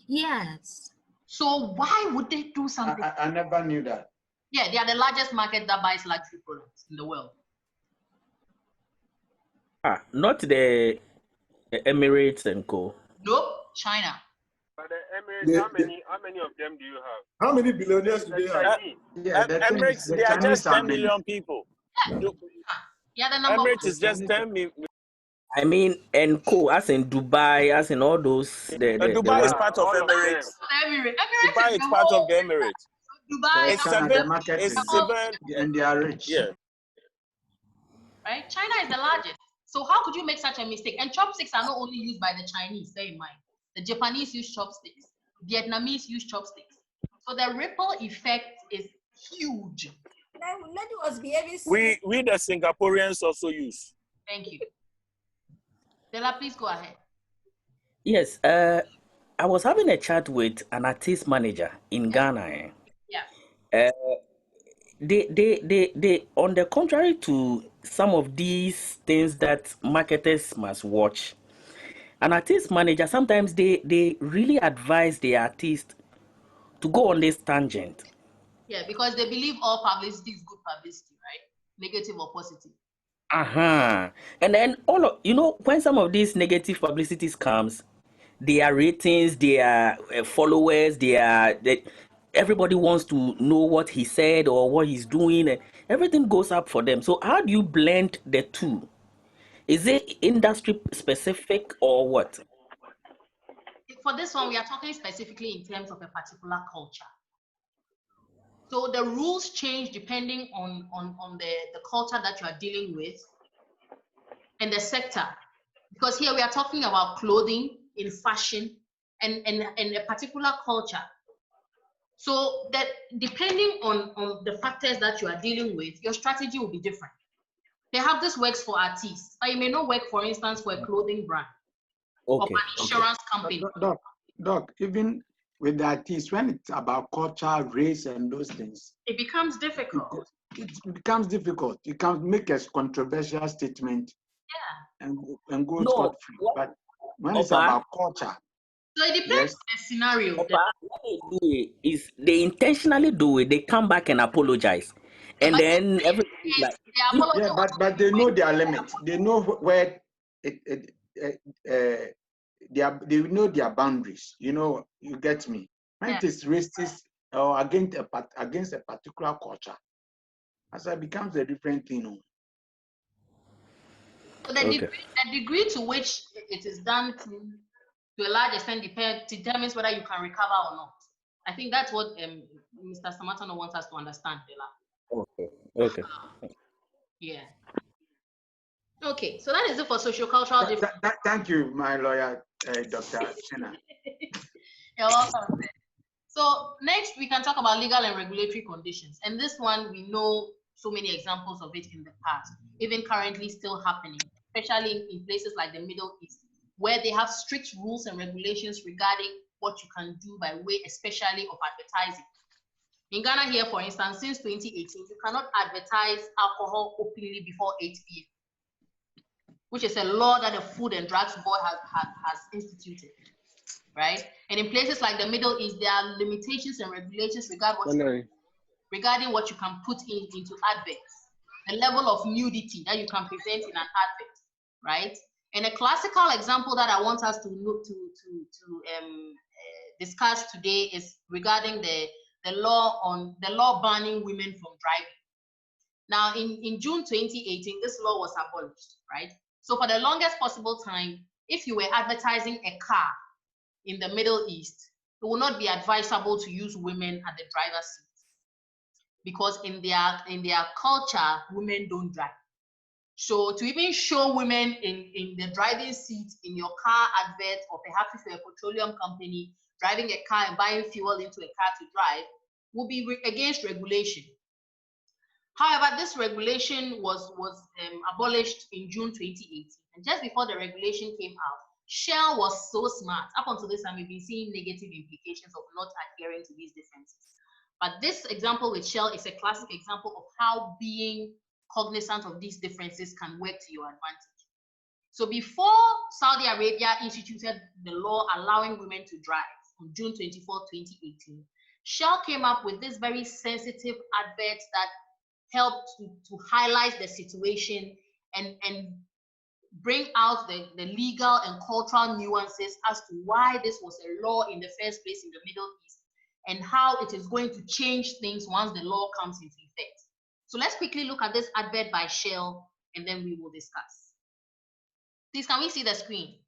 Yes. So why would they do something? I never knew that. Yeah, they are the largest market that buys luxury products in the world. Not the Emirates and co. Nope, China. But the Emirates, how many of them do you have? How many billionaires do they have? Emirates, they are just 10 million people. Yeah, the number Emirates is just 10 million. I mean, and co, as in Dubai, as in all those. Dubai is part of Emirates. Dubai is part of the Emirates. Dubai is seven, and they are rich. Yeah. Right? China is the largest. So how could you make such a mistake? And chopsticks are not only used by the Chinese, bear in mind. The Japanese use chopsticks. Vietnamese use chopsticks. So the ripple effect is huge. Let us be we the Singaporeans also use. Thank you. Della, please go ahead. Yes, I was having a chat with an artist manager in Ghana. Yeah. They on the contrary to some of these things that marketers must watch, an artist manager, sometimes they really advise the artist to go on this tangent. Yeah, because they believe all publicity is good publicity, right? Negative or positive. And then when some of these negative publicities comes, their ratings, their followers, everybody wants to know what he said or what he's doing, and everything goes up for them. So how do you blend the two? Is it industry specific or what? For this one, we are talking specifically in terms of a particular culture. So the rules change depending on the culture that you are dealing with and the sector. Because here we are talking about clothing, in fashion, and a particular culture. So that depending on the factors that you are dealing with, your strategy will be different. Perhaps this works for artists, but it may not work, for instance, for a clothing brand. of an insurance company. Doc, even with the artists, when it's about culture, race, and those things, it becomes difficult. It becomes difficult. You can make a controversial statement, and go scot-free. But when it's about culture, so it depends on the scenario. What they do is they intentionally do it. They come back and apologize, and then everything is like but they know their limits. They know where they know their boundaries. You get me. When it is racist or against a particular culture, as it becomes a different thing. So the degree to which it is done to a large extent determines whether you can recover or not. I think that's what Mr. Samatano wants us to understand, Bella. Okay. Yeah. Okay, so that is it for sociocultural difference. Thank you, my lawyer, Dr. Sheena. You're welcome. So next, we can talk about legal and regulatory conditions. And this one, we know so many examples of it in the past, even currently still happening, especially in places like the Middle East, where they have strict rules and regulations regarding what you can do by way, especially of advertising. In Ghana here, for instance, since 2018, you cannot advertise alcohol openly before 8 p.m., which is a law that the Food and Drugs Board has instituted, right? And in places like the Middle East, there are limitations and regulations regarding what you can put into adverts, the level of nudity that you can present in an advert, right? And a classical example that I want us to discuss today is regarding the law banning women from driving. Now, in June 2018, this law was abolished, right? So for the longest possible time, if you were advertising a car in the Middle East, it will not be advisable to use women at the driver's seat, because in their culture, women don't drive. So to even show women in the driving seat in your car advert, or perhaps if you're a petroleum company driving a car and buying fuel into a car to drive, will be against regulation. However, this regulation was abolished in June 2018. And just before the regulation came out, Shell was so smart. Up until this time, we've been seeing negative implications of not adhering to these differences. But this example with Shell is a classic example of how being cognizant of these differences can work to your advantage. So before Saudi Arabia instituted the law allowing women to drive on June 24, 2018, Shell came up with this very sensitive advert that helped to highlight the situation and bring out the legal and cultural nuances as to why this was a law in the first place in the Middle East, and how it is going to change things once the law comes into effect. So let's quickly look at this advert by Shell, and then we will discuss. Please, can we see the screen?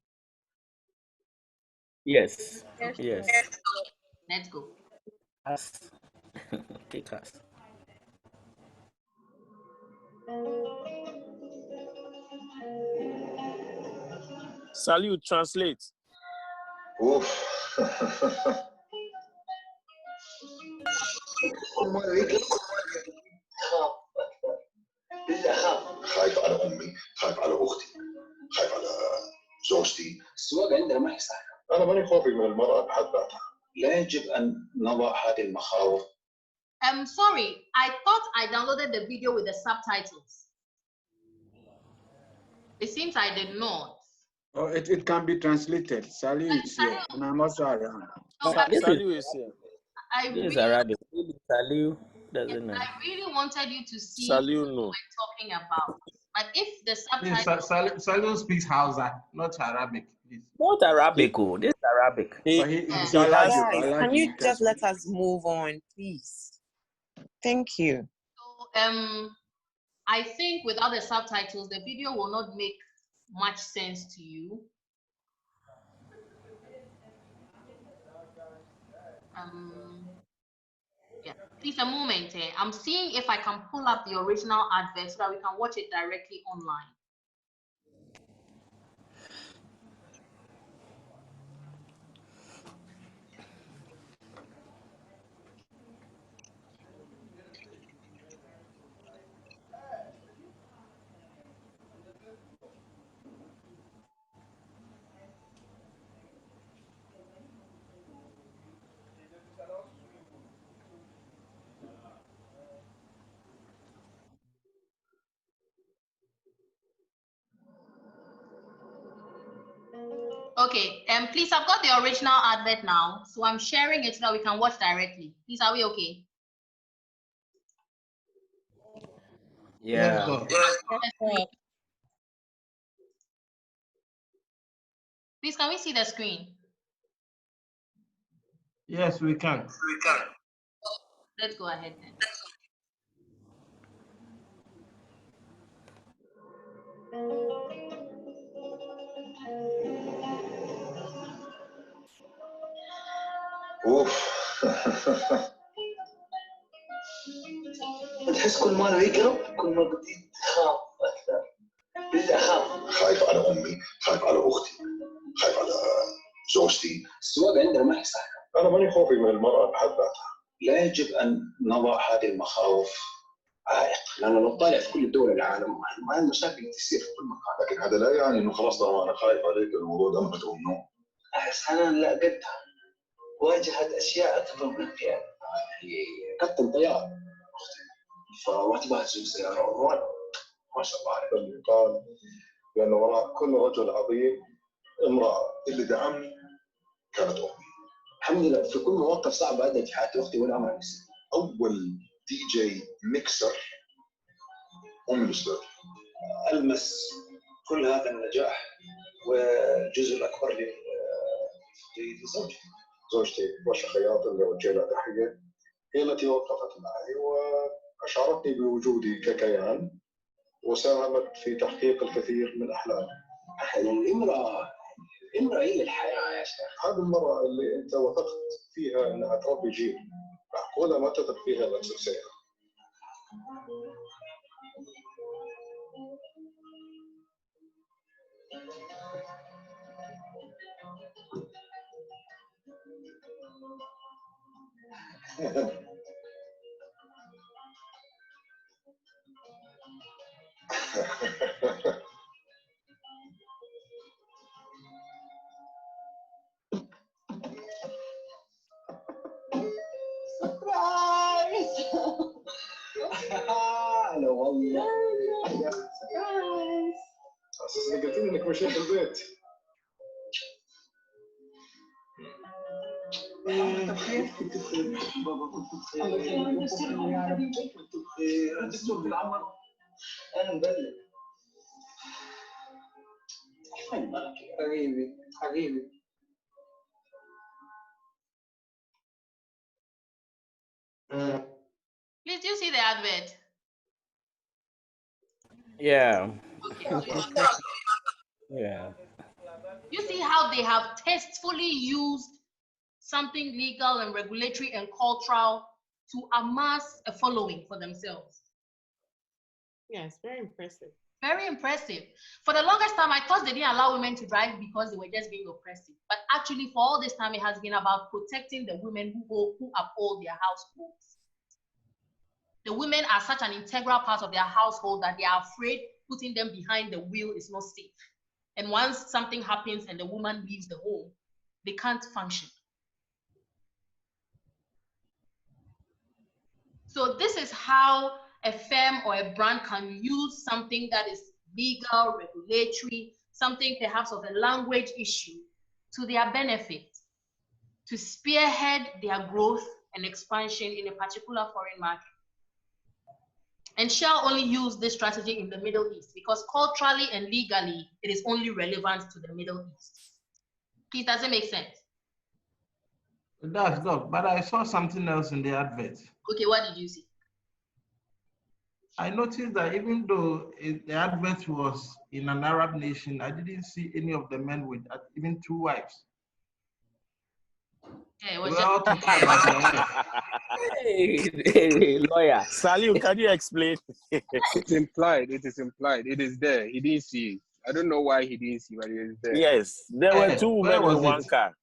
Yes. Let's go. Take us. Salute, translate. خايف على امي، خايف على اختي، خايف على زوجتي. السواقه عندنا ما هي سهله. انا ماني خوفي من المراه بحد ذاتها. لا يجب ان نضع هذه المخاوف. I'm sorry, I thought I downloaded the video with the subtitles. It seems I did not. Oh, it can be translated. Salut is here, and I'm also around. Salut is here. This is Arabic. Salut doesn't know. I really wanted you to see Salut, what we're talking about. But if the subtitles... Salut speaks Hausa, not Arabic, please. Not Arabic, this is Arabic. Guys, can you just let us move on, please? Thank you. So, I think without the subtitles, the video will not make much sense to you. Yeah, please a moment. I'm seeing if I can pull up the original advert so that we can watch it directly online. Okay, please, I've got the original advert now, so I'm sharing it so that we can watch directly. Please, are we okay? Yeah. Please, can we see the screen? Yes, we can. Let's go ahead then. اوف تحس كل ما يقرب كل ما بديت تخاف اكثر. بديت اخاف. خايف على امي، خايف على اختي، خايف على زوجتي. السواقه عندنا ما هي سهله. انا ماني خوفي من المراه بحد ذاتها. لا يجب ان نضع هذه المخاوف عائق، لانه لو طالع في كل دول العالم ما المشاكل تصير في كل مكان. لكن هذا لا يعني انه خلاص طالما انا خايف عليك الموضوع ده ما تقوم نوم. احس حنان لا قدها واجهت اشياء اكثر من كذا، يعني كابتن طيار اختي، فما تبغى تسوق سياره ما شاء الله عليك. اللي قال بان وراء كل رجل عظيم امراه، اللي دعمني كانت امي. الحمد لله في كل مواقف صعبه عدت في حياتي اختي ولا عمرها نسيت. اول دي جي ميكسر امي الاستاذ. المس كل هذا النجاح والجزء الاكبر لزوجتي. زوجتي وشا خياط اللي وجه لها تحيه، هي التي وقفت معي واشعرتني بوجودي ككيان وساهمت في تحقيق الكثير من احلامي. الامراه هي الحياه يا شيخ. هذه المراه اللي انت وثقت فيها انها تربي جيل، معقوله ما تثق فيها انها تسوق سياره؟ هلا والله. سربرايز. اساسا قلت لي انك مشيت البيت. طب كيف كنت بخير؟ بابا كنت بخير. الله يخليك ويسرهم يا رب. كنت بخير. الدكتور في العمر. انا مبلغ. وين مالك حبيبي حبيبي. Please, do you see the advert? Yeah. Okay. Yeah. You see how they have tastefully used something legal and regulatory and cultural to amass a following for themselves. Yes, very impressive. Very impressive. For the longest time, I thought they didn't allow women to drive because they were just being oppressive. But actually, for all this time, it has been about protecting the women who uphold their households. The women are such an integral part of their household that they are afraid putting them behind the wheel is not safe. And once something happens and the woman leaves the home, they can't function. So this is how a firm or a brand can use something that is legal, regulatory, something perhaps of a language issue to their benefit, to spearhead their growth and expansion in a particular foreign market. And Shell only used this strategy in the Middle East because culturally and legally, it is only relevant to the Middle East. Please, does it make sense? It does, look, but I saw something else in the advert. Okay, what did you see? I noticed that even though the advert was in an Arab nation, I didn't see any of the men with even 2 wives. Yeah, we were all talking about their wives. Hey, lawyer. Salim, can you explain? It's implied. It is implied. It is there. He didn't see it. I don't know why he didn't see, but it is there. Yes, there were 2 women in one car.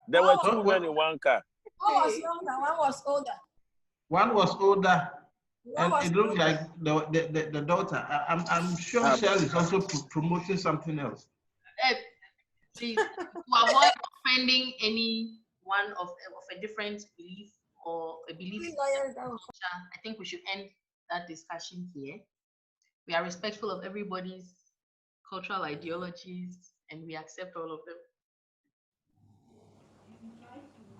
There were 2 women in one car. One was younger, one was older. One was older, and it looked like the daughter. I'm sure Shell is also promoting something else. Please, to avoid offending anyone of a different belief or a belief, I think we should end that discussion here. We are respectful of everybody's cultural ideologies and we accept all of them.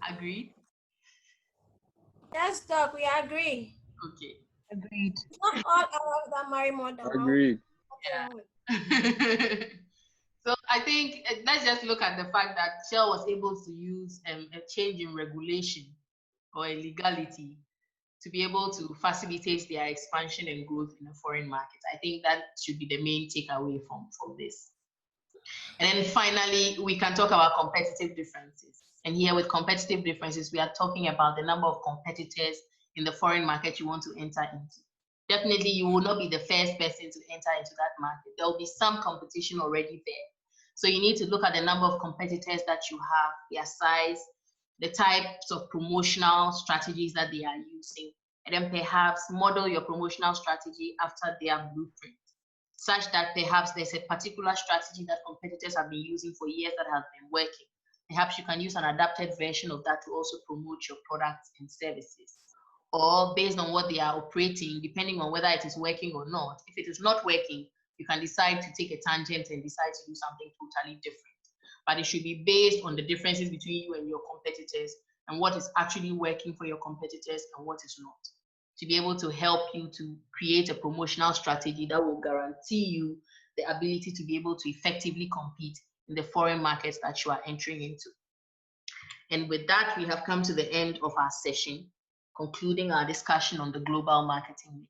Agreed? Yes, Doc, we agree. Okay. Agreed. Not all Arabs that marry more than one. Agreed. Yeah. So I think let's just look at the fact that Shell was able to use a change in regulation or a legality to be able to facilitate their expansion and growth in the foreign market. I think that should be the main takeaway from this. And then finally, we can talk about competitive differences. And here with competitive differences, we are talking about the number of competitors in the foreign market you want to enter into. Definitely, you will not be the first person to enter into that market. There will be some competition already there. So you need to look at the number of competitors that you have, their size, the types of promotional strategies that they are using, and then perhaps model your promotional strategy after their blueprint, such that perhaps there's a particular strategy that competitors have been using for years that has been working. Perhaps you can use an adapted version of that to also promote your products and services. Or based on what they are operating, depending on whether it is working or not. If it is not working, you can decide to take a tangent and decide to do something totally different. But it should be based on the differences between you and your competitors and what is actually working for your competitors and what is not, to be able to help you to create a promotional strategy that will guarantee you the ability to be able to effectively compete in the foreign markets that you are entering into. And with that, we have come to the end of our session, concluding our discussion on the global marketing mix.